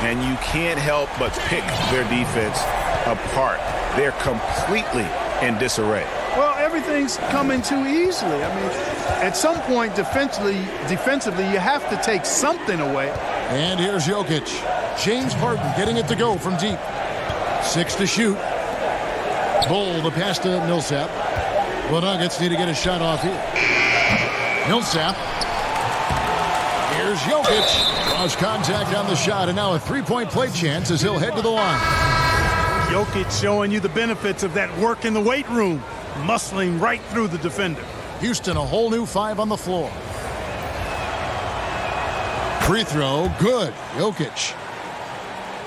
And you can't help but pick their defense apart. They're completely in disarray. Well, everything's coming too easily. I mean, at some point defensively, you have to take something away. And here's Jokic. James Harden getting it to go from deep. 6 to shoot. Bull, the pass to Millsap. The Nuggets need to get a shot off here. Millsap. Here's Jokic. Draws contact on the shot, and now a three-point play chance as he'll head to the line. Jokic showing you the benefits of that work in the weight room. muscling right through the defender. Houston, a whole new 5 on the floor. Free throw, good. Jokic.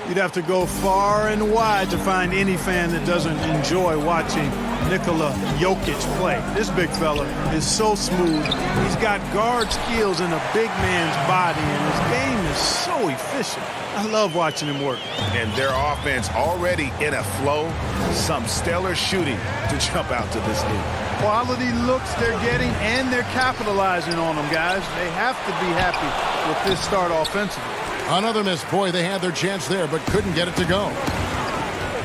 You'd have to go far and wide to find any fan that doesn't enjoy watching Nikola Jokic play. This big fella is so smooth. He's got guard skills in a big man's body, and his game is so efficient. I love watching him work. And their offense already in a flow. Some stellar shooting to jump out to this league. Quality looks they're getting, and they're capitalizing on them, guys. They have to be happy with this start offensively. Another miss. Boy, they had their chance there, but couldn't get it to go.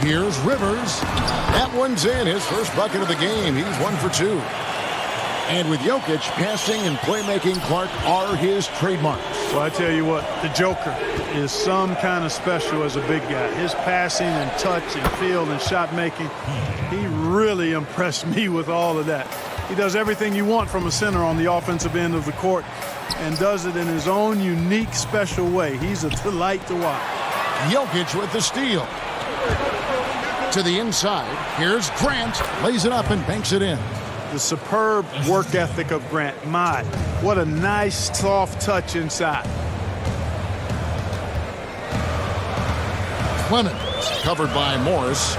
Here's Rivers. That one's in. His first bucket of the game. He's 1 for 2. And with Jokic, passing and playmaking, Clark, are his trademarks. Well, I tell you what, the Joker is some kind of special as a big guy. His passing and touch and field and shot making, he really impressed me with all of that. He does everything you want from a center on the offensive end of the court and does it in his own unique, special way. He's a delight to watch. Jokic with the steal. To the inside. Here's Grant. Lays it up and banks it in. The superb work ethic of Grant. My, what a nice, soft touch inside. Clemens, covered by Morris.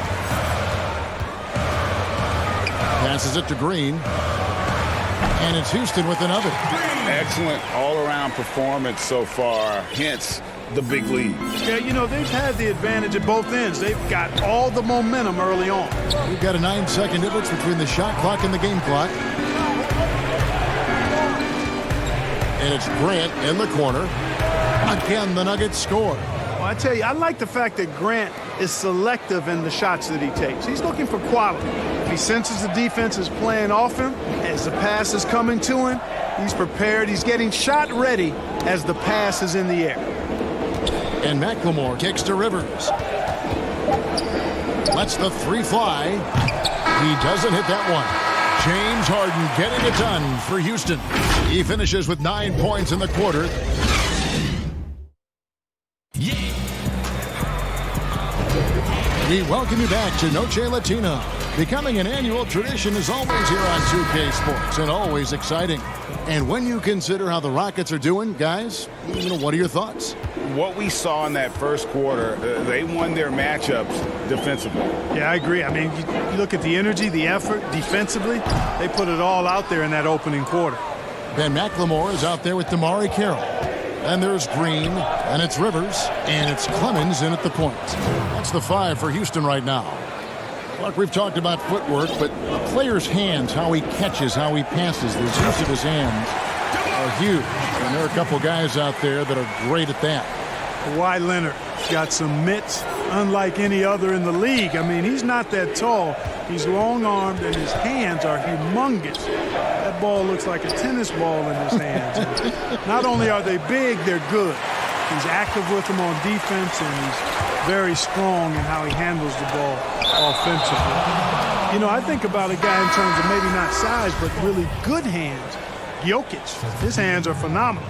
Passes it to Green. And it's Houston with another. Excellent all-around performance so far, hence the big lead. Yeah, you know, they've had the advantage at both ends. They've got all the momentum early on. We've got a 9-second difference between the shot clock and the game clock. And it's Grant in the corner. Again, the Nuggets score. Well, I tell you, I like the fact that Grant is selective in the shots that he takes. He's looking for quality. If he senses the defense is playing off him, as the pass is coming to him, he's prepared. He's getting shot ready as the pass is in the air. And McLemore kicks to Rivers. Lets the 3 fly. He doesn't hit that one. James Harden getting it done for Houston. He finishes with 9 points in the quarter. We welcome you back to Noche Latina. Becoming an annual tradition is always here on 2K Sports and always exciting. And when you consider how the Rockets are doing, guys, what are your thoughts? What we saw in that first quarter, they won their matchups defensively. Yeah, I agree. I mean, you look at the energy, the effort, defensively, they put it all out there in that opening quarter. Ben McLemore is out there with Damari Carroll. And there's Green, and it's Rivers, and it's Clemens in at the point. That's the 5 for Houston right now. Look, we've talked about footwork, but a player's hands, how he catches, how he passes, the use of his hands are huge. And there are a couple guys out there that are great at that. Kawhi Leonard got some mitts unlike any other in the league. I mean, he's not that tall. He's long-armed, and his hands are humongous. That ball looks like a tennis ball in his hands. Not only are they big, they're good. He's active with them on defense, and he's very strong in how he handles the ball offensively. You know, I think about a guy in terms of maybe not size, but really good hands. Jokic, his hands are phenomenal.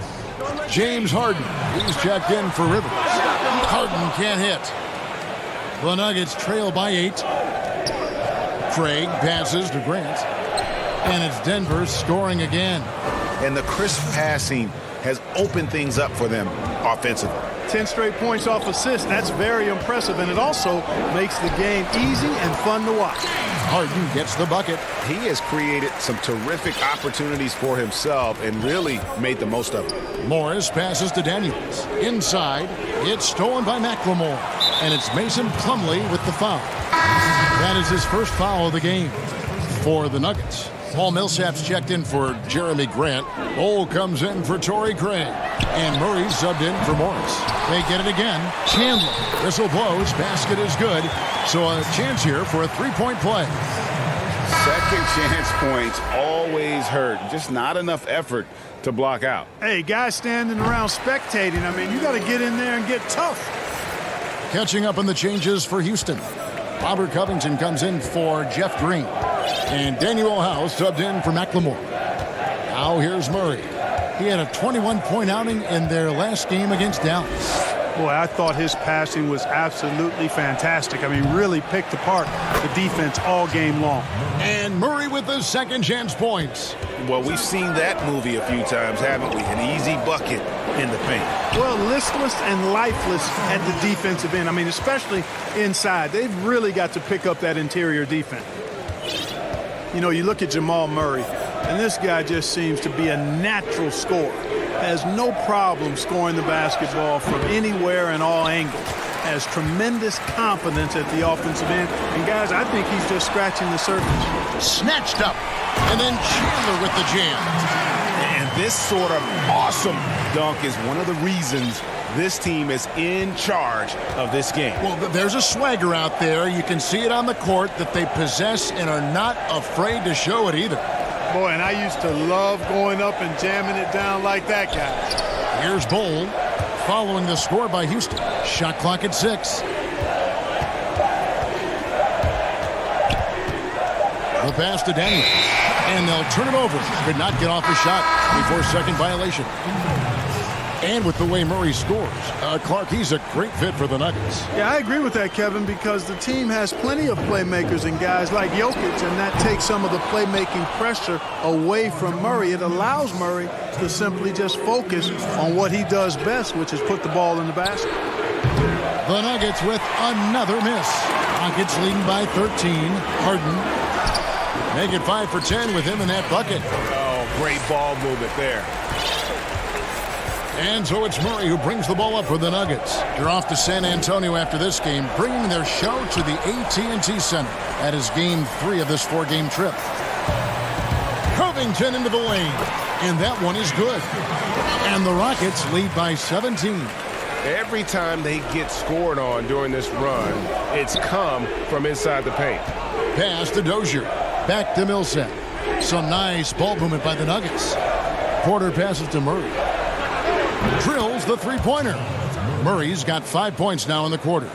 James Harden, he's checked in for Rivers. Harden can't hit. The Nuggets trail by 8. Craig passes to Grant. And it's Denver scoring again. And the crisp passing has opened things up for them offensively. 10 straight points off assists. That's very impressive, and it also makes the game easy and fun to watch. Harden gets the bucket. He has created some terrific opportunities for himself and really made the most of it. Morris passes to Daniels. Inside, it's stolen by McLemore. And it's Mason Plumlee with the foul. That is his first foul of the game for the Nuggets. Paul Millsap's checked in for Jeremy Grant. Ole comes in for Torrey Craig. And Murray subbed in for Morris. They get it again. Chandler. Whistle blows. Basket is good. So a chance here for a 3-point play. Second chance points always hurt. Just not enough effort to block out. Hey, guys standing around spectating. I mean, you got to get in there and get tough. Catching up on the changes for Houston. Robert Covington comes in for Jeff Green. And Daniel House subbed in for McLemore. Now here's Murray. He had a 21-point outing in their last game against Dallas. Boy, I thought his passing was absolutely fantastic. I mean, really picked apart the defense all game long. And Murray with the second chance points. Well, we've seen that movie a few times, haven't we? An easy bucket in the paint. Well, listless and lifeless at the defensive end. I mean, especially inside. They've really got to pick up that interior defense. You know, you look at Jamal Murray, and this guy just seems to be a natural scorer. Has no problem scoring the basketball from anywhere and all angles. Has tremendous confidence at the offensive end. And, guys, I think he's just scratching the surface. Snatched up. And then Chandler with the jam. And this sort of awesome dunk is one of the reasons this team is in charge of this game. Well, there's a swagger out there. You can see it on the court that they possess and are not afraid to show it either. Boy, and I used to love going up and jamming it down like that guy. Here's Bowl following the score by Houston. Shot clock at 6. The pass to Daniels. And they'll turn it over. Could not get off the shot. 24-second violation. And with the way Murray scores, Clark, he's a great fit for the Nuggets. Yeah, I agree with that, Kevin, because the team has plenty of playmakers and guys like Jokic, and that takes some of the playmaking pressure away from Murray. It allows Murray to simply just focus on what he does best, which is put the ball in the basket. The Nuggets with another miss. Rockets leading by 13. Harden make it 5 for 10 with him in that bucket. Oh, great ball movement there. And so it's Murray who brings the ball up for the Nuggets. They're off to San Antonio after this game, bringing their show to the AT&T Center. That is game 3 of this 4-game trip. Covington into the lane, and that one is good. And the Rockets lead by 17. Every time they get scored on during this run, it's come from inside the paint. Pass to Dozier. Back to Millsap. Some nice ball movement by the Nuggets. Porter passes to Murray. Drills the three-pointer. Murray's got 5 points now in the quarter.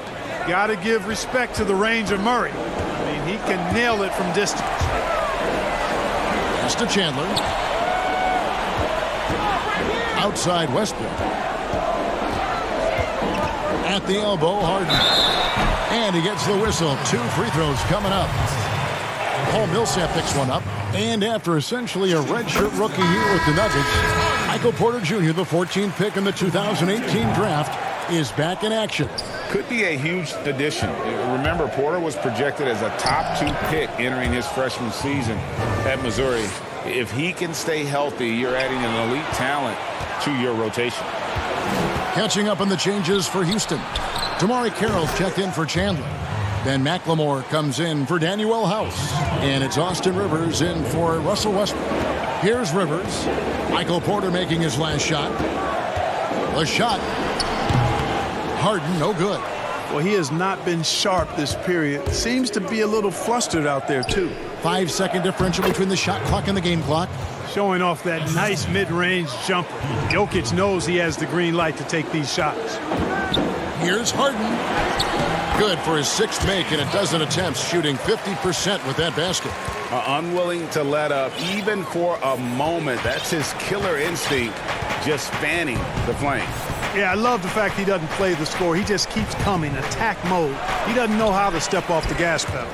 Got to give respect to the range of Murray. I mean, he can nail it from distance. Pass to Chandler. Outside Westbrook. At the elbow, Harden. And he gets the whistle. 2 free throws coming up. Paul Millsap picks one up. And after essentially a redshirt rookie year with the Nuggets, Michael Porter Jr., the 14th pick in the 2018 draft, is back in action. Could be a huge addition. Remember, Porter was projected as a top 2 pick entering his freshman season at Missouri. If he can stay healthy, you're adding an elite talent to your rotation. Catching up on the changes for Houston. Tamari Carroll checked in for Chandler. Then McLemore comes in for Danuel House. And it's Austin Rivers in for Russell Westbrook. Here's Rivers. Michael Porter making his last shot. The shot. Harden, no good. Well, he has not been sharp this period. Seems to be a little flustered out there, too. 5-second differential between the shot clock and the game clock. Showing off that nice mid-range jumper. Jokic knows he has the green light to take these shots. Here's Harden. Good for his 6th make and a dozen attempts, shooting 50% with that basket. Unwilling to let up even for a moment. That's his killer instinct, just fanning the flame. Yeah, I love the fact he doesn't play the score. He just keeps coming, attack mode. He doesn't know how to step off the gas pedal.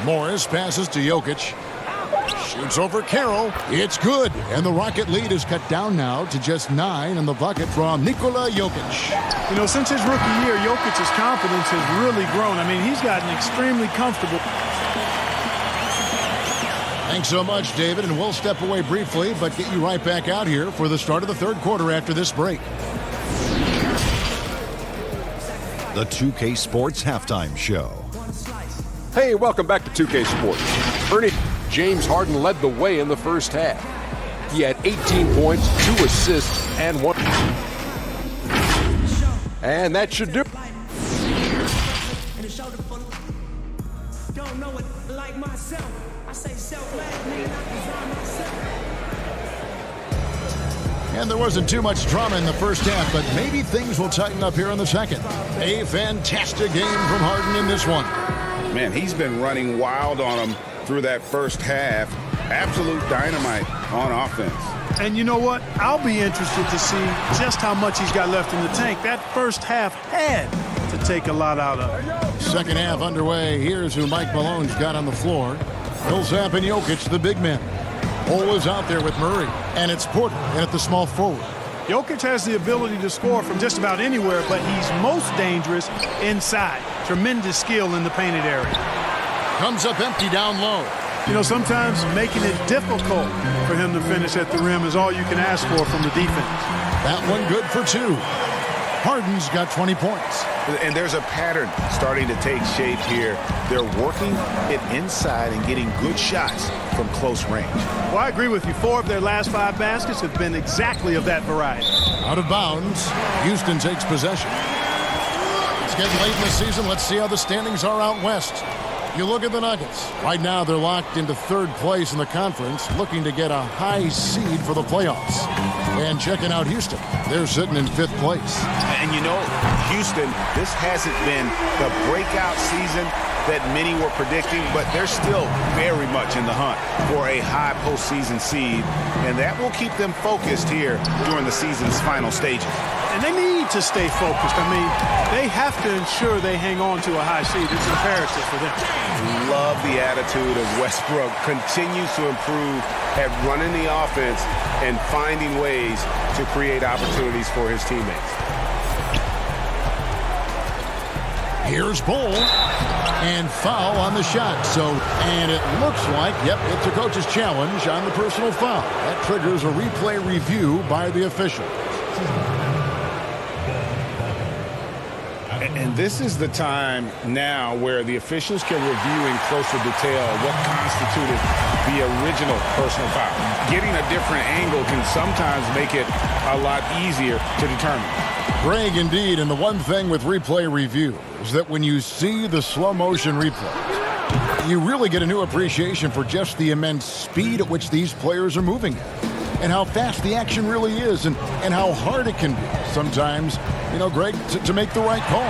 Morris passes to Jokic. Shoots over Carroll. It's good. And the Rocket lead is cut down now to just 9 in the bucket from Nikola Jokic. You know, since his rookie year, Jokic's confidence has really grown. I mean, he's gotten extremely comfortable. Thanks so much, David, and we'll step away briefly, but get you right back out here for the start of the 3rd quarter after this break. The 2K Sports Halftime Show. Hey, welcome back to 2K Sports. Ernie, James Harden led the way in the first half. He had 18 points, 2 assists, and 1. And that should do it. And there wasn't too much drama in the first half, but maybe things will tighten up here in the second. A fantastic game from Harden in this one. Man, he's been running wild on him through that first half. Absolute dynamite on offense. And you know what? I'll be interested to see just how much he's got left in the tank. That first half had to take a lot out of it. Second half underway. Here's who Mike Malone's got on the floor. Millsap and Jokic, the big men. Ole is out there with Murray, and it's Porter in at the small forward. Jokic has the ability to score from just about anywhere, but he's most dangerous inside. Tremendous skill in the painted area. Comes up empty down low. You know, sometimes making it difficult for him to finish at the rim is all you can ask for from the defense. That one good for 2. Harden's got 20 points. And there's a pattern starting to take shape here. They're working it inside and getting good shots from close range. Well, I agree with you. 4 of their last 5 baskets have been exactly of that variety. Out of bounds. Houston takes possession. It's getting late in the season. Let's see how the standings are out west. You look at the Nuggets. Right now, they're locked into 3rd place in the conference, looking to get a high seed for the playoffs. And checking out Houston, they're sitting in 5th place. And you know, Houston, this hasn't been the breakout season that many were predicting, but they're still very much in the hunt for a high postseason seed, and that will keep them focused here during the season's final stages. And they need to stay focused. I mean, they have to ensure they hang on to a high seed. It's imperative for them. Love the attitude of Westbrook. Continues to improve at running the offense and finding ways to create opportunities for his teammates. Here's Bull. And foul on the shot. And it looks like, yep, it's a coach's challenge on the personal foul. That triggers a replay review by the official. And this is the time now where the officials can review in closer detail what constituted the original personal foul. Getting a different angle can sometimes make it a lot easier to determine. Greg, indeed, and the one thing with replay review is that when you see the slow motion replay, you really get a new appreciation for just the immense speed at which these players are moving at, and how fast the action really is, and how hard it can be sometimes, you know, Greg, to make the right call.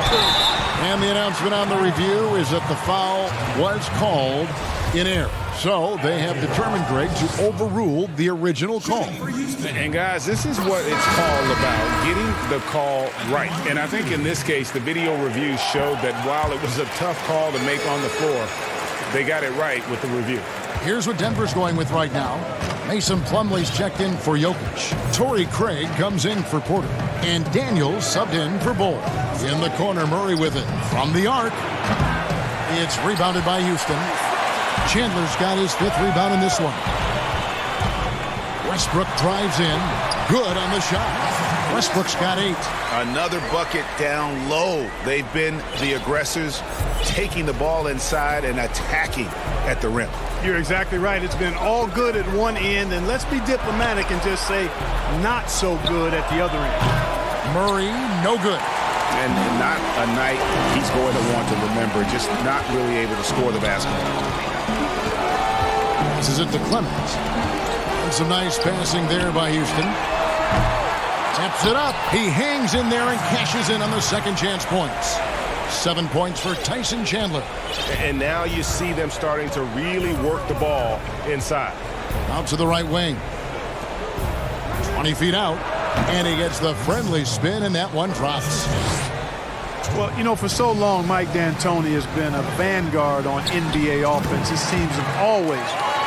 And the announcement on the review is that the foul was called in error. So they have determined, Greg, to overrule the original call. And guys, this is what it's called about, getting the call right. And I think in this case, the video review showed that while it was a tough call to make on the floor, they got it right with the review. Here's what Denver's going with right now. Mason Plumlee's checked in for Jokic. Torrey Craig comes in for Porter. And Daniels subbed in for Bull. In the corner, Murray with it. From the arc. It's rebounded by Houston. Chandler's got his 5th rebound in this one. Westbrook drives in. Good on the shot. Westbrook's got 8. Another bucket down low. They've been the aggressors, taking the ball inside and attacking at the rim. You're exactly right. It's been all good at one end, and let's be diplomatic and just say not so good at the other end. Murray, no good. And not a night he's going to want to remember, just not really able to score the basketball. Passes it to Clemens. And some nice passing there by Houston. Taps it up. He hangs in there and cashes in on the second chance points. 7 points for Tyson Chandler. And now you see them starting to really work the ball inside. Out to the right wing. 20 feet out. And he gets the friendly spin, and that one drops. Well, you know, for so long, Mike D'Antoni has been a vanguard on NBA offense. His teams have always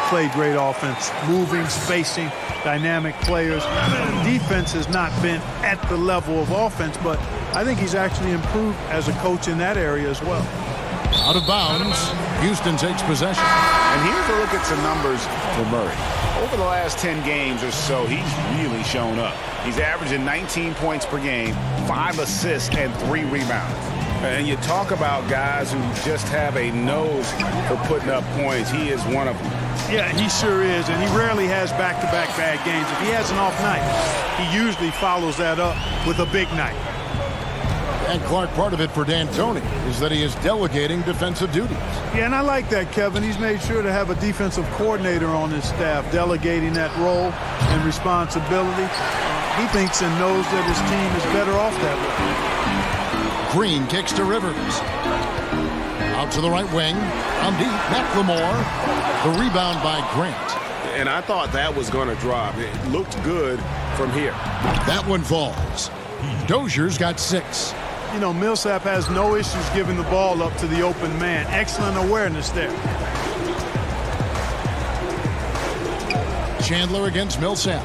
played great offense, moving, spacing, dynamic players. The defense has not been at the level of offense, but I think he's actually improved as a coach in that area as well. Out of bounds, Houston takes possession. And here's a look at some numbers for Murray. Over the last 10 games or so, he's really shown up. He's averaging 19 points per game, 5 assists, and 3 rebounds. And you talk about guys who just have a nose for putting up points. He is one of them. Yeah, he sure is, and he rarely has back-to-back bad games. If he has an off night, he usually follows that up with a big night. And Clark, part of it for D'Antoni is that he is delegating defensive duties. Yeah, and I like that, Kevin. He's made sure to have a defensive coordinator on his staff, delegating that role and responsibility. He thinks and knows that his team is better off that way. Green kicks to Rivers. Out to the right wing. From deep, McLemore. The rebound by Grant. and I thought that was going to drop. It looked good from here. That one falls. Dozier's got 6. You know, Millsap has no issues giving the ball up to the open man. Excellent awareness there. Chandler against Millsap.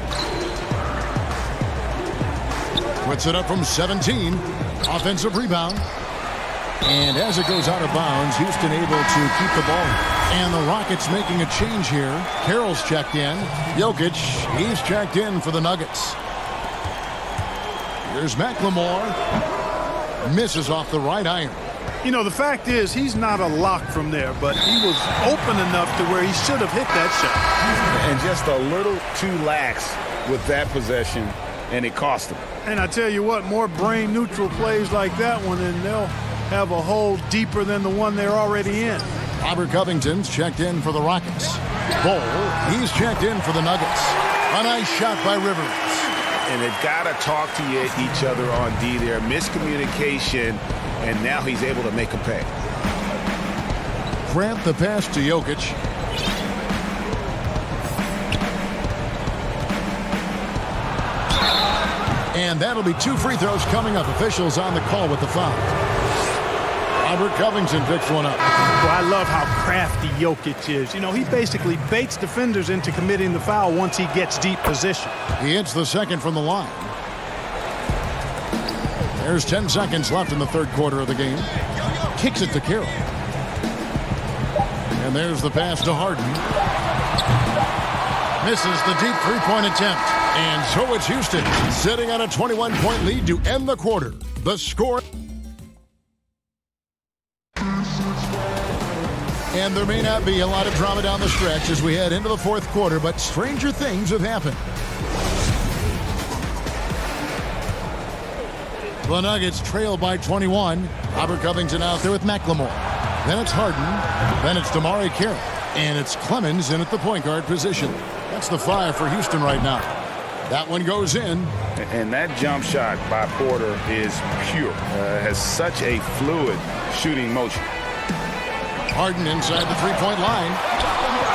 Puts it up from 17. Offensive rebound. And as it goes out of bounds, Houston able to keep the ball. And the Rockets making a change here. Carroll's checked in. Jokic, he's checked in for the Nuggets. Here's McLemore. Misses off the right iron. You know, the fact is, he's not a lock from there, but he was open enough to where he should have hit that shot. And just a little too lax with that possession, and it cost him. And I tell you what, more brain-neutral plays like that one, and they'll have a hole deeper than the one they're already in. Robert Covington's checked in for the Rockets. Bol, he's checked in for the Nuggets. A nice shot by Rivers. And they've got to talk to each other on D there. Miscommunication, and now he's able to make them pay. Grant the pass to Jokic. And that'll be 2 free throws coming up. Officials on the call with the foul. Robert Covington picks one up. Well, I love how crafty Jokic is. You know, he basically baits defenders into committing the foul once he gets deep position. He hits the second from the line. There's 10 seconds left in the third quarter of the game. Kicks it to Carroll. And there's the pass to Harden. Misses the deep three-point attempt. And so it's Houston sitting on a 21-point lead to end the quarter. The score. And there may not be a lot of drama down the stretch as we head into the fourth quarter, but stranger things have happened. The Nuggets trail by 21. Robert Covington out there with McLemore. Then it's Harden. Then it's Damari Carroll. And it's Clemens in at the point guard position. That's the 5 for Houston right now. That one goes in. And that jump shot by Porter is pure. Has such a fluid shooting motion. Harden inside the three-point line.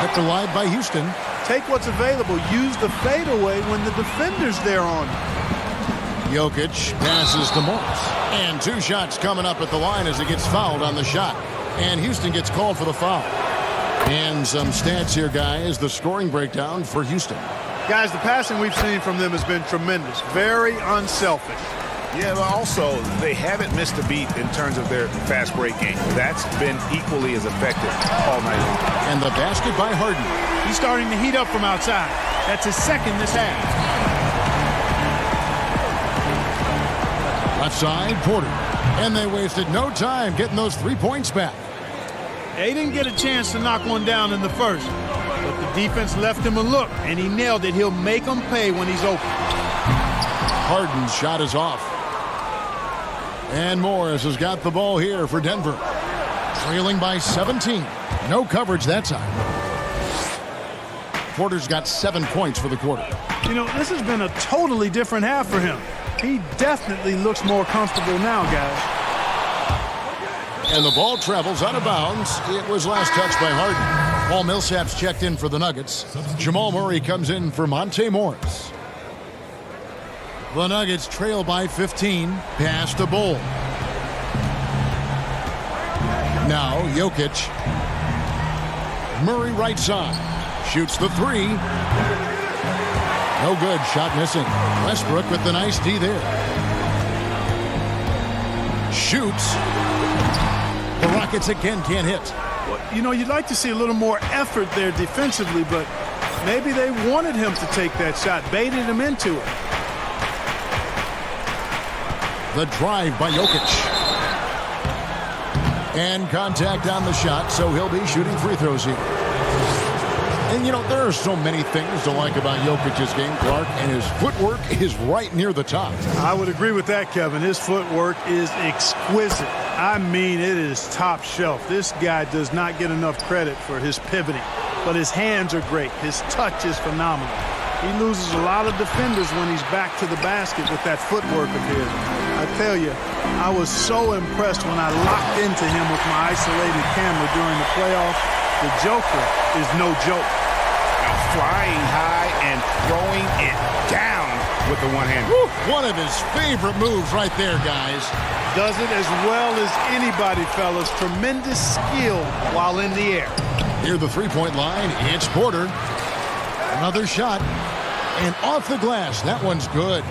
Kept alive by Houston. Take what's available. Use the fadeaway when the defender's there on you. Jokic passes to Morris. And 2 shots coming up at the line as he gets fouled on the shot. And Houston gets called for the foul. And some stats here, guys. The scoring breakdown for Houston. Guys, the passing we've seen from them has been tremendous. Very unselfish. Yeah, but also they haven't missed a beat in terms of their fast break game. That's been equally as effective all night long. And the basket by Harden. He's starting to heat up from outside. That's his second this half. Left side, Porter. And they wasted no time getting those 3 points back. They didn't get a chance to knock one down in the first. But the defense left him a look, and he nailed it. He'll make them pay when he's open. Harden's shot is off. And Morris has got the ball here for Denver. Trailing by 17. No coverage that time. Porter's got 7 points for the quarter. You know, this has been a totally different half for him. He definitely looks more comfortable now, guys. And the ball travels out of bounds. It was last touched by Harden. Paul Millsap's checked in for the Nuggets. Jamal Murray comes in for Monte Morris. The Nuggets trail by 15. Pass to Bol. Now Jokic. Murray right side. Shoots the 3. No good. Shot missing. Westbrook with the nice D there. Shoots. The Rockets again can't hit. Well, you know, you'd like to see a little more effort there defensively, but maybe they wanted him to take that shot, baited him into it. The drive by Jokic. And contact on the shot, so he'll be shooting free throws here. And, you know, there are so many things to like about Jokic's game, Clark, and his footwork is right near the top. I would agree with that, Kevin. His footwork is exquisite. I mean, it is top shelf. This guy does not get enough credit for his pivoting, but his hands are great. His touch is phenomenal. He loses a lot of defenders when he's back to the basket with that footwork of his. I tell you, I was so impressed when I locked into him with my isolated camera during the playoffs. The Joker is no joke. Now, flying high and throwing it down with the one hand. One of his favorite moves right there, guys. Does it as well as anybody, fellas. Tremendous skill while in the air. Near the three-point line, it's Porter. Another shot. And off the glass. That one's good.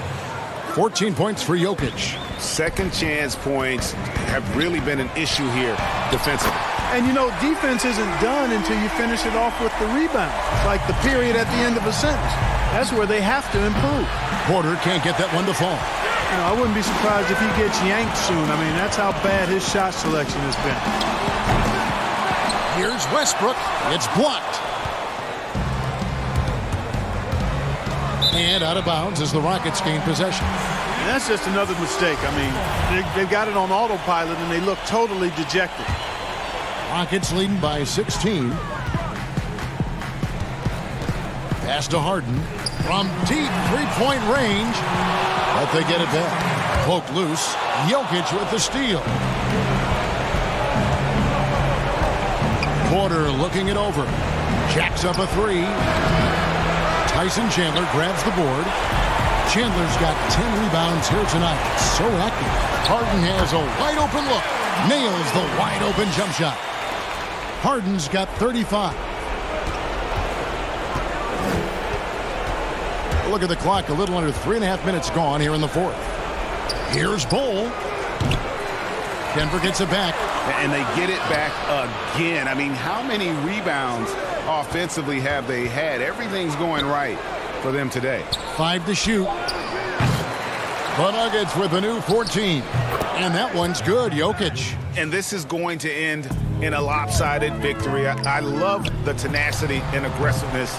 14 points for Jokic. Second chance points have really been an issue here defensively. And, you know, defense isn't done until you finish it off with the rebound. It's like the period at the end of a sentence. That's where they have to improve. Porter can't get that one to fall. You know, I wouldn't be surprised if he gets yanked soon. I mean, that's how bad his shot selection has been. Here's Westbrook. It's blocked. And out of bounds as the Rockets gain possession. And that's just another mistake. I mean, they've got it on autopilot, and they look totally dejected. Rockets leading by 16. Pass to Harden. From deep three-point range. But they get it back. Poke loose. Jokic with the steal. Porter looking it over. Jacks up a three. Tyson Chandler grabs the board. Chandler's got 10 rebounds here tonight. So active. Harden has a wide open look. Nails the wide open jump shot. Harden's got 35. Look at the clock. A little under 3.5 minutes gone here in the fourth. Here's Bol. Denver gets it back. And they get it back again. I mean, how many rebounds offensively have they had? Everything's going right for them today. 5 to shoot. The Nuggets with a new 14. And that one's good, Jokic. And this is going to end in a lopsided victory. I love the tenacity and aggressiveness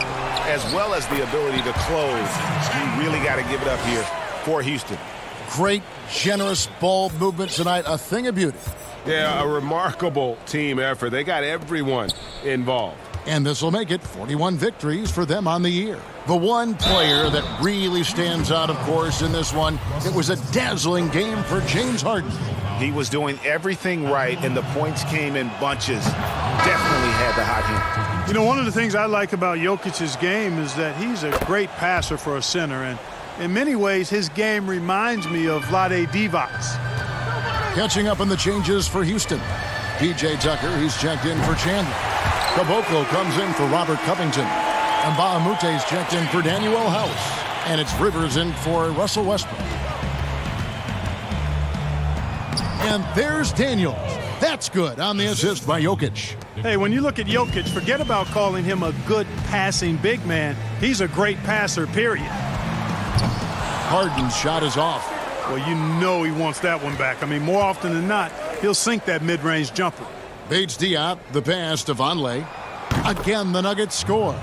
as well as the ability to close. You really got to give it up here for Houston. Great, generous ball movement tonight. A thing of beauty. Yeah, a remarkable team effort. They got everyone involved. And this will make it 41 victories for them on the year. The one player that really stands out, of course, in this one, it was a dazzling game for James Harden. He was doing everything right, and the points came in bunches. Definitely had the hot hand. You know, one of the things I like about Jokic's game is that he's a great passer for a center, and in many ways, his game reminds me of Vlade Divac's. Catching up on the changes for Houston. P.J. Tucker, he's checked in for Chandler. Caboclo comes in for Robert Covington. And Bahamute's checked in for Daniel House. And it's Rivers in for Russell Westbrook. And there's Daniels. That's good on the assist by Jokic. Hey, when you look at Jokic, forget about calling him a good passing big man. He's a great passer, period. Harden's shot is off. Well, you know he wants that one back. I mean, more often than not, he'll sink that mid-range jumper. Bates Diop, the pass to Vonleh. Again, the Nuggets score.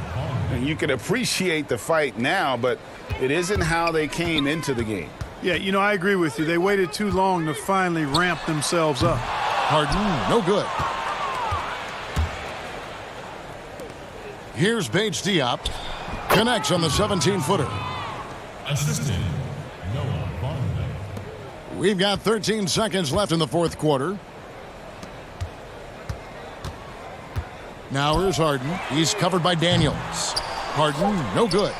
And you can appreciate the fight now, but it isn't how they came into the game. Yeah, you know, I agree with you. They waited too long to finally ramp themselves up. Harden, no good. Here's Bates Diop. Connects on the 17-footer. Assistant, Noah Vonleh. We've got 13 seconds left in the fourth quarter. Now here's Harden. He's covered by Daniels. Harden, no good.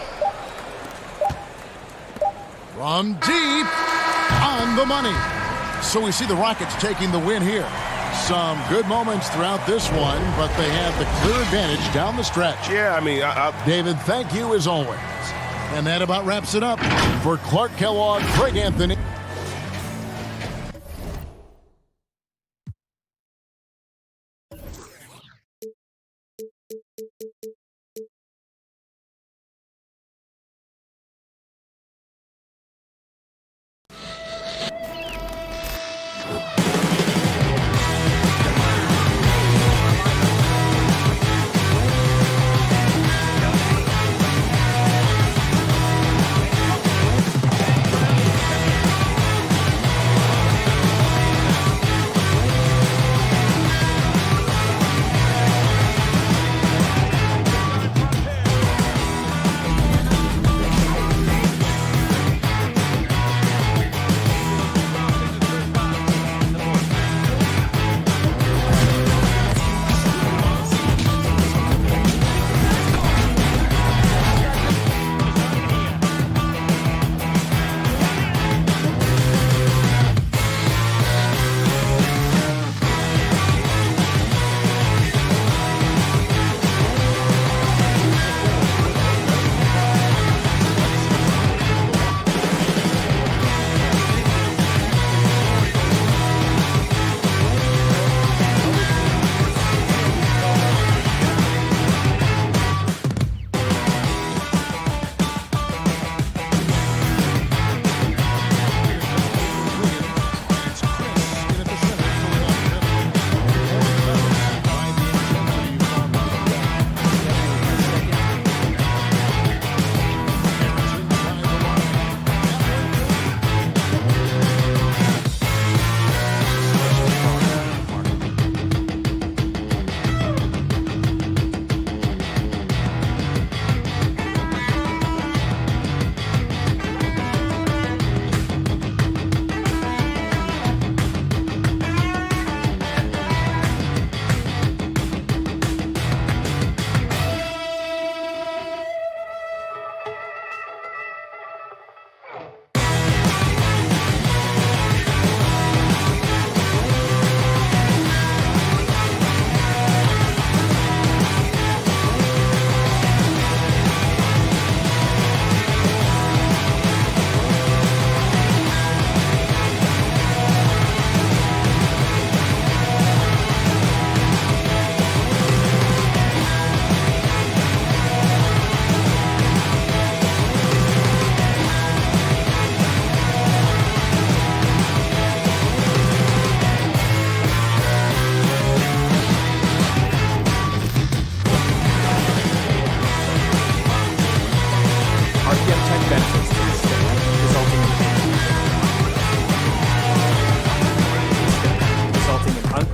From deep, on the money. So we see the Rockets taking the win here. Some good moments throughout this one, but they have the clear advantage down the stretch. Yeah, I mean, David, thank you as always. And that about wraps it up. For Clark Kellogg, Craig Anthony.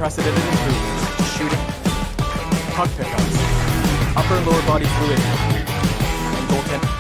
unprecedented improvements, shooting, puck pickups, upper and lower body fluidity, and goaltending.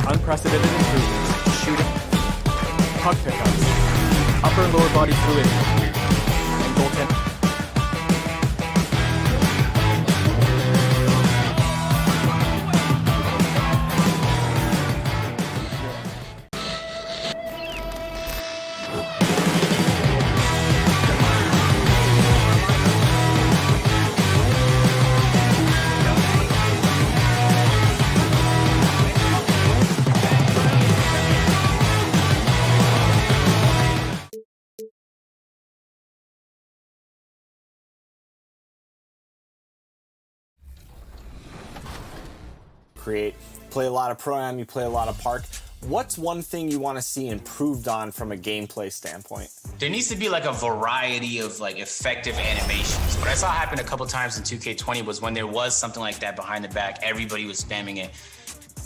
Unprecedented improvements, shooting, puck pickups, upper and lower body fluidity, and goaltending. Play a lot of Pro-Am, you play a lot of Park. What's one thing you want to see improved on from a gameplay standpoint? There needs to be like a variety of like effective animations. What I saw happen a couple times in 2K20 was when there was something like that behind the back, everybody was spamming it.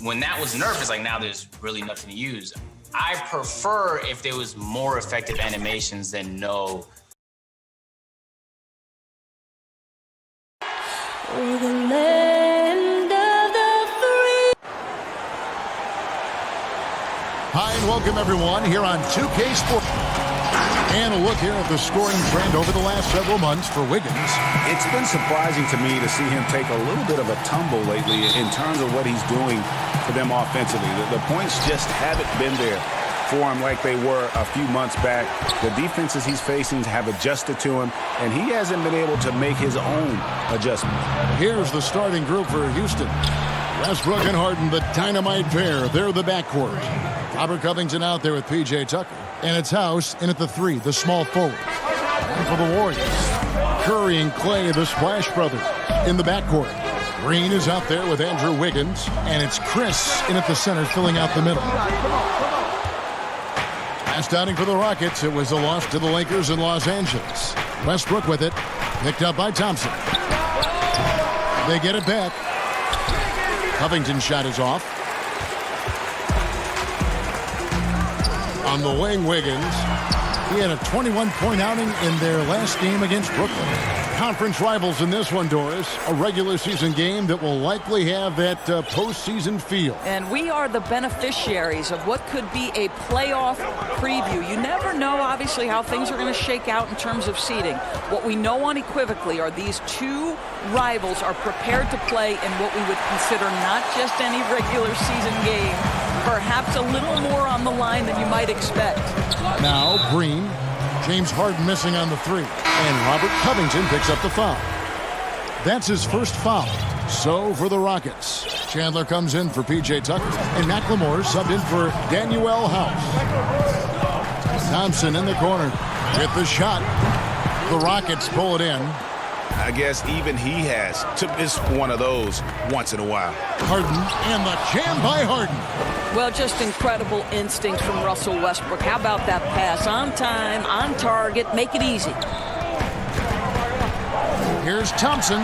When that was nerfed, it's like now there's really nothing to use. I prefer if there was more effective animations than no. Hi, and welcome everyone here on 2K Sports. And a look here at the scoring trend over the last several months for Wiggins. It's been surprising to me to see him take a little bit of a tumble lately in terms of what he's doing for them offensively. The points just haven't been there for him like they were a few months back. The defenses he's facing have adjusted to him, and he hasn't been able to make his own adjustment. Here's the starting group for Houston. Westbrook and Harden, the dynamite pair. They're the backcourt. Robert Covington out there with P.J. Tucker. And it's House in at the 3, the small forward. And for the Warriors, Curry and Clay, the Splash Brothers, in the backcourt. Green is out there with Andrew Wiggins, and it's Chris in at the center filling out the middle. Last outing for the Rockets, it was a loss to the Lakers in Los Angeles. Westbrook with it, picked up by Thompson. They get it back. Covington's shot is off. On the wing, Wiggins. He had a 21-point outing in their last game against Brooklyn. Conference rivals in this one, Doris. A regular season game that will likely have that postseason feel. And we are the beneficiaries of what could be a playoff preview. You never know, obviously, how things are going to shake out in terms of seeding. What we know unequivocally are these two rivals are prepared to play in what we would consider not just any regular season game, perhaps a little more on the line than you might expect. Now, Green. James Harden missing on the three. And Robert Covington picks up the foul. That's his first foul. So for the Rockets, Chandler comes in for P.J. Tucker. And McLemore subbed in for Danuel House. Thompson in the corner with the shot. The Rockets pull it in. I guess even he has to miss one of those once in a while. Harden and the jam by Harden. Well, just incredible instincts from Russell Westbrook. How about that pass? On time, on target, make it easy. Here's Thompson.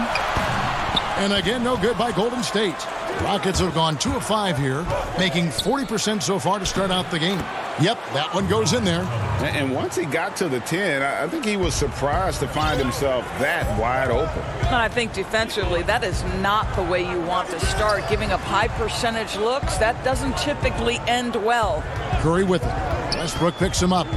And again, no good by Golden State. Rockets have gone 2 of 5 here, making 40% so far to start out the game. Yep, that one goes in there. And once he got to the 10, I think he was surprised to find himself that wide open. I think defensively, that is not the way you want to start. Giving up high percentage looks, that doesn't typically end well. Curry with it. Westbrook picks him up.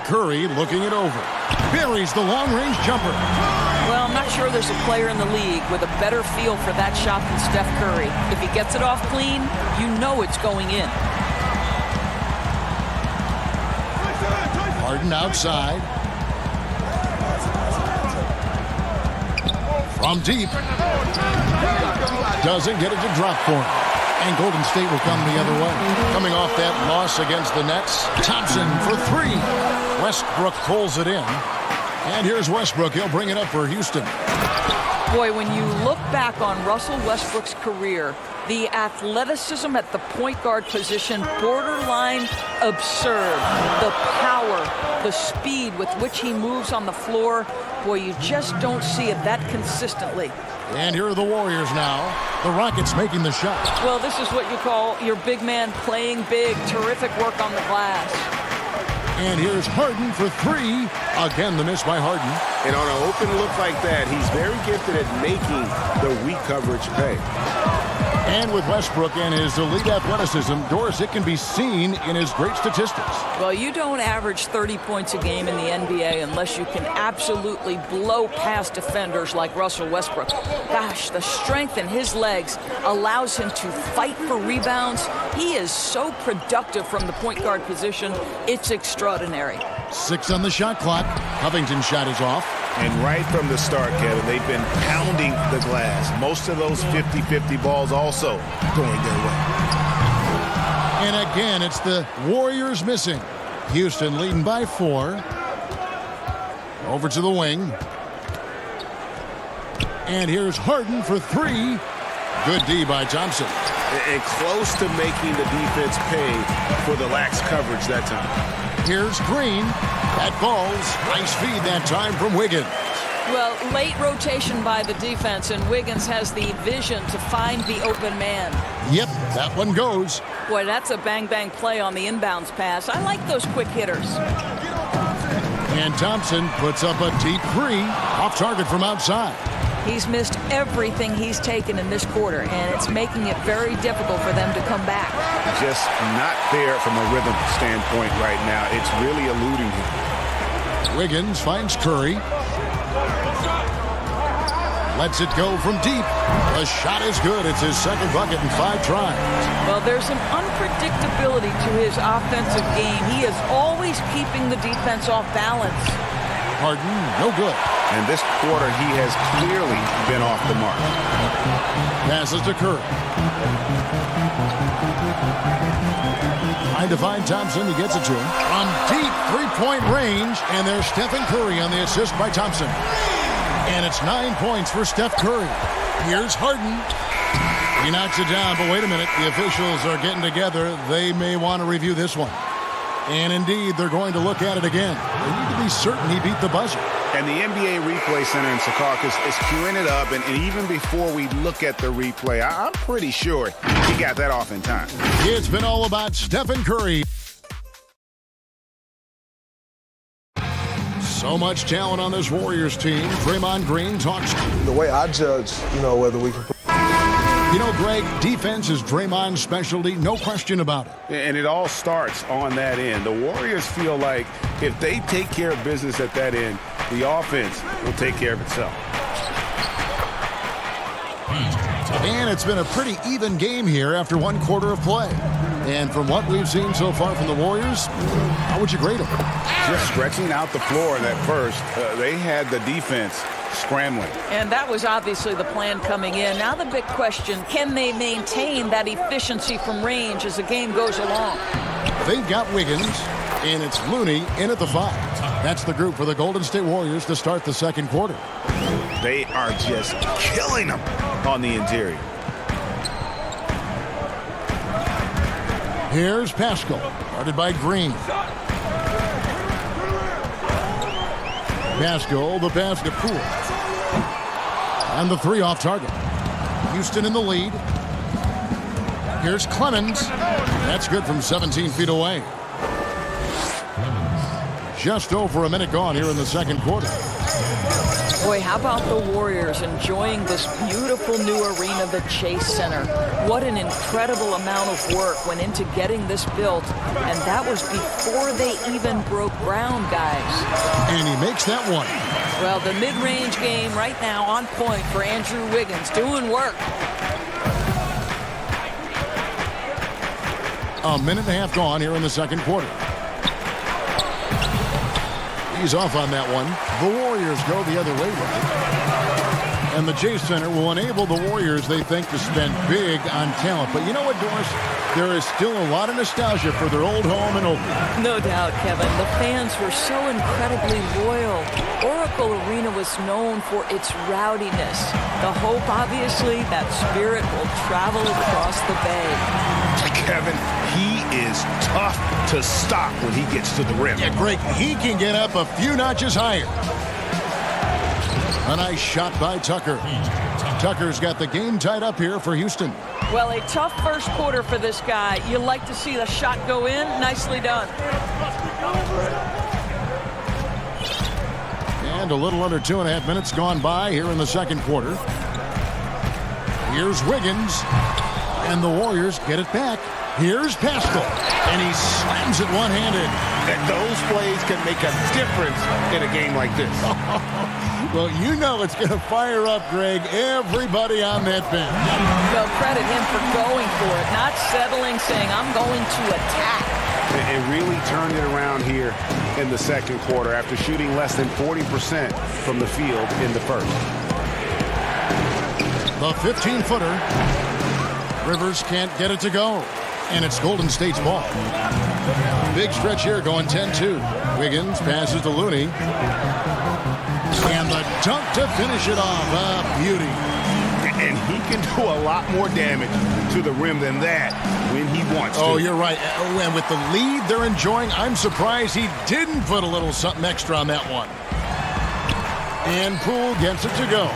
Curry looking it over. Buries the long-range jumper. Well, I'm not sure there's a player in the league with a better feel for that shot than Steph Curry. If he gets it off clean, you know it's going in. Harden outside. From deep. Doesn't get it to drop for him. And Golden State will come the other way. Coming off that loss against the Nets, Thompson for 3. Westbrook pulls it in. And here's Westbrook. He'll bring it up for Houston. Boy, when you look back on Russell Westbrook's career, the athleticism at the point guard position, borderline absurd. The power, the speed with which he moves on the floor, boy, you just don't see it that consistently. And here are the Warriors now. The Rockets making the shot. Well, this is what you call your big man playing big. Terrific work on the glass. And here's Harden for 3. Again, the miss by Harden. And on an open look like that, he's very gifted at making the weak coverage pay. And with Westbrook and his elite athleticism, Doris, it can be seen in his great statistics. Well, you don't average 30 points a game in the NBA unless you can absolutely blow past defenders like Russell Westbrook. Gosh, the strength in his legs allows him to fight for rebounds. He is so productive from the point guard position. It's extraordinary. 6 on the shot clock. Covington's shot is off. And right from the start, Kevin, they've been pounding the glass. Most of those 50-50 balls also going their way. And again, it's the Warriors missing. Houston leading by 4. Over to the wing. And here's Harden for 3. Good D by Thompson. And close to making the defense pay for the lax coverage that time. Here's Green. That falls. Nice feed that time from Wiggins. Well, late rotation by the defense, and Wiggins has the vision to find the open man. Yep, that one goes. Boy, that's a bang-bang play on the inbounds pass. I like those quick hitters. And Thompson puts up a deep 3. Off target from outside. He's missed everything he's taken in this quarter, and it's making it very difficult for them to come back. Just not there from a rhythm standpoint right now. It's really eluding him. Wiggins finds Curry. Lets it go from deep. The shot is good. It's his second bucket in 5 tries. Well, there's an unpredictability to his offensive game. He is always keeping the defense off balance. Harden, no good. And this quarter, he has clearly been off the mark. Passes to Curry. Trying to find Thompson. He gets it to him. From deep three-point range. And there's Stephen Curry on the assist by Thompson. And it's 9 points for Steph Curry. Here's Harden. He knocks it down, but wait a minute. The officials are getting together. They may want to review this one. And indeed, they're going to look at it again. They need to be certain he beat the buzzer. And the NBA Replay Center in Secaucus is queuing it up. And even before we look at the replay, I'm pretty sure he got that off in time. It's been all about Stephen Curry. So much talent on this Warriors team. Draymond Green talks. The way I judge, whether we can. Greg, defense is Draymond's specialty, no question about it. And it all starts on that end. The Warriors feel like if they take care of business at that end, the offense will take care of itself. And it's been a pretty even game here after one quarter of play. And from what we've seen so far from the Warriors, how would you grade them? Just stretching out the floor in that first. They had the defense scrambling. And that was obviously the plan coming in. Now the big question, can they maintain that efficiency from range as the game goes along? They've got Wiggins, and it's Looney in at the 5. That's the group for the Golden State Warriors to start the second quarter. They are just killing them on the interior. Here's Pascal, guarded by Green. Pascal, the pass to Poole. And the 3 off target. Houston in the lead. Here's Clemens. That's good from 17 feet away. Just over a minute gone here in the second quarter. Boy, how about the Warriors enjoying this beautiful new arena, the Chase Center. What an incredible amount of work went into getting this built, and that was before they even broke ground, guys. And he makes that one. Well, the mid-range game right now on point for Andrew Wiggins, doing work. A minute and a half gone here in the second quarter. He's off on that one. The Warriors go the other way with it. And the Chase Center will enable the Warriors, they think, to spend big on talent. But you know what, Doris? There is still a lot of nostalgia for their old home in Oakland. No doubt, Kevin. The fans were so incredibly loyal. Oracle Arena was known for its rowdiness. The hope, obviously, that spirit will travel across the bay. Kevin, he is tough to stop when he gets to the rim. Yeah, Greg, he can get up a few notches higher. A nice shot by Tucker. Tucker's got the game tied up here for Houston. Well, a tough first quarter for this guy. You like to see the shot go in. Nicely done. And a little under 2.5 minutes gone by here in the second quarter. Here's Wiggins. And the Warriors get it back. Here's Pascal. And he slams it one-handed. And those plays can make a difference in a game like this. Well, you know it's going to fire up, Greg, everybody on that bench. Well, credit him for going for it, not settling, saying, I'm going to attack. And really turned it around here in the second quarter after shooting less than 40% from the field in the first. The 15-footer. Rivers can't get it to go. And it's Golden State's ball. Big stretch here going 10-2. Wiggins passes to Looney. And the dunk to finish it off. A beauty. And he can do a lot more damage to the rim than that when he wants to. Oh, you're right. And with the lead they're enjoying, I'm surprised he didn't put a little something extra on that one. And Poole gets it to go.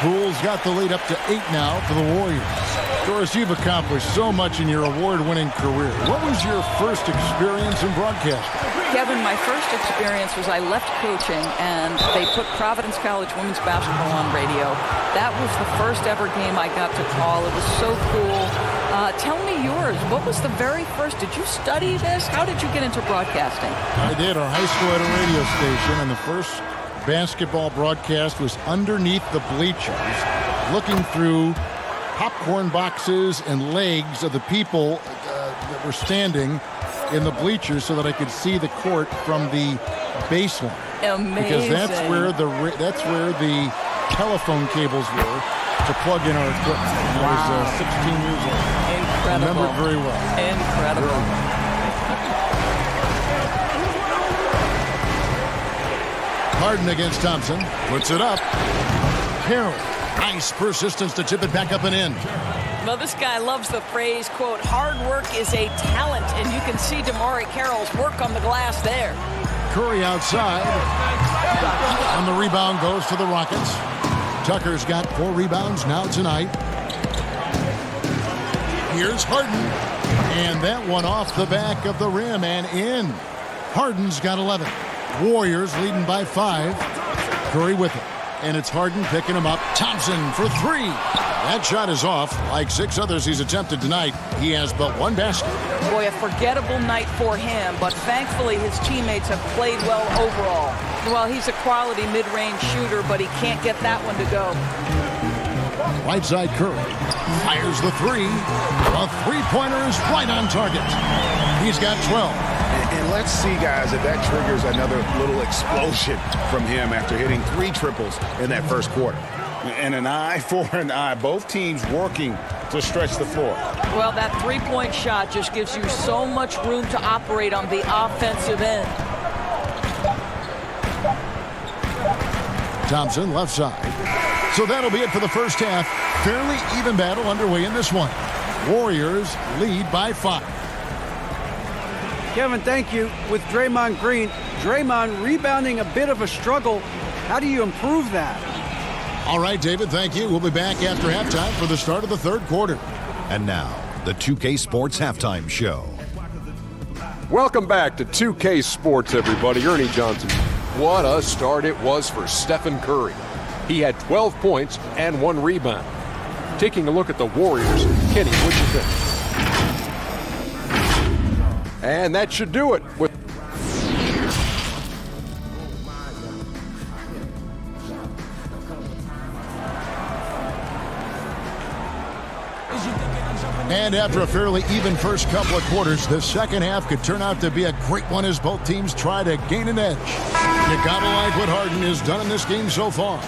Poole's got the lead up to 8 now for the Warriors. Doris, you've accomplished so much in your award-winning career. What was your first experience in broadcasting? Kevin, my first experience was I left coaching and they put Providence College women's basketball on radio. That was the first ever game I got to call. It was so cool. Tell me yours. What was the very first? Did you study this? How did you get into broadcasting? I did. Our high school had a radio station, and the first basketball broadcast was underneath the bleachers, looking through popcorn boxes and legs of the people that were standing in the bleachers so that I could see the court from the baseline. Amazing. Because that's where the telephone cables were to plug in our equipment. And I was 16 years old. Incredible. Remember it very well. Incredible. Harden against Thompson. Puts it up. Carroll. Nice persistence to tip it back up and in. Well, this guy loves the phrase, quote, hard work is a talent, and you can see DeMarre Carroll's work on the glass there. Curry outside. And the rebound goes to the Rockets. Tucker's got 4 rebounds now tonight. Here's Harden. And that one off the back of the rim and in. Harden's got 11. Warriors leading by 5. Curry with it. And it's Harden picking him up. Thompson for 3. That shot is off. Like 6 others he's attempted tonight, he has but 1 basket. Boy, a forgettable night for him, but thankfully his teammates have played well overall. Well, he's a quality mid-range shooter, but he can't get that one to go. Right side Curry fires the 3. A three-pointer is right on target. He's got 12. And let's see, guys, if that triggers another little explosion from him after hitting 3 triples in that first quarter. And an eye for an eye. Both teams working to stretch the floor. Well, that three-point shot just gives you so much room to operate on the offensive end. Thompson left side. So that'll be it for the first half. Fairly even battle underway in this one. Warriors lead by 5. Kevin, thank you. With Draymond Green, Draymond rebounding a bit of a struggle. How do you improve that? All right, David, thank you. We'll be back after halftime for the start of the third quarter. And now, the 2K Sports Halftime Show. Welcome back to 2K Sports, everybody. Ernie Johnson. What a start it was for Stephen Curry. He had 12 points and 1 rebound. Taking a look at the Warriors, Kenny, what'd you think? And that should do it. And after a fairly even first couple of quarters, the second half could turn out to be a great one as both teams try to gain an edge. You gotta like what Harden has done in this game so far.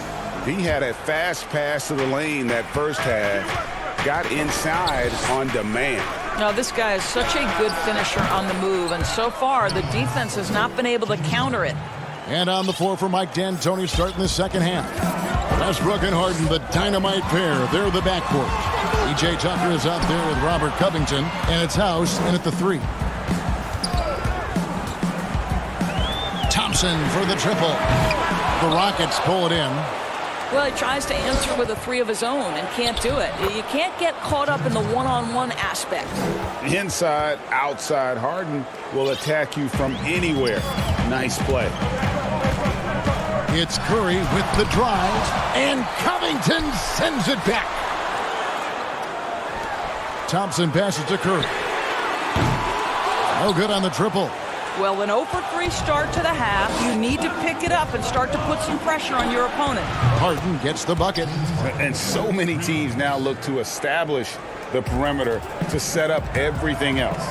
He had a fast pass to the lane that first half. Got inside on demand. Now, this guy is such a good finisher on the move, and so far the defense has not been able to counter it. And on the floor for Mike D'Antoni starting the second half. Westbrook and Harden, the dynamite pair. They're the backcourt. E.J. Tucker is out there with Robert Covington, and it's House in at the 3. Thompson for the triple. The Rockets pull it in. Well, he tries to answer with a 3 of his own and can't do it. You can't get caught up in the one-on-one aspect. Inside, outside, Harden will attack you from anywhere. Nice play. It's Curry with the drive, and Covington sends it back. Thompson passes to Curry. No good on the triple. Well, an 0 for 3 start to the half. You need to pick it up and start to put some pressure on your opponent. Harden gets the bucket. And so many teams now look to establish the perimeter to set up everything else.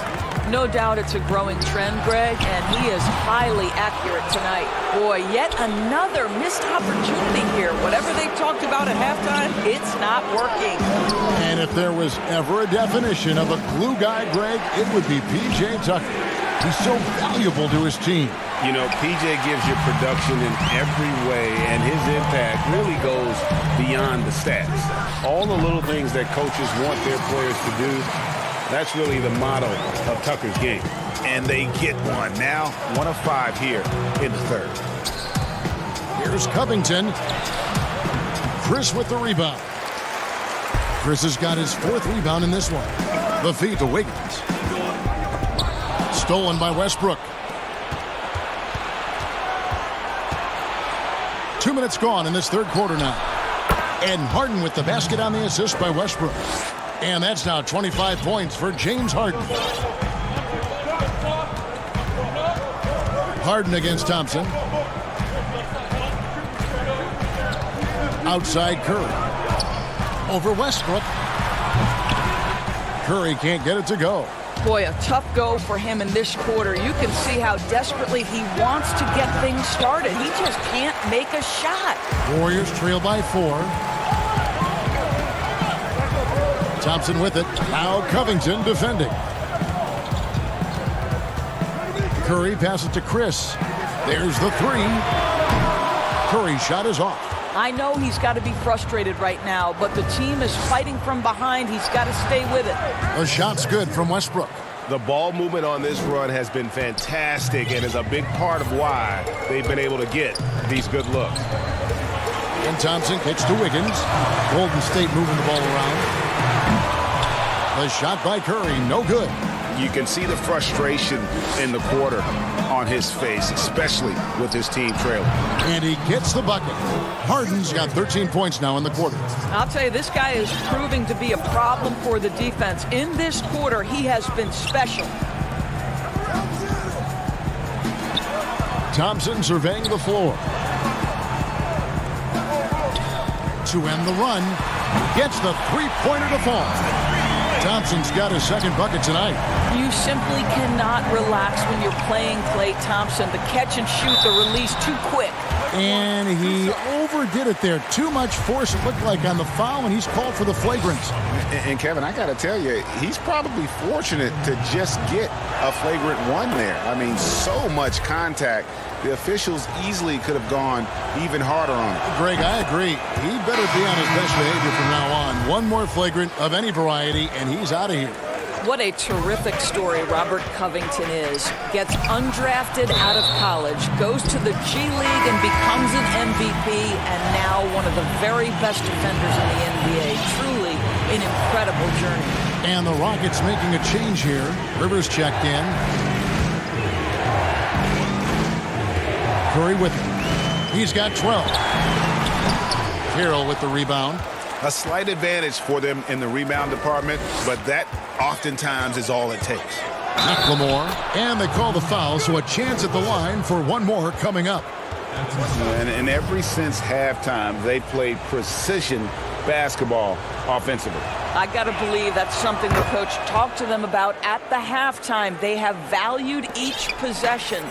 No doubt it's a growing trend, Greg, and he is highly accurate tonight. Boy, yet another missed opportunity here. Whatever they talked about at halftime, it's not working. And if there was ever a definition of a glue guy, Greg, it would be P.J. Tucker. He's so valuable to his team. You know, P.J. gives you production in every way, and his impact really goes beyond the stats. All the little things that coaches want their players to do, that's really the motto of Tucker's game. And they get one. Now, 1 of 5 here in the third. Here's Covington. Chris with the rebound. Chris has got his 4th rebound in this one. The feed to Wiggins. Stolen by Westbrook. 2 minutes gone in this third quarter now. And Harden with the basket on the assist by Westbrook. And that's now 25 points for James Harden. Harden against Thompson. Outside Curry. Over Westbrook. Curry can't get it to go. Boy, a tough go for him in this quarter. You can see how desperately he wants to get things started. He just can't make a shot. Warriors trail by 4. Thompson with it. Now Covington defending. Curry passes to Chris. There's the 3. Curry's shot is off. I know he's got to be frustrated right now, but the team is fighting from behind. He's got to stay with it. A shot's good from Westbrook. The ball movement on this run has been fantastic and is a big part of why they've been able to get these good looks. And Thompson kicks to Wiggins. Golden State moving the ball around. The shot by Curry, no good. You can see the frustration in the quarter on his face, especially with his team trailing. And he gets the bucket. Harden's got 13 points now in the quarter. I'll tell you, this guy is proving to be a problem for the defense. In this quarter, he has been special. Thompson surveying the floor. To end the run, gets the three-pointer to fall. Thompson's got his second bucket tonight. You simply cannot relax when you're playing Klay Thompson. The catch and shoot, the release too quick. And he overdid it there. Too much force, it looked like, on the foul, and he's called for the flagrant. And Kevin, I got to tell you, he's probably fortunate to just get a flagrant 1 there. I mean, so much contact. The officials easily could have gone even harder on it. Greg, I agree. He better be on his best behavior from now on. One more flagrant of any variety, and he's out of here. What a terrific story Robert Covington is. Gets undrafted out of college, goes to the G League and becomes an MVP, and now one of the very best defenders in the NBA. Truly an incredible journey. And the Rockets making a change here. Rivers checked in. Curry with him. He's got 12. Carroll with the rebound. A slight advantage for them in the rebound department, but that oftentimes is all it takes. McLemore, and they call the foul, so a chance at the line for one more coming up. And ever since halftime, they played precision basketball offensively. I got to believe that's something the coach talked to them about at the halftime. They have valued each possession.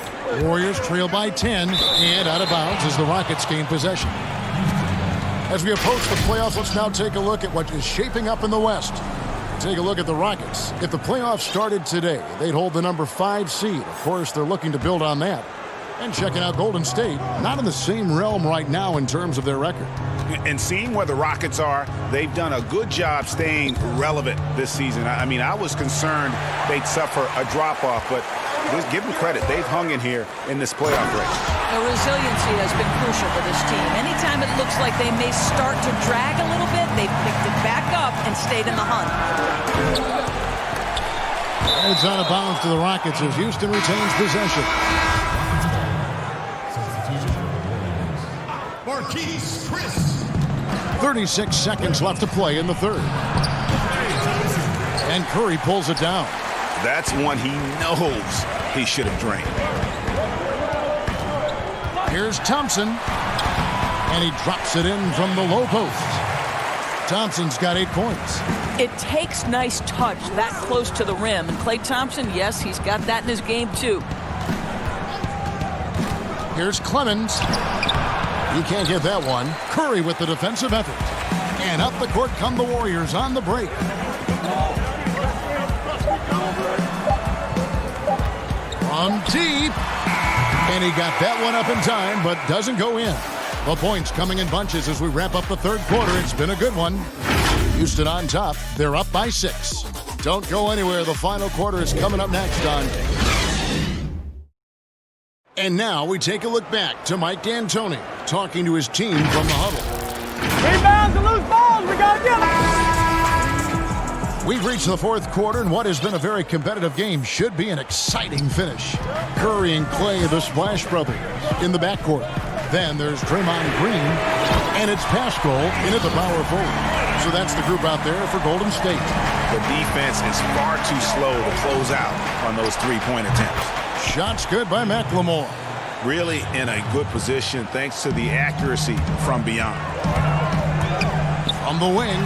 Warriors trail by 10 and out of bounds as the Rockets gain possession. As we approach the playoffs, let's now take a look at what is shaping up in the West. Take a look at the Rockets. If the playoffs started today, they'd hold the number 5 seed. Of course, they're looking to build on that. And checking out Golden State, not in the same realm right now in terms of their record. And seeing where the Rockets are, they've done a good job staying relevant this season. I mean, I was concerned they'd suffer a drop-off, but give them credit. They've hung in here in this playoff race. The resiliency has been crucial for this team. Anytime it looks like they may start to drag a little bit, they've picked it back up and stayed in the hunt. It's out of bounds to the Rockets as Houston retains possession. Marquise Chris. 36 seconds left to play in the third. And Curry pulls it down. That's one he knows he should have drained. Here's Thompson. And he drops it in from the low post. Thompson's got 8 points. It takes nice touch that close to the rim. And Klay Thompson, yes, he's got that in his game too. Here's Clemens. He can't get that one. Curry with the defensive effort. And up the court come the Warriors on the break. From deep. And he got that one up in time, but doesn't go in. The points coming in bunches as we wrap up the third quarter. It's been a good one. Houston on top. They're up by 6. Don't go anywhere. The final quarter is coming up next on. And now we take a look back to Mike D'Antoni talking to his team from the huddle. Rebounds and loose balls. We got to get them. We've reached the fourth quarter, and what has been a very competitive game should be an exciting finish. Curry and Klay, the Splash Brothers, in the backcourt. Then there's Draymond Green, and it's Pascal in at the power forward. So that's the group out there for Golden State. The defense is far too slow to close out on those three-point attempts. Shots good by McLemore. Really in a good position thanks to the accuracy from beyond. From the wing,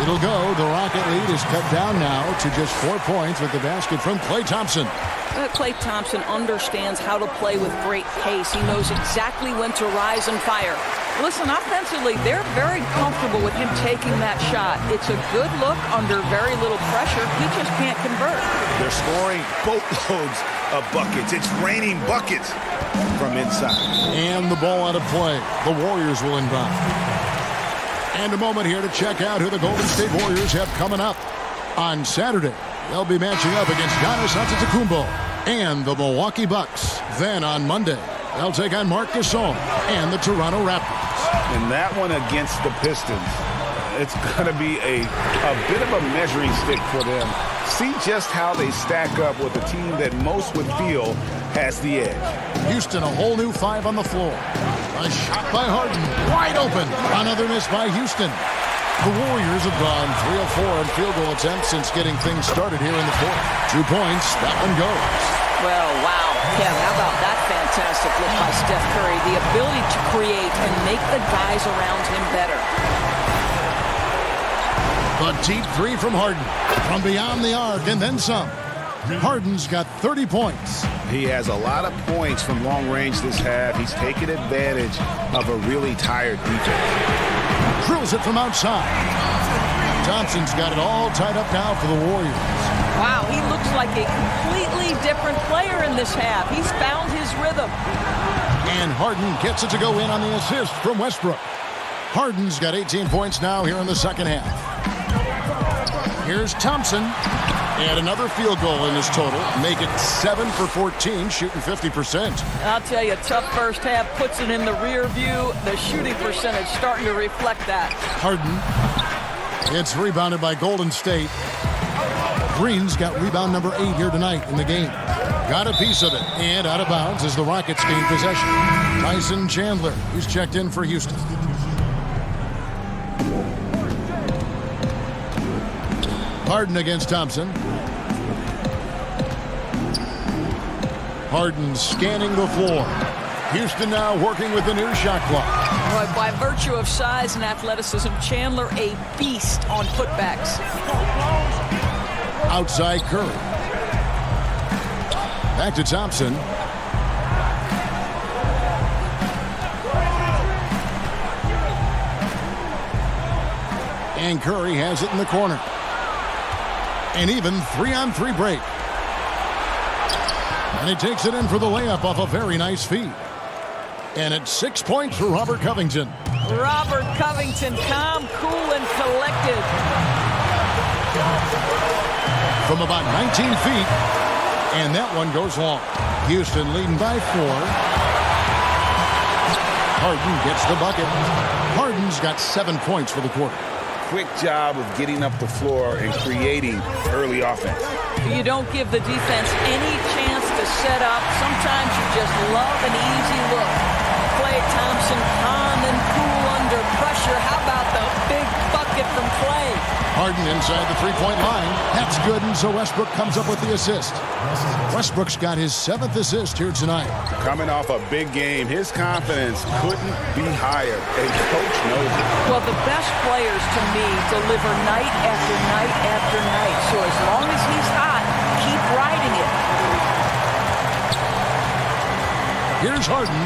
it'll go. The Rocket lead is cut down now to just 4 points with the basket from Klay Thompson. Klay Thompson understands how to play with great pace. He knows exactly when to rise and fire. Listen, offensively, they're very comfortable with him taking that shot. It's a good look under very little pressure. He just can't convert. They're scoring boatloads of buckets. It's raining buckets from inside. And the ball out of play. The Warriors will inbound. And a moment here to check out who the Golden State Warriors have coming up. On Saturday, they'll be matching up against Giannis Antetokounmpo and the Milwaukee Bucks. Then on Monday, they'll take on Marc Gasol and the Toronto Raptors. And that one against the Pistons, it's going to be a bit of a measuring stick for them. See just how they stack up with a team that most would feel has the edge. Houston, a whole new 5 on the floor. A shot by Harden, wide open. Another miss by Houston. The Warriors have gone 3 of 4 on field goal attempts since getting things started here in the fourth. 2 points, that one goes. Well, wow. Kev, how about that fantastic look by Steph Curry? The ability to create and make the guys around him better. A deep 3 from Harden. From beyond the arc and then some. Harden's got 30 points. He has a lot of points from long range this half. He's taken advantage of a really tired defense. Drills it from outside. Thompson's got it all tied up now for the Warriors. Wow, he looks like a completely different player in this half. He's found his rhythm. And Harden gets it to go in on the assist from Westbrook. Harden's got 18 points now here in the second half. Here's Thompson. And another field goal in his total. Make it 7 for 14, shooting 50%. I'll tell you, tough first half puts it in the rear view. The shooting percentage starting to reflect that. Harden. It's rebounded by Golden State. Green's got rebound number 8 here tonight in the game. Got a piece of it. And out of bounds as the Rockets gain possession. Tyson Chandler, who's checked in for Houston. Harden against Thompson. Harden scanning the floor. Houston now working with the new shot clock. Right, by virtue of size and athleticism, Chandler a beast on putbacks. Outside Curry. Back to Thompson. And Curry has it in the corner. An even 3-on-3 break. And he takes it in for the layup off a very nice feed. And it's 6 points for Robert Covington. Robert Covington, calm, cool, and collected. From about 19 feet. And that one goes long. Houston leading by 4. Harden gets the bucket. Harden's got 7 points for the quarter. Quick job of getting up the floor and creating early offense. You don't give the defense any chance to set up. Sometimes you just love an easy look. Klay Thompson, calm and cool under pressure. How about the big bucket from Klay? Harden inside the three-point line. That's good, and so Westbrook comes up with the assist. Westbrook's got his 7th assist here tonight. Coming off a big game, his confidence couldn't be higher, and coach knows it. Well, the best players, to me, deliver night after night after night. So as long as he's hot, keep riding it. Here's Harden.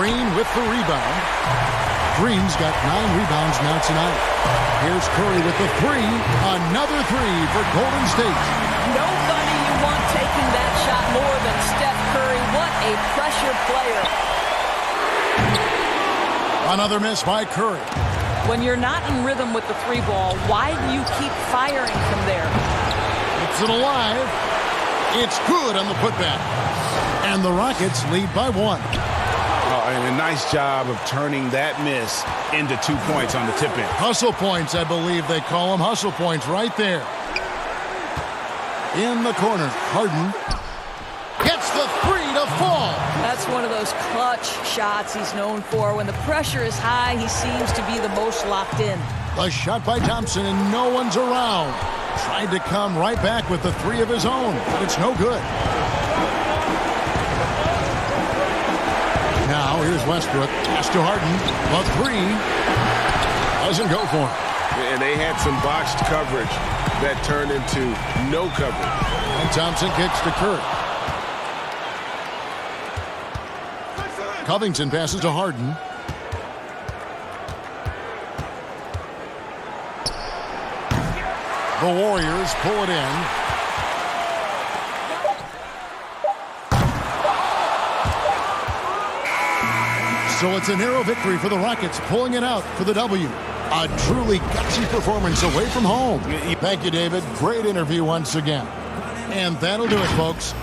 Green with the rebound. Green's got 9 rebounds now tonight. Here's Curry with the 3. Another 3 for Golden State. Nobody you want taking that shot more than Steph Curry. What a pressure player. Another miss by Curry. When you're not in rhythm with the 3 ball, why do you keep firing from there? It's it alive. It's good on the putback. And the Rockets lead by 1. And a nice job of turning that miss into 2 points on the tip-in. Hustle points, I believe they call them. Hustle points right there. In the corner, Harden gets the 3 to fall. That's one of those clutch shots he's known for. When the pressure is high, he seems to be the most locked in. A shot by Thompson, and no one's around. Tried to come right back with the 3 of his own, but it's no good. Now, here's Westbrook. Pass to Harden. The 3. Doesn't go for it. And they had some botched coverage that turned into no coverage. And Thompson kicks to Kurt. Covington passes to Harden. The Warriors pull it in. So it's a narrow victory for the Rockets, pulling it out for the W. A truly gutsy performance away from home. Thank you, David. Great interview once again. And that'll do it, folks.